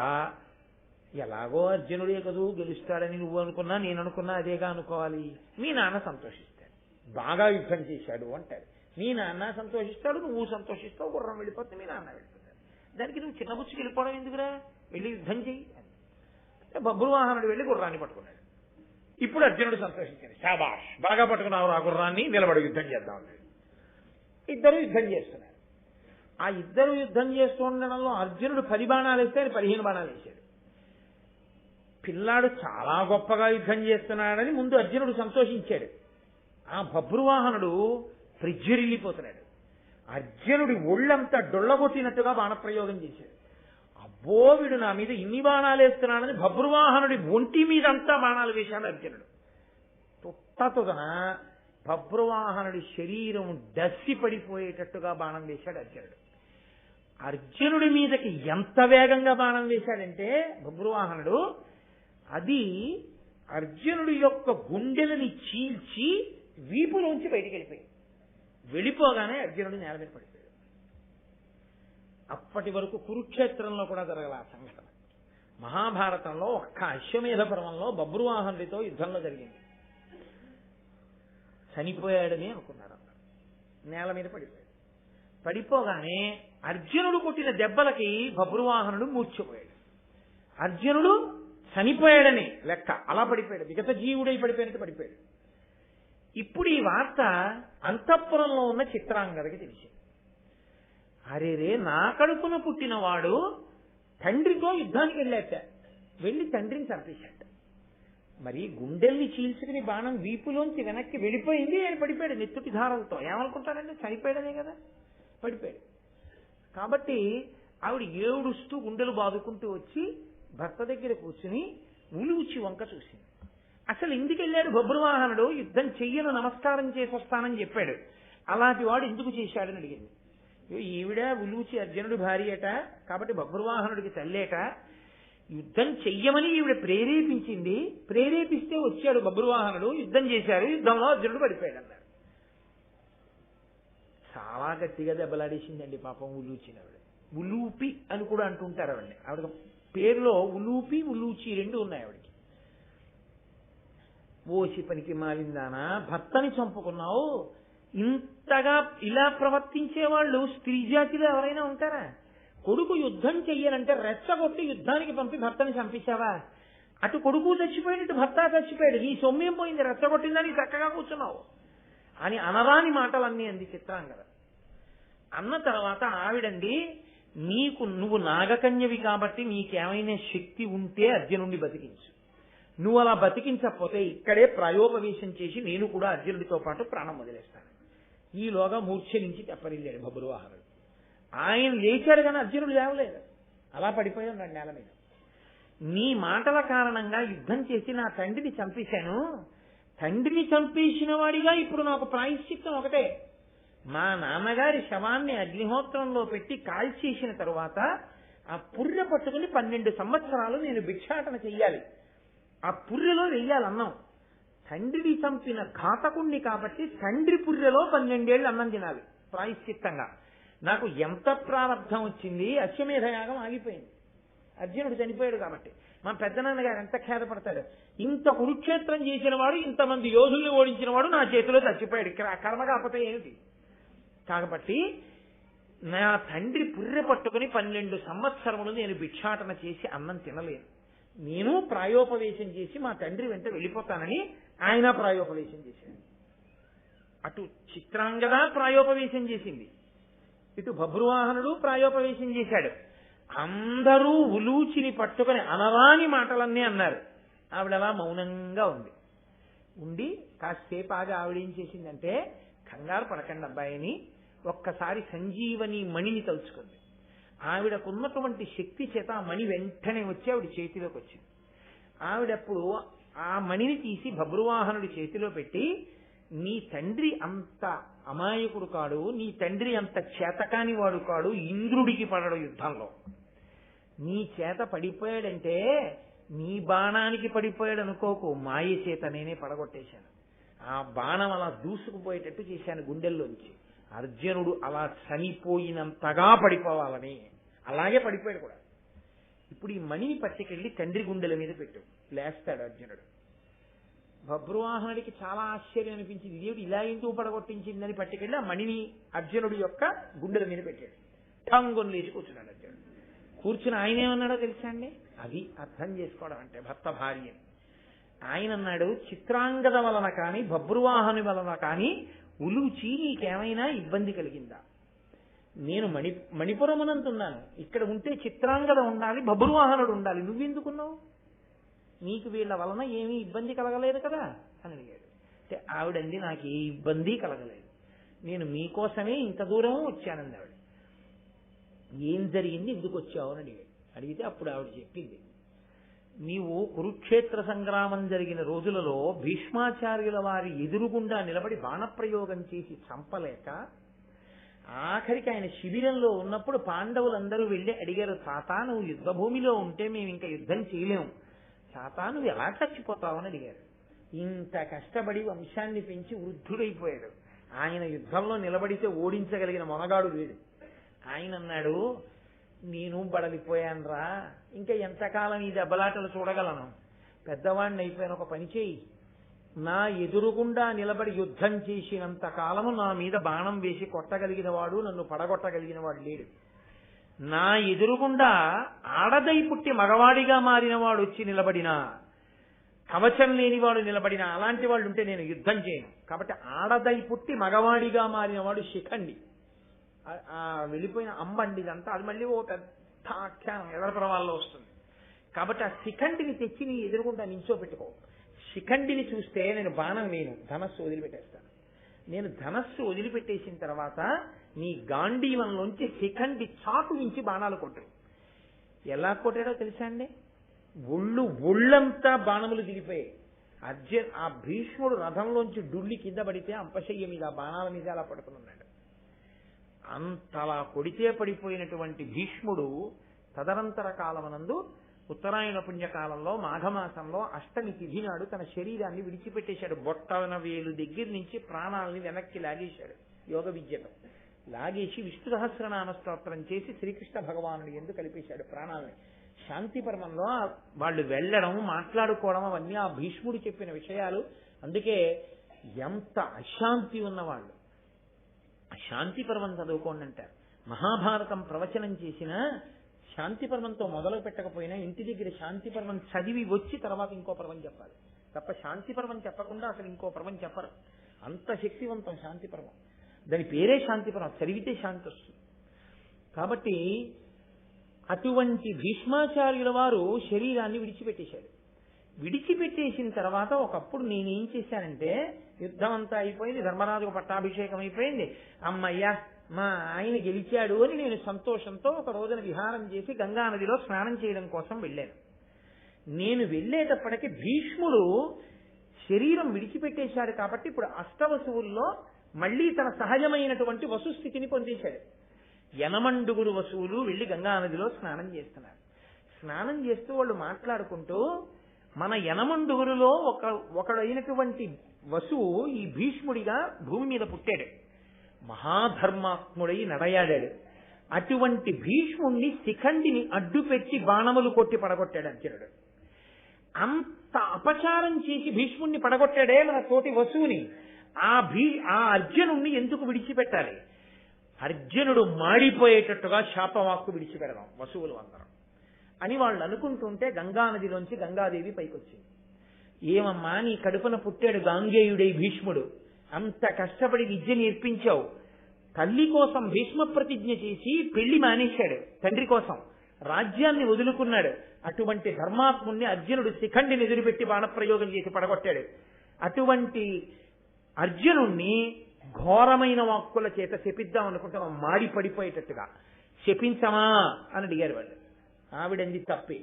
ఎలాగో అర్జునుడే కదూ గెలుస్తాడని నువ్వు అనుకున్నా నేను అనుకున్నా అదేగా అనుకోవాలి. మీ నాన్న సంతోషిస్తాడు, బాగా యుద్ధం చేశాడు అంటాడు. మీ నాన్న సంతోషిస్తాడు, నువ్వు సంతోషిస్తావు, గుర్రం వెళ్ళిపోతే మీ నాన్న వెళ్ళిపోతాడు. దానికి నువ్వు చిన్నబుచ్చుకి వెళ్ళిపోవడం ఎందుకురా, వెళ్ళి యుద్ధం చెయ్యి. బభ్రువాహనుడు వెళ్ళి గుర్రాన్ని పట్టుకున్నాడు. ఇప్పుడు అర్జునుడు సంతోషించాడు, శాబాష్ బాగా పట్టుకున్నావు ఆ గుర్రాన్ని, నిలబడి యుద్ధం చేద్దాం అన్నాడు. ఇద్దరు యుద్ధం చేస్తున్నారు. ఆ ఇద్దరు యుద్ధం చేస్తూ ఉండడంలో అర్జునుడు 10 బాణాలు వేస్తే ఆయన 15 బాణాలు వేశాడు. పిల్లాడు చాలా గొప్పగా యుద్ధం చేస్తున్నాడని ముందు అర్జునుడు సంతోషించాడు. ఆ బభ్రువాహనుడు ప్రిజ్జరిల్లిపోతున్నాడు. అర్జునుడి ఒళ్ళంతా డొల్లగొట్టినట్టుగా బాణప్రయోగం చేశాడు. అబ్బో వీడు నా మీద ఇన్ని బాణాలు వేస్తున్నాడని బభ్రువాహనుడి ఒంటి మీద అంతా బాణాలు వేశాడు అర్జునుడు. తుట్టతుదన బభ్రువాహనుడి శరీరం డస్సి పడిపోయేటట్టుగా బాణం వేశాడు అర్జునుడు. అర్జునుడి మీదకి ఎంత వేగంగా బాణం వేశాడంటే బభ్రువాహనుడు, అది అర్జునుడి యొక్క గుండెలని చీల్చి వీపులోంచి బయటికి వెళ్ళిపోయింది. వెళ్ళిపోగానే అర్జునుడు నేల మీద పడిపోయాడు. అప్పటి వరకు కురుక్షేత్రంలో కూడా జరగల ఆ సంఘటన. మహాభారతంలో ఒక్క అశ్వమేధ పర్వంలో బభ్రువాహనుడితో యుద్ధంలో జరిగింది. చనిపోయాడని అనుకున్నారు, నేల మీద పడిపోయాడు. పడిపోగానే అర్జునుడు కొట్టిన దెబ్బలకి బభ్రువాహనుడు మూర్ఛపోయాడు. అర్జునుడు చనిపోయాడని లెక్క, అలా పడిపోయాడు, విగత జీవుడై పడిపోయినట్టు పడిపోయాడు. ఇప్పుడు ఈ వార్త అంతఃపురంలో ఉన్న చిత్రాంగదకి తెలిసింది. అరేరే, నా కడుపున పుట్టినవాడు తండ్రితో యుద్ధానికి వెళ్ళాట, వెళ్ళి తండ్రిని చంపేశాట. మరి గుండెల్ని చీల్చుకుని బాణం వీపులోంచి వెనక్కి వెళ్ళిపోయింది, ఆయన పడిపోయాడు నెత్తుటి ధారలతో. ఏమనుకుంటారంటే చనిపోయాడనే కదా, పడిపోయాడు. కాబట్టి ఆవిడ ఏడుస్తూ గుండెలు బాదుకుంటూ వచ్చి భర్త దగ్గర కూర్చుని ఉలూచి వంక చూసింది. అసలు ఎందుకు వెళ్ళాడు బభ్రువాహనుడు? యుద్ధం చెయ్యను, నమస్కారం చేసి వస్తానని చెప్పాడు. అలాంటి వాడు ఎందుకు చేశాడని అడిగింది. ఈవిడ ఉలూచి అర్జునుడి భార్యట, కాబట్టి బభ్రువాహనుడికి తల్లేట. యుద్ధం చెయ్యమని ఈవిడ ప్రేరేపించింది, ప్రేరేపిస్తే వచ్చాడు బభ్రువాహనుడు, యుద్ధం చేశారు, యుద్ధంలో అర్జునుడు పడిపోయాడు అన్నారు. చాలా గట్టిగా దెబ్బలాడేసిందండి పాపం ఉలూచిన ఆవిడ. ఉలూపి అని కూడా అంటుంటారు ఆవిడని. ఆవిడ పేరులో ఉలూపి ఉలూచి 2 ఉన్నాయి ఆవిడకి. ఓసి పనికి మాలిందానా, భర్తని చంపుకున్నావు, ఇంతగా ఇలా ప్రవర్తించే వాళ్ళు స్త్రీ జాతిలో ఎవరైనా ఉంటారా? కొడుకు యుద్ధం చెయ్యాలంటే రెచ్చగొట్టి యుద్ధానికి పంపి భర్తని చంపించావా? అటు కొడుకు చచ్చిపోయాడు, ఇటు భర్త చచ్చిపోయాడు, నీ సొమ్మేం పోయింది, రెచ్చగొట్టిందని చక్కగా కూర్చున్నావు అని అనరాని మాటలన్నీ అంది చిత్రాంగద. అన్న తర్వాత ఆవిడండి, నువ్వు నాగకన్యవి కాబట్టి నీకేమైనా శక్తి ఉంటే అర్జునుడిని బతికించు, నువ్వు అలా బతికించకపోతే ఇక్కడే ప్రాయోపవేశం చేసి నేను కూడా అర్జునుడితో పాటు ప్రాణం వదిలేస్తాను. ఈలోగా మూర్ఛ నుంచి తెప్పరిల్లాడు బభ్రువాహనుడు. ఆయన లేచాడు కానీ అర్జునుడు లేవలేదు, అలా పడిపోయి ఉన్నాడు నేల మీద. నీ మాటల కారణంగా యుద్ధం చేసి నా తండ్రిని చంపేశాను, తండ్రిని చంపేసిన వాడిగా ఇప్పుడు నాకు ప్రాయశ్చిత్తం ఒకటే, మా నాన్నగారి శవాన్ని అగ్నిహోత్రంలో పెట్టి కాల్చేసిన తరువాత ఆ పుర్రె పట్టుకుని 12 సంవత్సరాలు నేను భిక్షాటన చెయ్యాలి, ఆ పుర్రెలో వెయ్యాలి అన్నం. తండ్రిని చంపిన ఘాతకుణ్ణి కాబట్టి తండ్రి పుర్రెలో 12 ఏళ్ళు అన్నం తినాలి ప్రాయశ్చిత్తంగా. నాకు ఎంత ప్రారంధం వచ్చింది, అశ్వమేధ యాగం ఆగిపోయింది, అర్జునుడు చనిపోయాడు కాబట్టి. మా పెద్దనాన్నగారు ఎంత ఖేదపడతాడు, ఇంత కురుక్షేత్రం చేసిన వాడు, ఇంతమంది యోధుల్ని ఓడించిన వాడు నా చేతిలో చచ్చిపోయాడు, కర్మ కాకపోతే ఏమిటి? కాబట్టి నా తండ్రి పుర్రె పట్టుకుని 12 సంవత్సరములు నేను భిక్షాటన చేసి అన్నం తినలేను, నేను ప్రాయోపవేశం చేసి మా తండ్రి వెంట వెళ్ళిపోతానని ఆయన ప్రాయోపవేశం చేశాడు. అటు చిత్రాంగద ప్రాయోపవేశం చేసింది, ఇటు బభ్రువాహనుడు ప్రాయోపవేశం చేశాడు. అందరూ ఉలూచిని పట్టుకుని అనరాని మాటలన్నీ అన్నారు. ఆవిడ అలా మౌనంగా ఉండి కాసేపు ఆగి ఆవిడేం చేసిందంటే, కంగారు పడకండి అబ్బాయిని, ఒక్కసారి సంజీవని మణిని తలుచుకుంది. ఆవిడకున్నటువంటి శక్తి చేత ఆ మణి వెంటనే వచ్చి ఆవిడ చేతిలోకి వచ్చింది. ఆవిడప్పుడు ఆ మణిని తీసి బభ్రువాహనుడి చేతిలో పెట్టి, నీ తండ్రి అంత అమాయకుడు కాడు, నీ తండ్రి అంత చేతకాని వాడు కాడు, ఇంద్రుడికి పడడు యుద్ధంలో, నీ చేత పడిపోయాడంటే నీ బాణానికి పడిపోయాడు అనుకోకు, మాయ చేత నేనే పడగొట్టేశాను. ఆ బాణం అలా దూసుకుపోయేటట్టు చేశాను గుండెల్లోంచి. అర్జునుడు అలా చనిపోయినంతగా పడిపోవాలని, అలాగే పడిపోయాడు కూడా. ఇప్పుడు ఈ మణిని పట్టుకెళ్ళి తండ్రి గుండెల మీద పెట్టు, లేస్తాడు అర్జునుడు. బభ్రువాహనుడికి చాలా ఆశ్చర్యం అనిపించింది, ఇదేమిటి ఇలా ఎందుకు పడగొట్టించిందని పట్టుకెళ్ళి ఆ మణిని అర్జునుడి యొక్క గుండెల మీద పెట్టాడు. ఠంగుని లేచి కూర్చున్నాడు అర్జునుడు. కూర్చుని ఆయన ఏమన్నాడో తెలుసా అండి? అది అర్థం చేసుకోవడం అంటే భర్త భార్య. ఆయన అన్నాడు, చిత్రాంగద వలన కానీ బభ్రువాహని వలన కానీ ఉలూచి నీకేమైనా ఇబ్బంది కలిగిందా? నేను మణిపురమునంతున్నాను, ఇక్కడ ఉంటే చిత్రాంగద ఉండాలి, బభ్రువాహనుడు ఉండాలి, నువ్వెందుకున్నావు? నీకు వీళ్ళ వలన ఏమీ ఇబ్బంది కలగలేదు కదా అని అడిగాడు. అంటే ఆవిడంది, నాకు ఏ ఇబ్బంది కలగలేదు, నేను మీకోసమే ఇంత దూరం వచ్చానంది ఆవిడ. ఏం జరిగింది, ఎందుకు వచ్చావు అని అడిగాడు. అడిగితే అప్పుడు ఆవిడ చెప్పింది, నీవు కురుక్షేత్ర సంగ్రామం జరిగిన రోజులలో భీష్మాచార్యుల వారి ఎదురుగుండా నిలబడి బాణప్రయోగం చేసి చంపలేక ఆఖరికి ఆయన శిబిరంలో ఉన్నప్పుడు పాండవులందరూ వెళ్ళి అడిగారు, తాతా నువ్వు యుద్ధ భూమిలో ఉంటే మేము ఇంకా యుద్ధం చేయలేము, తాతా నువ్వు ఎలా చచ్చిపోతావని అడిగారు. ఇంత కష్టపడి వంశాన్ని పెంచి వృద్ధుడైపోయాడు, ఆయన యుద్ధంలో నిలబడితే ఓడించగలిగిన మొనగాడు లేడు. ఆయన అన్నాడు, నేను బడలిపోయానురా, ఇంకా ఎంతకాలం ఈ దెబ్బలాటలు చూడగలను, పెద్దవాడిని అయిపోయాను, ఒక పని చేయి, నా ఎదురుగుండా నిలబడి యుద్ధం చేసినంత కాలము నా మీద బాణం వేసి కొట్టగలిగిన వాడు, నన్ను పడగొట్టగలిగిన వాడు లేడు. నా ఎదురుగుండా ఆడదై పుట్టి మగవాడిగా మారిన వాడు వచ్చి నిలబడినా, కవచం లేనివాడు నిలబడినా, అలాంటి వాళ్ళు ఉంటే నేను యుద్ధం చేయను. కాబట్టి ఆడదై పుట్టి మగవాడిగా మారిన వాడు శిఖండి, వెళ్ళిపోయిన అంబండి, ఇదంతా అది మళ్ళీ ఓ పెద్ద ఆఖ్యానం ఎదర ప్రవాల్లో వస్తుంది. కాబట్టి ఆ శిఖండిని తెచ్చి నీ ఎదురుగుండా నించోపెట్టుకో. శిఖండిని చూస్తే నేను బాణం వేయను, ధనస్సు వదిలిపెట్టేస్తాను. నేను ధనస్సు వదిలిపెట్టేసిన తర్వాత నీ గాంధీవంలోంచి శిఖండి చాకు నుంచి బాణాలు కొట్టు. ఎలా కొట్టాడో తెలుసా అండి? ఒళ్ళంతా బాణములు దిగిపోయాయి. ఆ భీష్ముడు రథంలోంచి డుల్లి కింద పడితే అంపశయ్య మీద బాణాల మీద అలా పడుకున్నాడు. అంతలా కొడితే పడిపోయినటువంటి భీష్ముడు తదనంతర కాలమనందు ఉత్తరాయణ పుణ్యకాలంలో మాఘమాసంలో అష్టమి తిథి నాడు తన శరీరాన్ని విడిచిపెట్టేశాడు. బొట్టన వేలు దగ్గర నుంచి ప్రాణాలని వెనక్కి లాగేశాడు. యోగ విద్యతో లాగేసి విష్ణు సహస్రనామ స్తోత్రం చేసి శ్రీకృష్ణ భగవానుడు ఎందుకు కలిపేశాడు ప్రాణాలని. శాంతి పర్వంలో వాళ్ళు వెళ్ళడం, మాట్లాడుకోవడం, అవన్నీ ఆ భీష్ముడు చెప్పిన విషయాలు. అందుకే ఎంత అశాంతి ఉన్నవాళ్ళు శాంతి పర్వం చదువుకోండి అంటారు. మహాభారతం ప్రవచనం చేసినా శాంతి పర్వంతో మొదలు పెట్టకపోయినా ఇంటి దగ్గర శాంతి పర్వం చదివి వచ్చి తర్వాత ఇంకో పర్వం చెప్పాలి తప్ప శాంతి పర్వం చెప్పకుండా అసలు ఇంకో పర్వం చెప్పరు. అంత శక్తివంతం శాంతి పర్వం. దాని పేరే శాంతి పర్వం, చదివితే శాంతి వస్తుంది. కాబట్టి అటువంటి భీష్మాచార్యుల వారు శరీరాన్ని విడిచిపెట్టేశాడు. విడిచిపెట్టేసిన తర్వాత ఒకప్పుడు నేనేం చేశానంటే, యుద్ధం అంతా అయిపోయింది, ధర్మరాజుకు పట్టాభిషేకం అయిపోయింది, అమ్మయ్యా మా ఆయన గెలిచాడు అని నేను సంతోషంతో ఒక రోజున విహారం చేసి గంగా నదిలో స్నానం చేయడం కోసం వెళ్ళాను. నేను వెళ్ళేటప్పటికి భీష్ముడు శరీరం విడిచిపెట్టేశాడు. కాబట్టి ఇప్పుడు అష్టవసువుల్లో మళ్లీ తన సహజమైనటువంటి వసుస్థితిని పొందేశాడు. యనమండుగురు వసువులు వెళ్లి గంగా నదిలో స్నానం చేస్తున్నారు. స్నానం చేస్తూ వాళ్ళు మాట్లాడుకుంటూ, మన యనమండుగురులో ఒకడైనటువంటి వసువు ఈ భీష్ముడిగా భూమి మీద పుట్టాడు, మహాధర్మాత్ముడై నడయాడాడు. అటువంటి భీష్ముడిని శిఖండిని అడ్డుపెట్టి బాణములు కొట్టి పడగొట్టాడు అర్జునుడు. అంత అపచారం చేసి భీష్ముడిని పడగొట్టాడే మన తోటి వసువుని. ఆ అర్జునుడిని ఎందుకు విడిచిపెట్టాలి? అర్జునుడు మాడిపోయేటట్టుగా శాపవాక్కు విడిచిపెడదాం వసువులు అందరం అని వాళ్ళు అనుకుంటుంటే గంగానదిలోంచి గంగాదేవి పైకొచ్చింది. ఏమమ్మా, నీ కడుపున పుట్టాడు గాంగేయుడై భీష్ముడు, అంత కష్టపడి విద్య నేర్పించావు, తల్లి కోసం భీష్మ ప్రతిజ్ఞ చేసి పెళ్లి మానేశాడు, తండ్రి కోసం రాజ్యాన్ని వదులుకున్నాడు. అటువంటి ధర్మాత్ముణ్ణి అర్జునుడు శిఖండిని ఎదురుపెట్టి బాణప్రయోగం చేసి పడగొట్టాడు. అటువంటి అర్జునుణ్ణి ఘోరమైన వాక్కుల చేత శపిద్దాం అనుకుంటే మాడి పడిపోయేటట్టుగా శపించమా అని అడిగారు వాళ్ళు. ఆవిడంది తప్పే,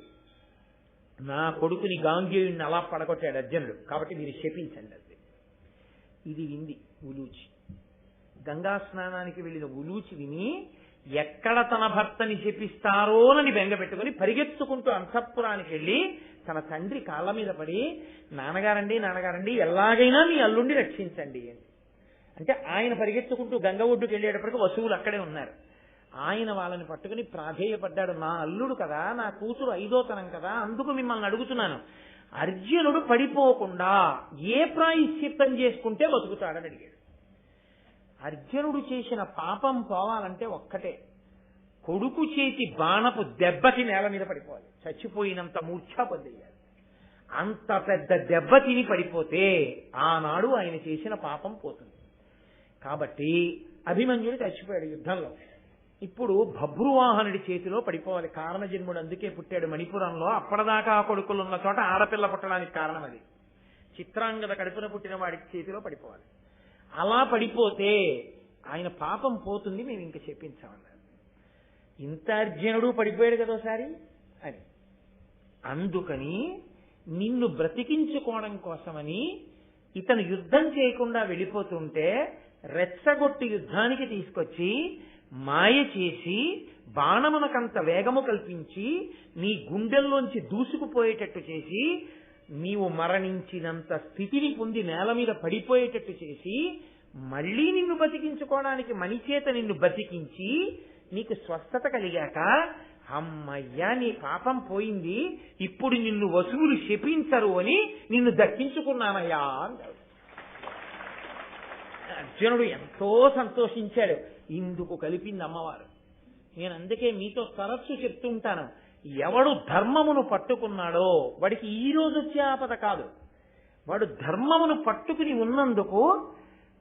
నా కొడుకుని గాంగేయుడిని అలా పడగొట్టాడు అర్జునుడు, కాబట్టి మీరు శపించండి అది. ఇది వింది ఉలూచి. గంగా స్నానానికి వెళ్ళిన ఉలూచి విని ఎక్కడ తన భర్తని శపిస్తారోనని బెంగ పెట్టుకుని పరిగెత్తుకుంటూ అంతఃపురానికి వెళ్ళి తన తండ్రి కాళ్ళ మీద పడి, నాన్నగారండి ఎలాగైనా మీ అల్లుండి రక్షించండి అని. అంటే ఆయన పరిగెత్తుకుంటూ గంగ ఒడ్డుకు వెళ్ళేటప్పటికి వసువులు అక్కడే ఉన్నారు. ఆయన వాళ్ళని పట్టుకుని ప్రాధేయపడ్డాడు, నా అల్లుడు కదా, నా కూతురు 5వ కదా, అందుకు మిమ్మల్ని అడుగుతున్నాను, అర్జునుడు పడిపోకుండా ఏ ప్రాయశ్చిత్తం చేసుకుంటే బతుకుతాడని అడిగాడు. అర్జునుడు చేసిన పాపం పోవాలంటే ఒక్కటే, కొడుకు చేతి బాణపు దెబ్బకి నేల మీద పడిపోవాలి, చచ్చిపోయినంత మూర్ఛా పొందేయాలి. అంత పెద్ద దెబ్బ తిని పడిపోతే ఆనాడు ఆయన చేసిన పాపం పోతుంది. కాబట్టి అభిమన్యుడు చచ్చిపోయాడు యుద్ధంలో. ఇప్పుడు బభ్రువాహనుడి చేతిలో పడిపోవాలి. కారణజన్ముడు అందుకే పుట్టాడు మణిపురంలో. అప్పటిదాకా కొడుకులు ఉన్న చోట ఆడపిల్ల పుట్టడానికి కారణం అది. చిత్రాంగద కడుపున పుట్టిన వాడికి చేతిలో పడిపోవాలి. అలా పడిపోతే ఆయన పాపం పోతుంది, మేము ఇంక చెప్పించామన్నారు. ఇంత అర్జునుడు పడిపోయాడు కదోసారి అని. అందుకని నిన్ను బ్రతికించుకోవడం కోసమని ఇతను యుద్ధం చేయకుండా వెళ్ళిపోతుంటే రెచ్చగొట్టి యుద్ధానికి తీసుకొచ్చి మాయ చేసి బాణమునకంత వేగము కల్పించి నీ గుండెల్లోంచి దూసుకుపోయేటట్టు చేసి నీవు మరణించినంత స్థితిని పొంది నేల మీద పడిపోయేటట్టు చేసి మళ్లీ నిన్ను బతికించుకోవడానికి మణిచేత నిన్ను బతికించి నీకు స్వస్థత కలిగాక, అమ్మయ్యా నీ పాపం పోయింది, ఇప్పుడు నిన్ను వసువులు శపించరు అని నిన్ను దక్కించుకున్నానయ్యా అంటాడు. అర్జునుడు ఎంతో సంతోషించాడు. ఇందుకు కలిపింది అమ్మవారు. నేను అందుకే మీతో తరచు చెప్తుంటాను, ఎవడు ధర్మమును పట్టుకున్నాడో వాడికి ఈ రోజు వచ్చే ఆపద కాదు, వాడు ధర్మమును పట్టుకుని ఉన్నందుకు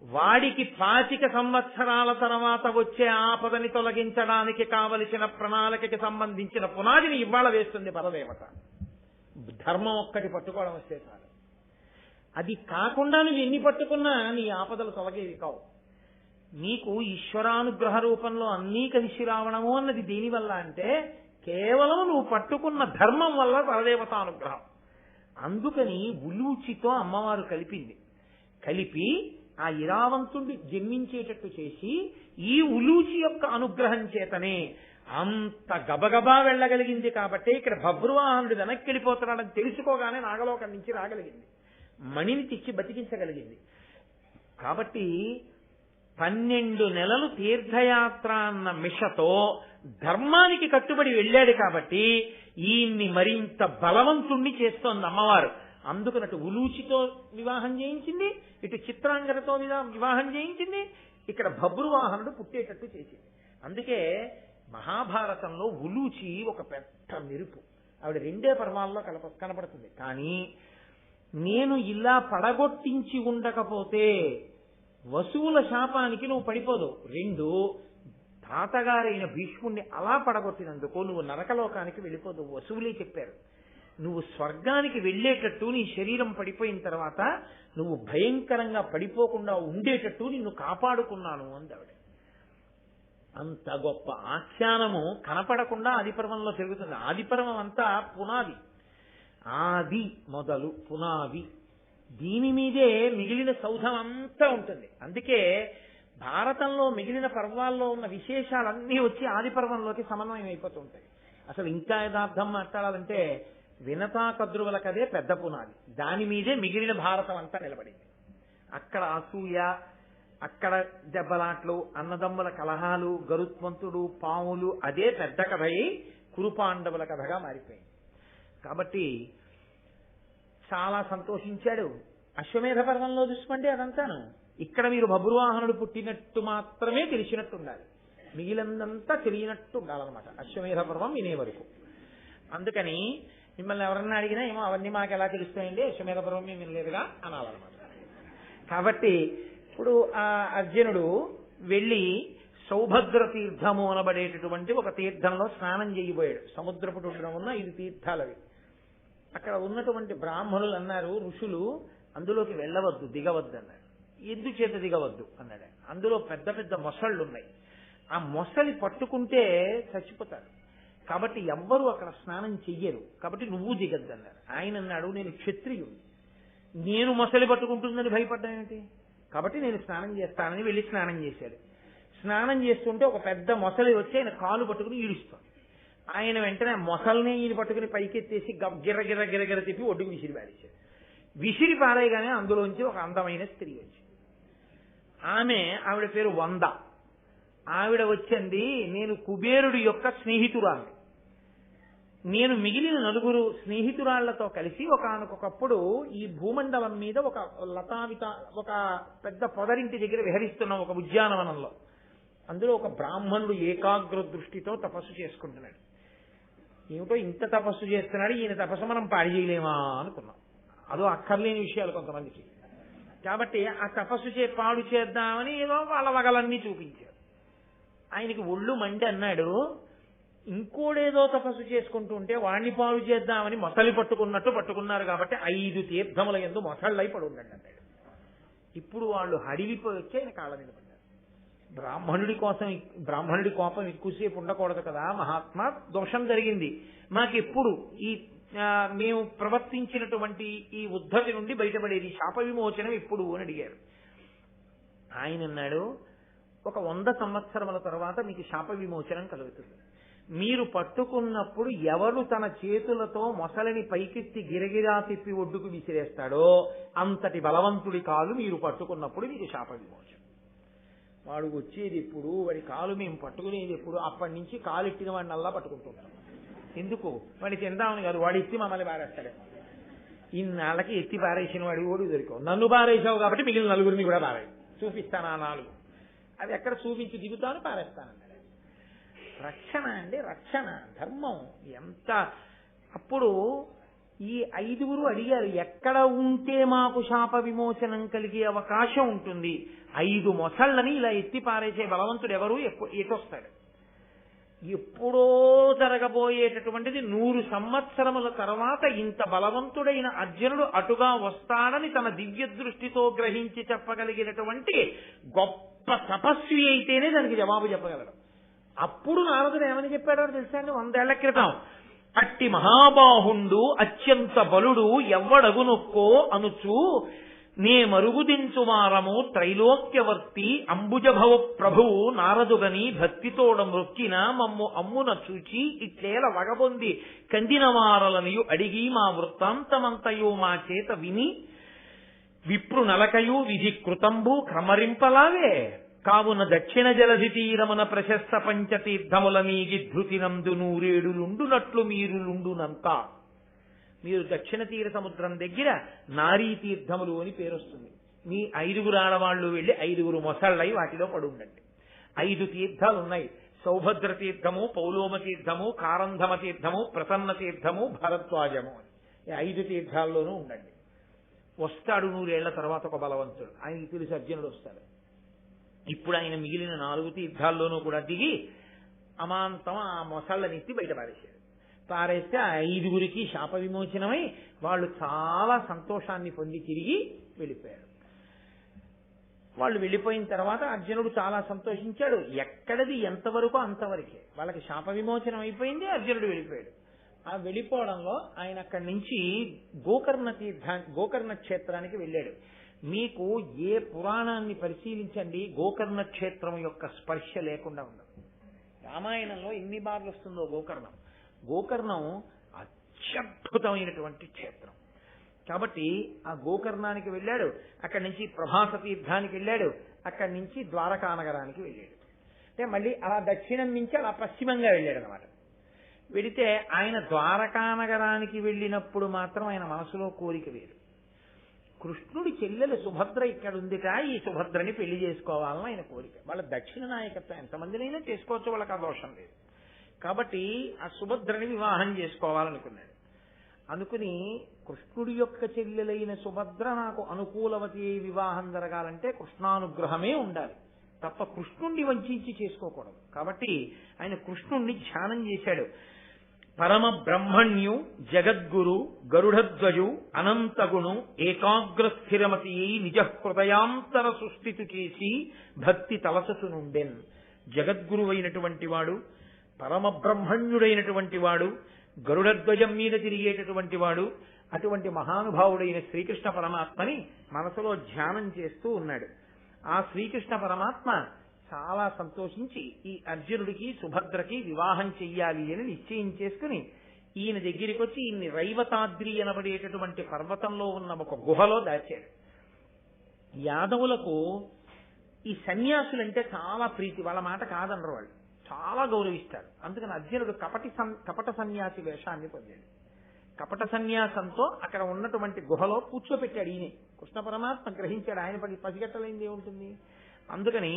వాడికి 25 సంవత్సరాల తర్వాత వచ్చే ఆపదని తొలగించడానికి కావలసిన ప్రణాళికకి సంబంధించిన పునాదిని ఇవాళ వేస్తుంది పరదేవత. ధర్మం ఒక్కటి పట్టుకోవడం వస్తే చాలు. అది కాకుండా నువ్వు ఎన్ని పట్టుకున్నా నీ ఆపదలు తొలగేవి కావు. నీకు ఈశ్వరానుగ్రహ రూపంలో అన్నీ కలిసి రావడము అన్నది దేనివల్ల అంటే కేవలం నువ్వు పట్టుకున్న ధర్మం వల్ల పరదేవతానుగ్రహం. అందుకని ఉలూచితో అమ్మవారు కలిపింది. కలిపి ఆ ఇరావంతుడి జన్మించేటట్టు చేసి ఈ ఉలూచి యొక్క అనుగ్రహం చేతనే అంత గబగబా వెళ్ళగలిగింది. కాబట్టి ఇక్కడ బభ్రువాహనుడు వెనక్కి వెళ్ళిపోతున్నాడని తెలుసుకోగానే నాగలోకం నుంచి రాగలిగింది, మణిని తెచ్చి బతికించగలిగింది. కాబట్టి 12 నెలలు తీర్థయాత్ర అన్న మిషతో ధర్మానికి కట్టుబడి వెళ్ళాడు. కాబట్టి ఈయన్ని మరింత బలవంతుణ్ణి చేస్తోంది అమ్మవారు. అందుకనటు ఉలూచితో వివాహం చేయించింది, ఇటు చిత్రాంగదతో వివాహం చేయించింది, ఇక్కడ బభ్రువాహనుడు పుట్టేటట్టు చేసింది. అందుకే మహాభారతంలో ఉలూచి ఒక పెద్ద మెరుపు. ఆవిడ 2 పర్వాల్లో కనపడుతుంది. కానీ నేను ఇలా పడగొట్టించి ఉండకపోతే వసువుల శాపానికి నువ్వు పడిపోదు. 2 తాతగారైన భీష్ముణ్ణి అలా పడగొట్టినందుకు నువ్వు నరకలోకానికి వెళ్ళిపోదు. వసువులే చెప్పారు, నువ్వు స్వర్గానికి వెళ్ళేటట్టు నీ శరీరం పడిపోయిన తర్వాత నువ్వు భయంకరంగా పడిపోకుండా ఉండేటట్టు నిన్ను కాపాడుకున్నాను అందావిడ. అంత గొప్ప ఆఖ్యానము కనపడకుండా ఆదిపర్వంలో తిరుగుతుంది. ఆదిపర్వం అంతా పునాది, ఆది మొదలు పునాది, దీని మీదే మిగిలిన సౌధం అంతా ఉంటుంది. అందుకే భారతంలో మిగిలిన పర్వాల్లో ఉన్న విశేషాలన్నీ వచ్చి ఆది పర్వంలోకి సమన్వయం అయిపోతూ ఉంటాయి. అసలు ఇంకా యథార్థం మాట్లాడాలంటే వినతా కద్రువుల కదే పెద్ద పునాది, దాని మీదే మిగిలిన భారతం అంతా నిలబడింది. అక్కడ అసూయ, అక్కడ దెబ్బలాట్లు, అన్నదమ్ముల కలహాలు, గరుత్మంతుడు, పాములు, అదే పెద్ద కథ అయి కురుపాండవుల కథగా మారిపోయింది. కాబట్టి చాలా సంతోషించాడు. అశ్వమేధ పర్వంలో చూసుకోండి అదంతాను. ఇక్కడ మీరు బభ్రువాహనుడు పుట్టినట్టు మాత్రమే తెలిసినట్టు ఉండాలి, మిగిలినంతా తెలియనట్టు ఉండాలన్నమాట అశ్వమేధ పర్వం వినే వరకు. అందుకని మిమ్మల్ని ఎవరన్నా అడిగినా ఏమో అవన్నీ మాకు ఎలా తెలుస్తాయండి, అశ్వమేధ పర్వం మేము వినలేదుగా అనాలన్నమాట. కాబట్టి ఇప్పుడు ఆ అర్జునుడు వెళ్ళి సౌభద్ర తీర్థము అనబడేటటువంటి ఒక తీర్థంలో స్నానం చేయబోయాడు. సముద్రపు ఒడ్డున ఉన్న 5 తీర్థాలవి. అక్కడ ఉన్నటువంటి బ్రాహ్మణులు అన్నారు, ఋషులు అందులోకి వెళ్ళవద్దు, దిగవద్దు అన్నారు. ఎందుచేత దిగవద్దు అన్నాడు. అందులో పెద్ద పెద్ద మొసళ్ళు ఉన్నాయి, ఆ మొసలి పట్టుకుంటే చచ్చిపోతారు. కాబట్టి ఎవ్వరూ అక్కడ స్నానం చెయ్యరు, కాబట్టి నువ్వు దిగద్దు అన్నారు. ఆయన అన్నాడు, నేను క్షత్రియుడు, నేను మొసలి పట్టుకుంటుందని భయపడ్డా ఏమిటి, కాబట్టి నేను స్నానం చేస్తానని వెళ్ళి స్నానం చేశాడు. స్నానం చేస్తుంటే ఒక పెద్ద మొసలి వచ్చి ఆయన కాలు పట్టుకుని ఈడుస్తాం. ఆయన వెంటనే మొసల్ని ఈయన పట్టుకుని పైకెత్తేసి గిర్ర గిర్ర గిర్ర గిర్ర తిప్పి ఒడ్డుకు విసిరి పారేశాడు. విసిరి పారేయగానే అందులోంచి ఒక అందమైన స్త్రీ వచ్చింది. ఆవిడ పేరు వంద. ఆవిడ వచ్చింది, నేను కుబేరుడి యొక్క స్నేహితురాలు. నేను మిగిలిన 4 స్నేహితురాళ్లతో కలిసి ఒకానొకప్పుడు ఈ భూమండలం మీద ఒక పెద్ద పొదరింటి దగ్గర విహరిస్తున్నాం, ఒక ఉద్యానవనంలో. అందులో ఒక బ్రాహ్మణుడు ఏకాగ్ర దృష్టితో తపస్సు చేసుకుంటున్నాడు. ఏమిటో ఇంత తపస్సు చేస్తున్నాడు, ఈయన తపస్సు మనం పాడి చేయలేమా అనుకున్నాం. అదో అక్కర్లేని విషయాలు కొంతమందికి. కాబట్టి ఆ తపస్సు పాడు చేద్దామని ఏదో వాళ్ళ వగలన్నీ చూపించారు. ఆయనకి ఒళ్ళు మండి అన్నాడు, ఇంకోడేదో తపస్సు చేసుకుంటూ ఉంటే వాణ్ణి పాడు చేద్దామని మొసలి పట్టుకున్నట్టు పట్టుకున్నారు కాబట్టి 5 తీర్థముల యందు మొసళ్ళై పడి ఉండండి అన్నాడు. ఇప్పుడు వాళ్ళు హడిలిపోయి వచ్చి ఆయన కాళ్ళ మీద పడ్డారు. బ్రాహ్మణుడి కోపం ఎక్కువసేపు ఉండకూడదు కదా, మహాత్మా దోషం జరిగింది, మాకెప్పుడు మేము ప్రవర్తించినటువంటి ఈ ఉద్ధతి నుండి బయటపడేది, శాప విమోచనం ఎప్పుడు అని అడిగారు. ఆయన అన్నాడు, ఒక 100 సంవత్సరముల తర్వాత మీకు శాప విమోచనం కలుగుతుంది. మీరు పట్టుకున్నప్పుడు ఎవరు తన చేతులతో మొసలిని పైకెత్తి గిరగిరా తిప్పి ఒడ్డుకు విసిరేస్తాడో అంతటి బలవంతుడి కాలు మీరు పట్టుకున్నప్పుడు మీకు శాప విమోచనం. వాడు వచ్చేది ఎప్పుడు, వాడి కాలు మేము పట్టుకునేది ఎప్పుడు, అప్పటి నుంచి కాలు ఎట్టిన వాడిని అల్లా పట్టుకుంటుంటాం. ఎందుకు, వాడి తిందామని కాదు, వాడు ఎత్తి మమ్మల్ని పారేస్తాడు. ఇన్నాళ్ళకి ఎత్తి పారేసిన వాడి ఓడి దొరికావు, నన్ను పారేసావు కాబట్టి మిగిలిన 4 కూడా పారాయి, చూపిస్తాను ఆ 4. అది ఎక్కడ చూపించి దిగుతాను, పారేస్తానన్నాడు. రక్షణ అండి, రక్షణ ధర్మం ఎంత. అప్పుడు ఈ 5 అడిగారు, ఎక్కడ ఉంటే మాకు శాప విమోచనం కలిగే అవకాశం ఉంటుంది? 5 మొసళ్ళని ఇలా ఎత్తి పారేసే బలవంతుడు ఎవరు, ఎటొస్తాడు? ఎప్పుడో జరగబోయేటటువంటిది 100 సంవత్సరముల తర్వాత ఇంత బలవంతుడైన అర్జునుడు అటుగా వస్తాడని తన దివ్య దృష్టితో గ్రహించి చెప్పగలిగినటువంటి గొప్ప తపస్వి అయితేనే దానికి జవాబు చెప్పగలడు. అప్పుడు నారదుడు ఏమని చెప్పాడో తెలుసా అండి, 100 ఏళ్ల క్రితం, అట్టి మహాబాహుండు అత్యంత బలుడు ఎవ్వడగునొక్కో అనుచు నే మరుగుదించుమారము త్రైలోక్యవర్తి అంబుజభవ ప్రభువు నారదుగని భక్తితోడ మృక్కిన మమ్ము అమ్మున చూచి ఇట్లేల వగబొంది కందినవారలనియు అడిగి మా వృత్తాంతమంతయు మా చేత విని విప్రు నలకయు విధి కృతంబు క్రమరింపలావే కావున దక్షిణ జలధి తీరమున ప్రశస్త పంచతీర్థముల మీగి ధృతినందు 100 ఏడులుండునట్లు మీరులుండునంతా. మీరు దక్షిణ తీర సముద్రం దగ్గర నారీ తీర్థములు అని పేరొస్తుంది. మీ 5 ఆడవాళ్లు వెళ్లి 5 మొసళ్ళై వాటిలో పడుండండి. 5 తీర్థాలు ఉన్నాయి, సౌభద్ర తీర్థము, పౌలోమ తీర్థము, కారంధమ తీర్థము, ప్రసన్న తీర్థము, భరద్వాజము అని. 5 తీర్థాల్లోనూ ఉండండి. వస్తాడు 100 ఏళ్ల తర్వాత ఒక బలవంతుడు, ఆయనకి తెలిసి అర్జునుడు వస్తాడు. ఇప్పుడు ఆయన మిగిలిన 4 తీర్థాల్లోనూ కూడా దిగి అమాంతం ఆ మొసళ్ళనెత్తి బయట పారేశాడు. పారేస్తే ఆ 5 శాప విమోచనమై వాళ్ళు చాలా సంతోషాన్ని పొంది తిరిగి వెళ్ళిపోయారు. వాళ్ళు వెళ్ళిపోయిన తర్వాత అర్జునుడు చాలా సంతోషించాడు. ఎక్కడది ఎంతవరకు అంతవరకే, వాళ్ళకి శాప విమోచనం అయిపోయింది, అర్జునుడు వెళ్ళిపోయాడు. ఆ వెళ్ళిపోవడంలో ఆయన అక్కడి నుంచి గోకర్ణ క్షేత్రానికి వెళ్ళాడు. మీకు ఏ పురాణాన్ని పరిశీలించండి, గోకర్ణ క్షేత్రం యొక్క స్పర్శ లేకుండా ఉండదు. రామాయణంలో ఎన్ని బార్లు వస్తుందో గోకర్ణం. గోకర్ణం అత్యద్భుతమైనటువంటి క్షేత్రం. కాబట్టి ఆ గోకర్ణానికి వెళ్ళాడు. అక్కడి నుంచి ప్రభాస తీర్థానికి వెళ్ళాడు. అక్కడి నుంచి ద్వారకా నగరానికి వెళ్ళాడు. అంటే మళ్ళీ అలా దక్షిణం నుంచి అలా పశ్చిమంగా వెళ్ళాడు అనమాట. వెళితే ఆయన ద్వారకా నగరానికి వెళ్ళినప్పుడు మాత్రం ఆయన మనసులో కోరిక వేరు. కృష్ణుడి చెల్లెలు సుభద్ర ఇక్కడ ఉందిట, ఈ సుభద్రని పెళ్లి చేసుకోవాలని ఆయన కోరిక. వాళ్ళ దక్షిణ నాయకత్వం ఎంతమందినైనా చేసుకోవచ్చు, వాళ్ళకి ఆ దోషం లేదు. కాబట్టి ఆ సుభద్రని వివాహం చేసుకోవాలనుకున్నాడు. అనుకుని కృష్ణుడి యొక్క చెల్లెలైన సుభద్ర నాకు అనుకూలవతి వివాహం జరగాలంటే కృష్ణానుగ్రహమే ఉండాలి తప్ప కృష్ణుణ్ణి వంచి చేసుకోకూడదు. కాబట్టి ఆయన కృష్ణుణ్ణి ధ్యానం చేశాడు. పరమ బ్రహ్మణ్యు జగద్గురు గరుడధ్వజు అనంతగుణు ఏకాగ్ర స్థిరమతి నిజ హృదయాంతర సృష్టితు చేసి భక్తి తలససు నుండెన్. జగద్గురువైనటువంటి వాడు, పరమ బ్రహ్మణ్యుడైనటువంటి వాడు, గరుడధ్వజం మీద తిరిగేటటువంటి వాడు, అటువంటి మహానుభావుడైన శ్రీకృష్ణ పరమాత్మని మనసులో ధ్యానం చేస్తూ ఉన్నాడు. ఆ శ్రీకృష్ణ పరమాత్మ చాలా సంతోషించి ఈ అర్జునుడికి సుభద్రకి వివాహం చెయ్యాలి అని నిశ్చయం చేసుకుని ఈయన దగ్గరికి వచ్చి ఈయన్ని రైవతాద్రి అనబడేటటువంటి పర్వతంలో ఉన్న ఒక గుహలో దాచాడు. యాదవులకు ఈ సన్యాసులంటే చాలా ప్రీతి, వాళ్ళ మాట కాదనరు, వాళ్ళు చాలా గౌరవిస్తారు. అందుకని అర్జునుడు కపట సన్యాసి వేషాన్ని పొందాడు. కపట సన్యాసంతో అక్కడ ఉన్నటువంటి గుహలో కూర్చోపెట్టాడు. ఈయనే కృష్ణ పరమాత్మ గ్రహించాడు, ఆయన పసిగట్టలేనిది ఏముంటుంది. అందుకని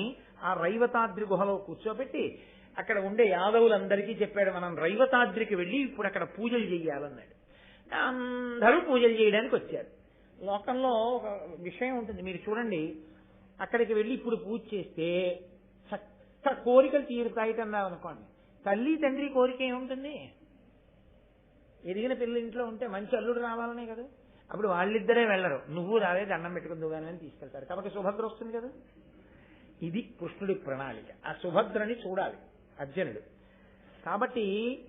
ఆ రైవతాద్రి గుహలో కూర్చోబెట్టి అక్కడ ఉండే యాదవులందరికీ చెప్పాడు, మనం రైవతాద్రికి వెళ్ళి ఇప్పుడు అక్కడ పూజలు చేయాలన్నాడు. అందరూ పూజలు చేయడానికి వచ్చారు. లోకంలో ఒక విషయం ఉంటుంది, మీరు చూడండి, అక్కడికి వెళ్ళి ఇప్పుడు పూజ చేస్తే చక్క కోరికలు తీరుతాయిటన్నారు అనుకోండి. తల్లి తండ్రి కోరిక ఏముంటుంది? ఎదిగిన పిల్లలు ఇంట్లో ఉంటే మంచి అల్లుడు రావాలనే కదా. అప్పుడు వాళ్ళిద్దరే వెళ్ళరు, నువ్వు రావే దండం పెట్టుకుందువు కానీ అని తీసుకెళ్తారు. కాబట్టి సుభద్ర వస్తుంది కదా. ఇది కృష్ణుడి ప్రణాళిక. ఆ సుభద్రని చూడాలి అర్జునుడు. కాబట్టి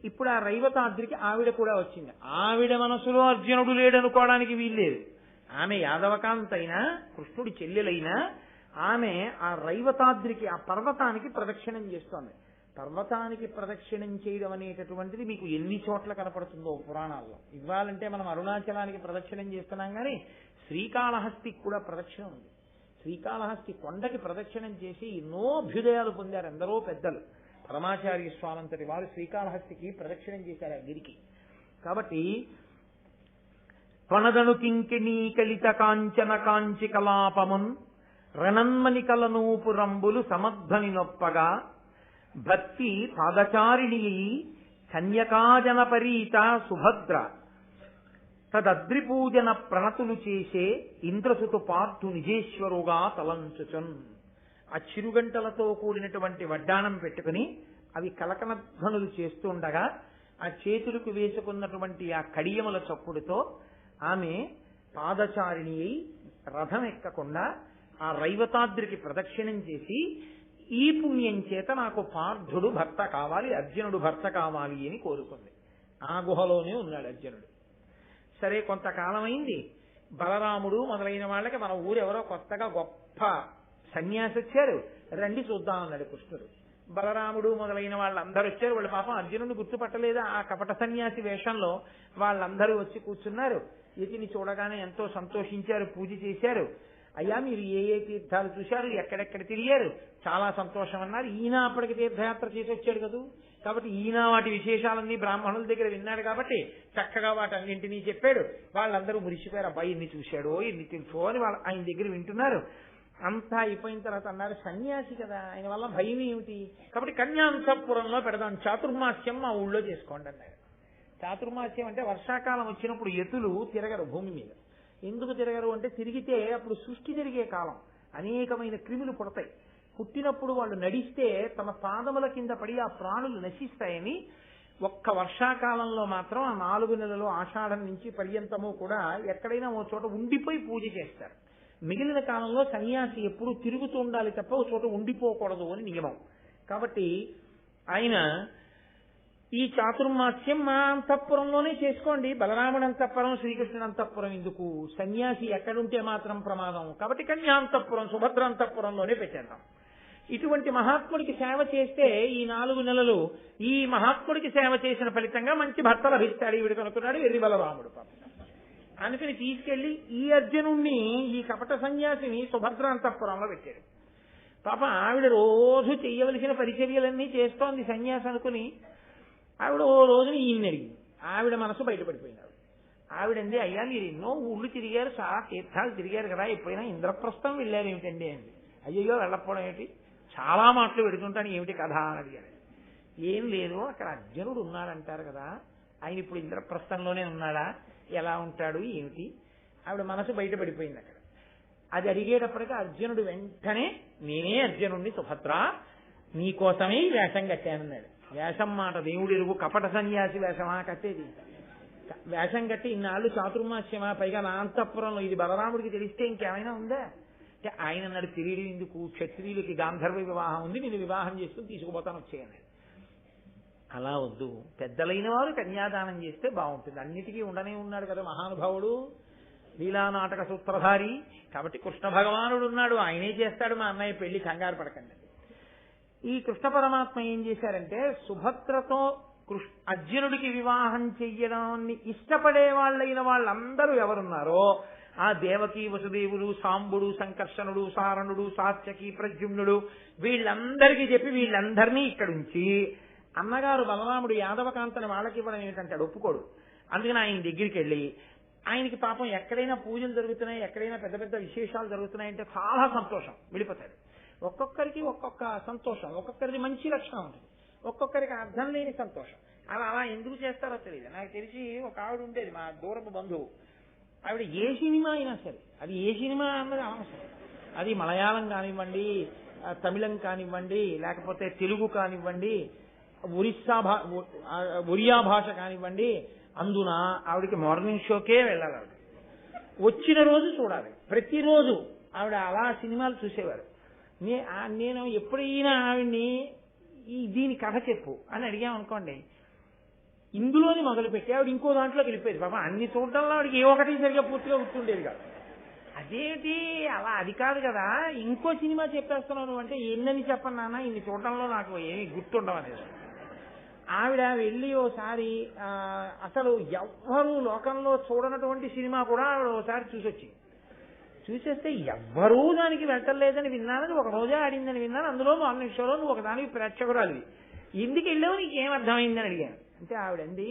ఇప్పుడు ఆ రైవతాద్రికి ఆవిడ కూడా వచ్చింది. ఆవిడ మనసులో అర్జునుడు లేడనుకోవడానికి వీల్లేదు. ఆమె యాదవకాంత అయినా కృష్ణుడి చెల్లెలైనా ఆమె ఆ రైవతాద్రికి, ఆ పర్వతానికి ప్రదక్షిణం చేస్తోంది. పర్వతానికి ప్రదక్షిణం చేయడం అనేటటువంటిది మీకు ఎన్ని చోట్ల కనపడుతుందో పురాణాల్లో. ఇవ్వాలంటే మనం అరుణాచలానికి ప్రదక్షిణం చేస్తున్నాం కానీ శ్రీకాళహస్తికి కూడా ప్రదక్షిణం ఉంది. శ్రీకాళహస్తి కొండకి ప్రదక్షిణం చేసి ఎన్నో అభ్యుదయాలు పొందారు ఎందరో పెద్దలు. పరమాచార్య స్వామంతటి వారు శ్రీకాళహస్తికి ప్రదక్షిణం చేశారు ఆ గిరికి. కాబట్టి త్వనదను కింకిణీ కలిత కాంచన కాంచి కలాపమున్ రణన్మణికలనూపు రంబులు సమధ్వని నొప్పగా భక్తి పాదచారిణి కన్యకాజన పరీత సుభద్ర తదద్రిపూజన ప్రణతులు చేసే ఇంద్రసుతు పార్థు నిజేశ్వరుగా తలంచుచున్. ఆ చిరుగంటలతో కూడినటువంటి వడ్డాణం పెట్టుకుని అవి కలకనధ్వనులు చేస్తుండగా ఆ చేతులకు వేసుకున్నటువంటి ఆ కడియముల చప్పుడుతో ఆమె పాదచారిణి అయి రథం ఎక్కకుండా ఆ రైవతాద్రికి ప్రదక్షిణం చేసి, ఈ పుణ్యం చేత నాకు పార్థుడు భర్త కావాలి, అర్జునుడు భర్త కావాలి అని కోరుకుంది. ఆ గుహలోనే ఉన్నాడు అర్జునుడు. సరే, కొంతకాలం అయింది. బలరాముడు మొదలైన వాళ్ళకి మన ఊరెవరో కొత్తగా గొప్ప సన్యాసి వచ్చారు, రండి చూద్దాం అన్నాడు కృష్ణుడు. బలరాముడు మొదలైన వాళ్ళందరూ వచ్చారు. వాళ్ళు పాపం అర్జునుడిని గుర్తుపట్టలేదా ఆ కపట సన్యాసి వేషంలో. వాళ్ళందరూ వచ్చి కూర్చున్నారు. యతిని చూడగానే ఎంతో సంతోషించారు, పూజ చేశారు. అయ్యా, మీరు ఏ ఏ తీర్థాలు చూశారు, ఎక్కడెక్కడ తిరిగారు, చాలా సంతోషం అన్నారు. ఈయన అప్పటికి తీర్థయాత్ర చేసి వచ్చాడు కదా, కాబట్టి ఈయన వాటి విశేషాలన్నీ బ్రాహ్మణుల దగ్గర విన్నాడు కాబట్టి చక్కగా వాటన్నింటినీ చెప్పాడు. వాళ్ళందరూ మురిసిపోయారు, అబ్బాయి ఎన్ని చూశాడో ఎన్ని తెలుసో అని వాళ్ళు ఆయన దగ్గర వింటున్నారు. అంతా అయిపోయిన తర్వాత అన్నారు, సన్యాసి కదా, ఆయన వల్ల భయం ఏమిటి, కాబట్టి కన్యాంతఃపురంలో పెడదాం, చాతుర్మాస్యం మా ఊళ్ళో చేసుకోండి అన్నారు. చాతుర్మాస్యం అంటే వర్షాకాలం వచ్చినప్పుడు ఎతులు తిరగరు భూమి మీద. ఎందుకు తిరగరు అంటే, తిరిగితే అప్పుడు సృష్టి జరిగే కాలం, అనేకమైన క్రిములు పుడతాయి. పుట్టినప్పుడు వాళ్ళు నడిస్తే తమ పాదముల కింద పడి ఆ ప్రాణులు నశిస్తాయని ఒక్క వర్షాకాలంలో మాత్రం ఆ 4 నెలలు ఆషాఢం నుంచి పర్యంతము కూడా ఎక్కడైనా ఓ చోట ఉండిపోయి పూజ చేస్తారు. మిగిలిన కాలంలో సన్యాసి ఎప్పుడూ తిరుగుతూ ఉండాలి తప్ప ఓ చోట ఉండిపోకూడదు అని నియమం. కాబట్టి ఆయన ఈ చాతుర్మాస్యం మా అంతఃపురంలోనే చేసుకోండి, బలరాముడి అంతఃపురం శ్రీకృష్ణుడి అంతఃపురం ఎందుకు, సన్యాసి ఎక్కడుంటే మాత్రం ప్రమాదం, కాబట్టి కన్యాంతఃపురం సుభద్ర అంతఃపురంలోనే పెట్టేద్దాం. ఇటువంటి మహాత్ముడికి సేవ చేస్తే ఈ 4 నెలలు ఈ మహాత్ముడికి సేవ చేసిన ఫలితంగా మంచి భర్త లభిస్తాడు ఈవిడికి అనుకున్నాడు ఎర్రి బలరాముడు. పాపం అందుకని తీసుకెళ్లి ఈ అర్జునుణ్ణి, ఈ కపట సన్యాసిని సుభద్ర అంతఃపురంలో పెట్టాడు. పాపం ఆవిడ రోజు చెయ్యవలసిన పరిచర్యలన్నీ చేస్తోంది సన్యాసి అనుకుని. ఆవిడ ఓ రోజున ఈయన్ని అడిగింది. ఆవిడ మనసు బయటపడిపోయినాడు. ఆవిడంది, అయ్యా మీరు ఎన్నో ఊళ్ళు తిరిగారు, చాలా తీర్థాలు తిరిగారు కదా, ఎప్పుడైనా ఇంద్రప్రస్థం వెళ్ళారు ఏమిటండి అండి. అయ్యో వెళ్ళకపోవడం ఏమిటి, చాలా మాటలు పెడుతుంటాను, ఏమిటి కథ అని అడిగారు. ఏం లేదు, అక్కడ అర్జునుడు ఉన్నాడంటారు కదా, ఆయన ఇప్పుడు ఇంద్రప్రస్థంలోనే ఉన్నాడా, ఎలా ఉంటాడు ఏమిటి. ఆవిడ మనసు బయటపడిపోయింది అక్కడ. అది అడిగేటప్పటికీ అర్జునుడు వెంటనే, నేనే అర్జునుడిని సుభద్ర, నీకోసమే వేషం కట్టానన్నాడు. వేషం మాట దేవుడు ఎరుగు, కపట సన్యాసి వేషమా కట్టేది. వేషం కట్టి ఇన్నాళ్ళు చాతుర్మాస్యమా, పైగా నా అంతఃపురంలో, ఇది బలరాముడికి తెలిస్తే ఇంకేమైనా ఉందా అంటే ఆయన అన్నాడు, తిరిగి ఎందుకు, క్షత్రియులకి గాంధర్వ వివాహం ఉంది, నేను వివాహం చేసుకుని తీసుకుపోతాను వచ్చేయన్నాడు. అలా వద్దు, పెద్దలైన వారు కన్యాదానం చేస్తే బాగుంటుంది. అన్నిటికీ ఉండనే ఉన్నాడు కదా మహానుభావుడు, లీలా నాటక సూత్రధారి. కాబట్టి కృష్ణ భగవానుడు ఉన్నాడు, ఆయనే చేస్తాడు మా అన్నయ్య పెళ్లి, కంగారు పడకండి. ఈ కృష్ణ పరమాత్మ ఏం చేశారంటే సుభద్రతో అర్జునుడికి వివాహం చెయ్యడాన్ని ఇష్టపడే వాళ్ళైన వాళ్ళందరూ ఎవరున్నారో ఆ దేవకి వసుదేవుడు సాంబుడు సంకర్షణుడు సారణుడు సాత్యకి ప్రద్యుమ్నుడు వీళ్ళందరికీ చెప్పి వీళ్ళందరినీ ఇక్కడుంచి అన్నగారు బలరాముడు యాదవకాంతని వాళ్ళకి ఇవ్వడం ఏంటంటే ఒప్పుకోడు. అందుకని ఆయన దగ్గరికి వెళ్ళి ఆయనకి పాపం ఎక్కడైనా పూజలు జరుగుతున్నాయి, ఎక్కడైనా పెద్ద పెద్ద విశేషాలు జరుగుతున్నాయంటే చాలా సంతోషం, వెళ్ళిపోతాడు. ఒక్కొక్కరికి ఒక్కొక్క సంతోషం, ఒక్కొక్కరిది మంచి లక్షణం ఉంటుంది, ఒక్కొక్కరికి అర్థం లేని సంతోషం. అలా ఎందుకు చేస్తారో తెలియదు. నాకు తెలిసి ఒక ఆవిడ ఉండేది, మా దూరపు బంధువు. ఆవిడ ఏ సినిమా అయినా సరే, అది ఏ సినిమా అన్నది అవసరం, అది మలయాళం కానివ్వండి, తమిళం కానివ్వండి, లేకపోతే తెలుగు కానివ్వండి, ఒరియా భాష కానివ్వండి, అందున ఆవిడకి మార్నింగ్ షోకే వెళ్ళాలి. ఆవిడ వచ్చిన రోజు చూడాలి, ప్రతిరోజు ఆవిడ అలా సినిమాలు చూసేవారు. నేను ఎప్పుడైనా ఆవిడ్ని దీని కథ చెప్పు అని అడిగామనుకోండి, ఇందులోని మొదలుపెట్టి ఆవిడ ఇంకో దాంట్లోకి వెళ్ళిపోయేది. పాపం అన్ని చూడడంలో ఆవిడకి ఏ ఒకటి సరిగ్గా పూర్తిగా గుర్తుండేది కాదు. అదేంటి అలా, అది కాదు కదా, ఇంకో సినిమా చెప్పేస్తున్నాను అంటే ఎన్నని చెప్పను నాన్న, ఇన్ని చూడడంలో నాకు ఏమి గుర్తుండవనేది. ఆవిడ వెళ్ళి ఓసారి అసలు ఎవ్వరూ లోకంలో చూడనటువంటి సినిమా కూడా ఆవిడ ఓసారి చూసేస్తే ఎవ్వరూ దానికి వెళ్ళలేదని విన్నానని, ఒక రోజే ఆడిందని విన్నాను, అందులో మార్నింగ్ షోలో నువ్వు ఒకదానికి ప్రేక్షకురాలివి, ఎందుకు వెళ్ళావు, నీకు ఏం అర్థమైందని అడిగాను. అంటే ఆవిడండి,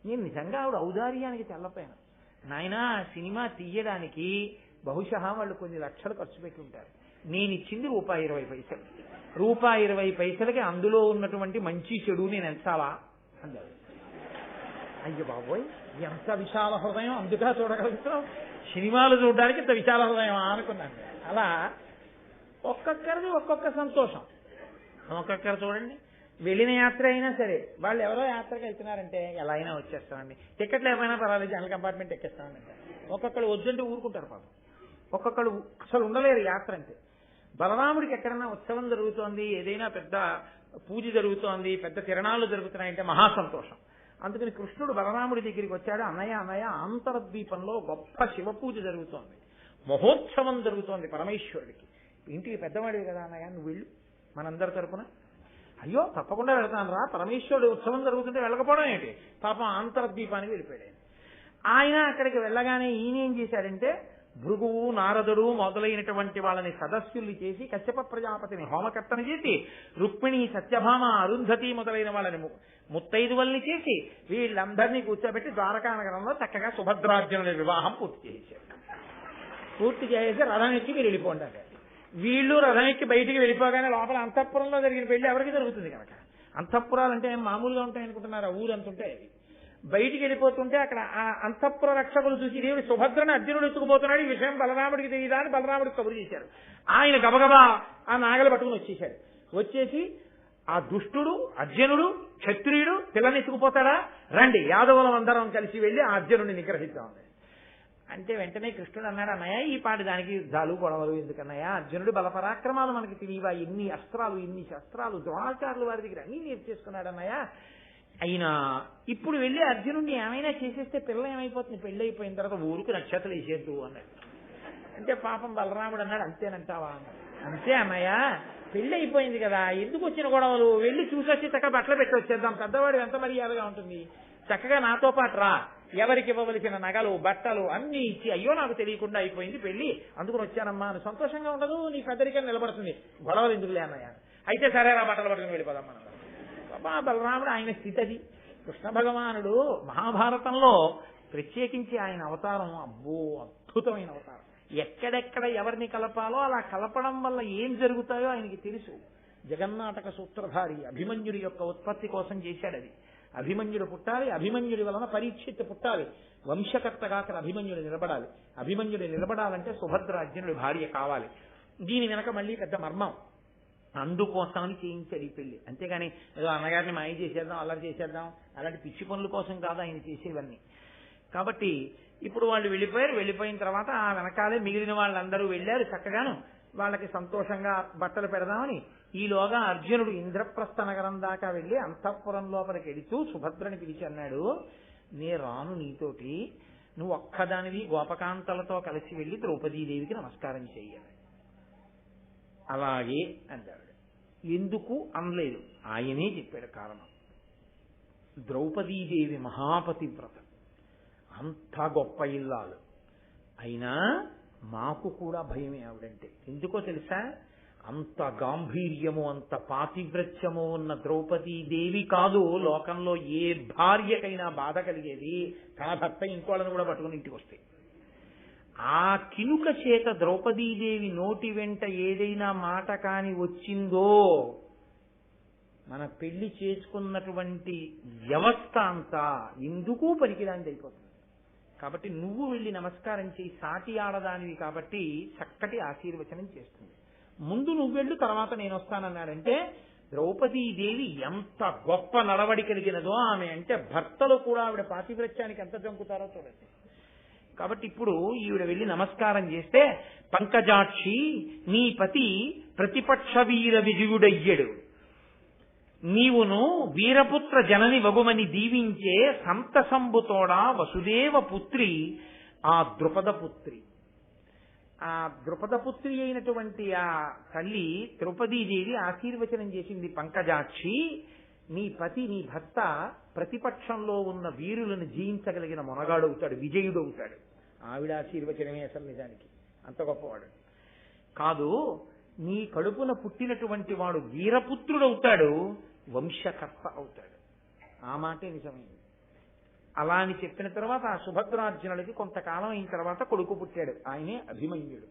నేను నిజంగా ఆవిడ ఔదార్యానికి తెల్లపోయాను. నాయన సినిమా తీయడానికి బహుశా వాళ్ళు కొన్ని లక్షలు ఖర్చు పెట్టి ఉంటారు, నేను ఇచ్చింది ₹1.20. ₹1.20కి అందులో ఉన్నటువంటి మంచి చెడు నేను ఎంచాలా అన్నారు. అయ్యో బాబోయ్, ఎంత విశాల హృదయం, అందుగా చూడగలుగుతాం, సినిమాలు చూడడానికి ఇంత విశాల హృదయం అనుకున్నాను. అలా ఒక్కొక్కరిది ఒక్కొక్క సంతోషం. ఒక్కొక్కరు చూడండి, వెళ్ళిన యాత్ర అయినా సరే, వాళ్ళు ఎవరో యాత్రకి వెళ్తున్నారంటే ఎలా అయినా వచ్చేస్తామండి, టికెట్లు ఏమైనా పర్వాలేదు జనరల్ కంపార్ట్మెంట్ ఎక్కేస్తామంటే. ఒక్కొక్కరు వద్దంటే ఊరుకుంటారు పాపం, ఒక్కొక్కరు అసలు ఉండలేరు యాత్ర అంటే. బలరాముడికి ఎక్కడన్నా ఉత్సవం జరుగుతోంది, ఏదైనా పెద్ద పూజ జరుగుతోంది, పెద్ద తిరణాలు జరుగుతున్నాయంటే మహాసంతోషం. అందుకని కృష్ణుడు బలరాముడి దగ్గరికి వచ్చాడు. అన్నయ్య ఆంతరద్వీపంలో గొప్ప శివ పూజ జరుగుతోంది, మహోత్సవం జరుగుతోంది పరమేశ్వరుడికి, ఇంటికి పెద్దవాడివి కదా అన్నయ్య, నువ్వు వెళ్ళు మనందరి తరపున. అయ్యో తప్పకుండా వెళ్తాను రా, పరమేశ్వరుడు ఉత్సవం జరుగుతుంటే వెళ్ళకపోవడం ఏంటి, పాపం ఆంతరద్వీపానికి వెళ్ళిపోయాడు. ఆయన అక్కడికి వెళ్ళగానే ఈయన ఏం చేశాడంటే, భృగువు నారదుడు మొదలైనటువంటి వాళ్ళని సదస్సుల్ని చేసి, కశ్యప ప్రజాపతిని హోమకర్తని చేసి, రుక్మిణి సత్యభామ అరుంధతి మొదలైన వాళ్ళని ముత్తైదువల్ని చేసి, వీళ్ళందరినీ కూర్చోబెట్టి ద్వారకా నగరంలో చక్కగా సుభద్రార్జునుడి వివాహం పూర్తి చేసి రథం ఎక్కి మీరు వెళ్ళిపోండి. వీళ్ళు రథం ఎక్కి బయటికి వెళ్ళిపోగానే లోపల అంతఃపురంలో జరిగిన పెళ్లి ఎవరికి జరుగుతుంది కనుక, అంతఃపురాలంటే మామూలుగా ఉంటాయనుకుంటున్నారు, ఊరంతుంటాయి. అవి బయటికి వెళ్ళిపోతుంటే అక్కడ ఆ అంతఃపుర రక్షకులు చూసి దేవుడి సుభద్రని అర్జునుడు ఎత్తుకుపోతున్నాడు, ఈ విషయం బలరాముడికి తెలియదా అని బలరాముడికి కబురు చేశారు. ఆయన గబగబా ఆ నాగలు పట్టుకుని వచ్చేశాడు. వచ్చేసి ఆ దుష్టుడు అర్జునుడు క్షత్రియుడు పిల్లని ఎత్తుకుపోతాడా, రండి యాదవులం అందరం కలిసి వెళ్లి ఆ అర్జునుడిని నిగ్రహిద్దాం అంటే వెంటనే కృష్ణుడు అన్నాడు, అన్నయ్య ఈ పాటి దానికి యుద్ధాలు గొడవలు ఎందుకన్నయ్యా, అర్జునుడు బలపరాక్రమాలు మనకి తెలియవా, ఇన్ని అస్త్రాలు ఇన్ని శస్త్రాలు ద్రోణాచార్యుల వారి దగ్గర అన్ని నేర్చేసుకున్నాడు అన్నయ్య. అయినా ఇప్పుడు వెళ్ళి అర్జునుడిని ఏమైనా చేసేస్తే పిల్ల ఏమైపోతుంది, పెళ్లి అయిపోయిన తర్వాత ఊరికి నక్షత్రాలు వేసేద్దు అన్నాడు. అంటే పాపం బలరాముడు అన్నాడు, అంతేనంటావా అన్నాడు. అంతే అన్నయ్య, పెళ్లి అయిపోయింది కదా, ఎందుకు వచ్చిన గొడవలు, వెళ్ళి చూసొచ్చి చక్కగా బట్టలు పెట్టి వచ్చేద్దాం, పెద్దవాడు ఎంత మర్యాదగా ఉంటుంది, చక్కగా నాతో పాటు రా, ఎవరికి ఇవ్వవలసిన నగలు బట్టలు అన్ని ఇచ్చి, అయ్యో నాకు తెలియకుండా అయిపోయింది పెళ్లి అందుకుని వచ్చానమ్మా అని సంతోషంగా ఉండదు, నీ పెద్దరికం నిలబడుతుంది, గొడవలు ఎందుకులే అన్నయ్య. అయితే సరే రా బట్టలు పట్టుకుని వెళ్ళిపోదాం మనం. బలరాముడు ఆయన స్థితి అది. కృష్ణ భగవానుడు మహాభారతంలో ప్రత్యేకించి ఆయన అవతారం అబ్బో అద్భుతమైన అవతారం. ఎక్కడెక్కడ ఎవరిని కలపాలో అలా కలపడం వల్ల ఏం జరుగుతాయో ఆయనకి తెలుసు. జగన్నాటక సూత్రధారి అభిమన్యుడి యొక్క ఉత్పత్తి కోసం చేశాడు అది. అభిమన్యుడు పుట్టాలి, అభిమన్యుడి వలన పరీక్షిత్తు పుట్టాలి, వంశకర్తగా అక్కడ అభిమన్యుడు నిలబడాలి. అభిమన్యుడు నిలబడాలంటే సుభద్ర అర్జునుడి భార్య కావాలి. దీని వెనక మళ్ళీ పెద్ద మర్మం, అందుకోసమని చేయించాడు ఈ పెళ్లి. అంతేగాని ఏదో అన్నగారిని మాయ చేసేద్దాం అల్లరి చేసేద్దాం అలాంటి పిచ్చి పనుల కోసం కాదు ఆయన చేసేవన్నీ. కాబట్టి ఇప్పుడు వాళ్ళు వెళ్ళిపోయారు. వెళ్ళిపోయిన తర్వాత ఆ వెనకాలే మిగిలిన వాళ్ళందరూ వెళ్ళారు. చక్కగాను వాళ్ళకి సంతోషంగా బట్టలు పెడదామని ఈలోగా అర్జునుడు ఇంద్రప్రస్థ నగరం దాకా వెళ్లి అంతఃపురం లోపలికి వెళుతూ సుభద్రని పిలిచి అన్నాడు, నే రాను నీతోటి, నువ్వు ఒక్కదానివి గోపకాంతలతో కలిసి వెళ్లి ద్రౌపదీదేవికి నమస్కారం చెయ్యాలి. అలాగే అంటాడు. ఎందుకు అనలేదు, ఆయనే చెప్పాడు కారణం. ద్రౌపదీదేవి మహాపతివ్రత, అంత గొప్ప ఇల్లాలు, అయినా మాకు కూడా భయమే ఆవిడంటే. ఎందుకో తెలుసా? అంత గాంభీర్యము, అంత పాతివ్రత్యము ఉన్న ద్రౌపదీదేవి కాదు లోకంలో ఏ భార్యకైనా బాధ కలిగేది తన భర్త ఇంకోళ్ళని కూడా పట్టుకుని ఇంటికి వస్తే. ఆ కినుక చేత ద్రౌపదీదేవి నోటి వెంట ఏదైనా మాట కాని వచ్చిందో మన పెళ్లి చేసుకున్నటువంటి వ్యవస్థ అంతా ఎందుకు పనికిరాంది అయిపోతుంది. కాబట్టి నువ్వు వెళ్ళి నమస్కారం చేయి, సాటి ఆడదానివి కాబట్టి చక్కటి ఆశీర్వచనం చేస్తుంది. ముందు నువ్వు వెళ్ళు, తర్వాత నేను వస్తానన్నాడంటే ద్రౌపదీదేవి ఎంత గొప్ప నడవడి కలిగినదో ఆమె అంటే. భర్తలు కూడా ఆవిడ పాతివ్రత్యానికి ఎంత జంకుతారో చూడండి. కాబట్టి ఇప్పుడు ఈవిడ వెళ్ళి నమస్కారం చేస్తే, పంకజాక్షి నీ పతి ప్రతిపక్ష వీర విజయుడయ్యడు, నీవును వీరపుత్ర జనని వగుమని దీవించే సంతసంబుతోడా వసుదేవ పుత్రి ఆ ద్రుపదపుత్రి. ఆ ద్రుపదపుత్రి అయినటువంటి ఆ తల్లి ద్రౌపదీదేవి ఆశీర్వచనం చేసింది, పంకజాక్షి నీ పతి నీ భర్త ప్రతిపక్షంలో ఉన్న వీరులను జయించగలిగిన మొనగాడవుతాడు, విజయుడవుతాడు. ఆవిడ ఆశీర్వచనమే అసలు నిజానికి, అంత గొప్పవాడు కాదు. నీ కడుపున పుట్టినటువంటి వాడు వీరపుత్రుడవుతాడు, వంశకర్త అవుతాడు. ఆ మాటే నిజమైంది. అలా అని చెప్పిన తర్వాత ఆ సుభద్రార్జునుడికి కొంతకాలం అయిన తర్వాత కొడుకు పుట్టాడు, ఆయనే అభిమన్యుడు.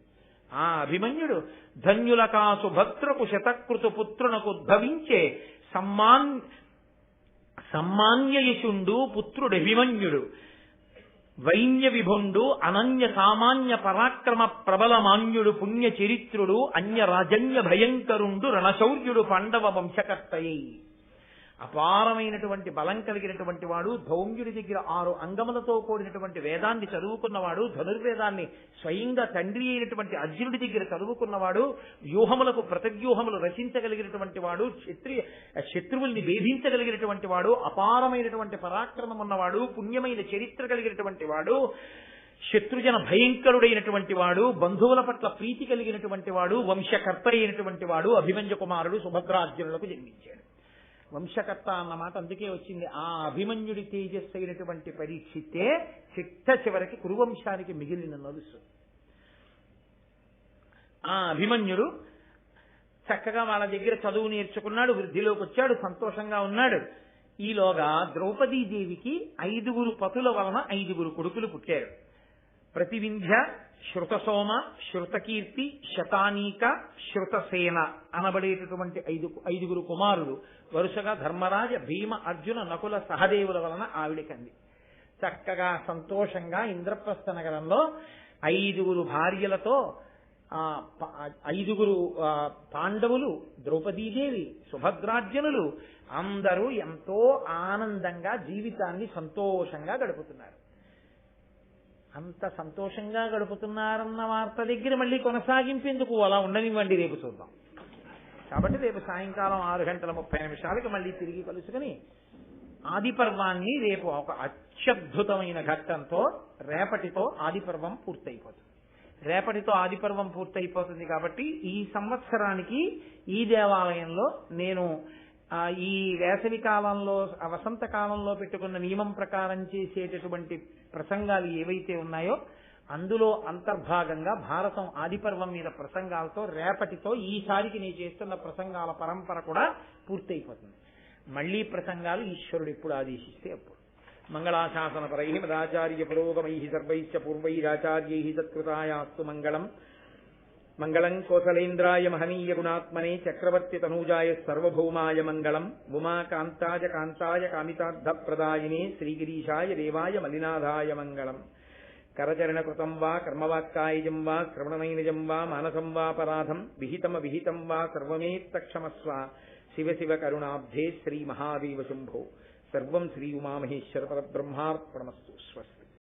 ఆ అభిమన్యుడు ధన్యులకా సుభద్రకు శతకృతు పుత్రునకు ఉద్భవించే సమ్మాన్యయశుండు పుత్రుడు అభిమన్యుడు, వైన్య విభుండు అనన్య సామాన్య పరాక్రమ ప్రబల మాన్యుడు, పుణ్య చరిత్రుడు అన్య రాజన్య భయంకరుండు, రణశౌర్యుడు, పాండవ వంశకర్తయ్యి. అపారమైనటువంటి బలం కలిగినటువంటి వాడు, ధౌమ్యుడి దగ్గర 6 అంగములతో కూడినటువంటి వేదాన్ని చదువుకున్నవాడు, ధనుర్వేదాన్ని స్వయంగా తండ్రి అయినటువంటి అర్జునుడి దగ్గర చదువుకున్నవాడు, వ్యూహములకు ప్రతివ్యూహములు రచించగలిగినటువంటి వాడు, శత్రువుల్ని వేధించగలిగినటువంటి వాడు, అపారమైనటువంటి పరాక్రమం ఉన్నవాడు, పుణ్యమైన చరిత్ర కలిగినటువంటి వాడు, శత్రుజన భయంకరుడైనటువంటి వాడు, బంధువుల పట్ల ప్రీతి కలిగినటువంటి వాడు, వంశకర్త అయినటువంటి వాడు అభిమన్యు కుమారుడు సుభద్రార్జునులకు జన్మించాడు. వంశకర్త అన్న మాట అందుకే వచ్చింది. ఆ అభిమన్యుడి తేజస్సు అయినటువంటి పరీక్షితే చిట్ట చివరికి కురువంశానికి మిగిలిన నలుసు. ఆ అభిమన్యుడు చక్కగా వాళ్ళ దగ్గర చదువు నేర్చుకున్నాడు, వృద్ధిలోకి వచ్చాడు, సంతోషంగా ఉన్నాడు. ఈలోగా ద్రౌపదీదేవికి 5 పతుల వలన 5 కొడుకులు పుట్టారు. ప్రతివింధ్య, శృతసోమ, శృతకీర్తి, శతానీక, శృతసేన అనబడేటటువంటి 5 కుమారులు వరుసగా ధర్మరాజ, భీమ, అర్జున, నకుల, సహదేవుల వలన ఆవిడకంది. చక్కగా సంతోషంగా ఇంద్రప్రస్థ నగరంలో 5 భార్యలతో 5 పాండవులు, ద్రౌపదీదేవి, సుభద్రార్జునులు అందరూ ఎంతో ఆనందంగా జీవితాన్ని సంతోషంగా గడుపుతున్నారు. అంత సంతోషంగా గడుపుతున్నారన్న వార్త దగ్గర మళ్ళీ కొనసాగింపేందుకు అలా ఉండనివ్వండి, రేపు చూద్దాం. కాబట్టి రేపు సాయంకాలం 6:30 మళ్ళీ తిరిగి కలుసుకుని ఆదిపర్వాన్ని రేపు ఒక అత్యద్భుతమైన ఘట్టంతో రేపటితో ఆదిపర్వం పూర్తయిపోతుంది. రేపటితో ఆదిపర్వం పూర్తయిపోతుంది కాబట్టి ఈ సంవత్సరానికి ఈ దేవాలయంలో నేను ఈ వేసవి కాలంలో వసంత కాలంలో పెట్టుకున్న నియమం ప్రకారం చేసేటటువంటి ప్రసంగాలు ఏవైతే ఉన్నాయో అందులో అంతర్భాగంగా భారతం ఆదిపర్వం మీద ప్రసంగాలతో రేపటితో ఈసారికి నేను చేస్తున్న ప్రసంగాల పరంపర కూడా పూర్తయిపోతుంది. మళ్లీ ప్రసంగాలు ఈశ్వరుడు ఎప్పుడు ఆదేశిస్తే అప్పుడు. మంగళాశాసనపరై మదాచార్య పురోగమై సర్వైశ్చ పూర్వైరాచార్యై సత్కృతాయాస్తు మంగళం. మంగళం కోసలేంద్రాయ మహనీయ గుణాత్మనే చక్రవర్తి తనూజాయ సర్వభౌమాయ మంగళం. ఉమాకాంతాయ కాంతాయ కామితార్థప్రదాయినే శ్రీగిరీశాయ దేవాయ మలినాథాయ మంగళం. కరచరణకృతం వా కర్మవాక్కాయజం వా శ్రవణనైనజం వా మానసం వాపరాధం విహితం వా సర్వమేత్తక్షమస్వ. శివ శివ కరుణాబ్ధే శ్రీ మహాదేవ శంభో. సర్వం శ్రీ ఉమామహేశ్వర పరబ్రహ్మార్పణమస్తు. స్వస్తి.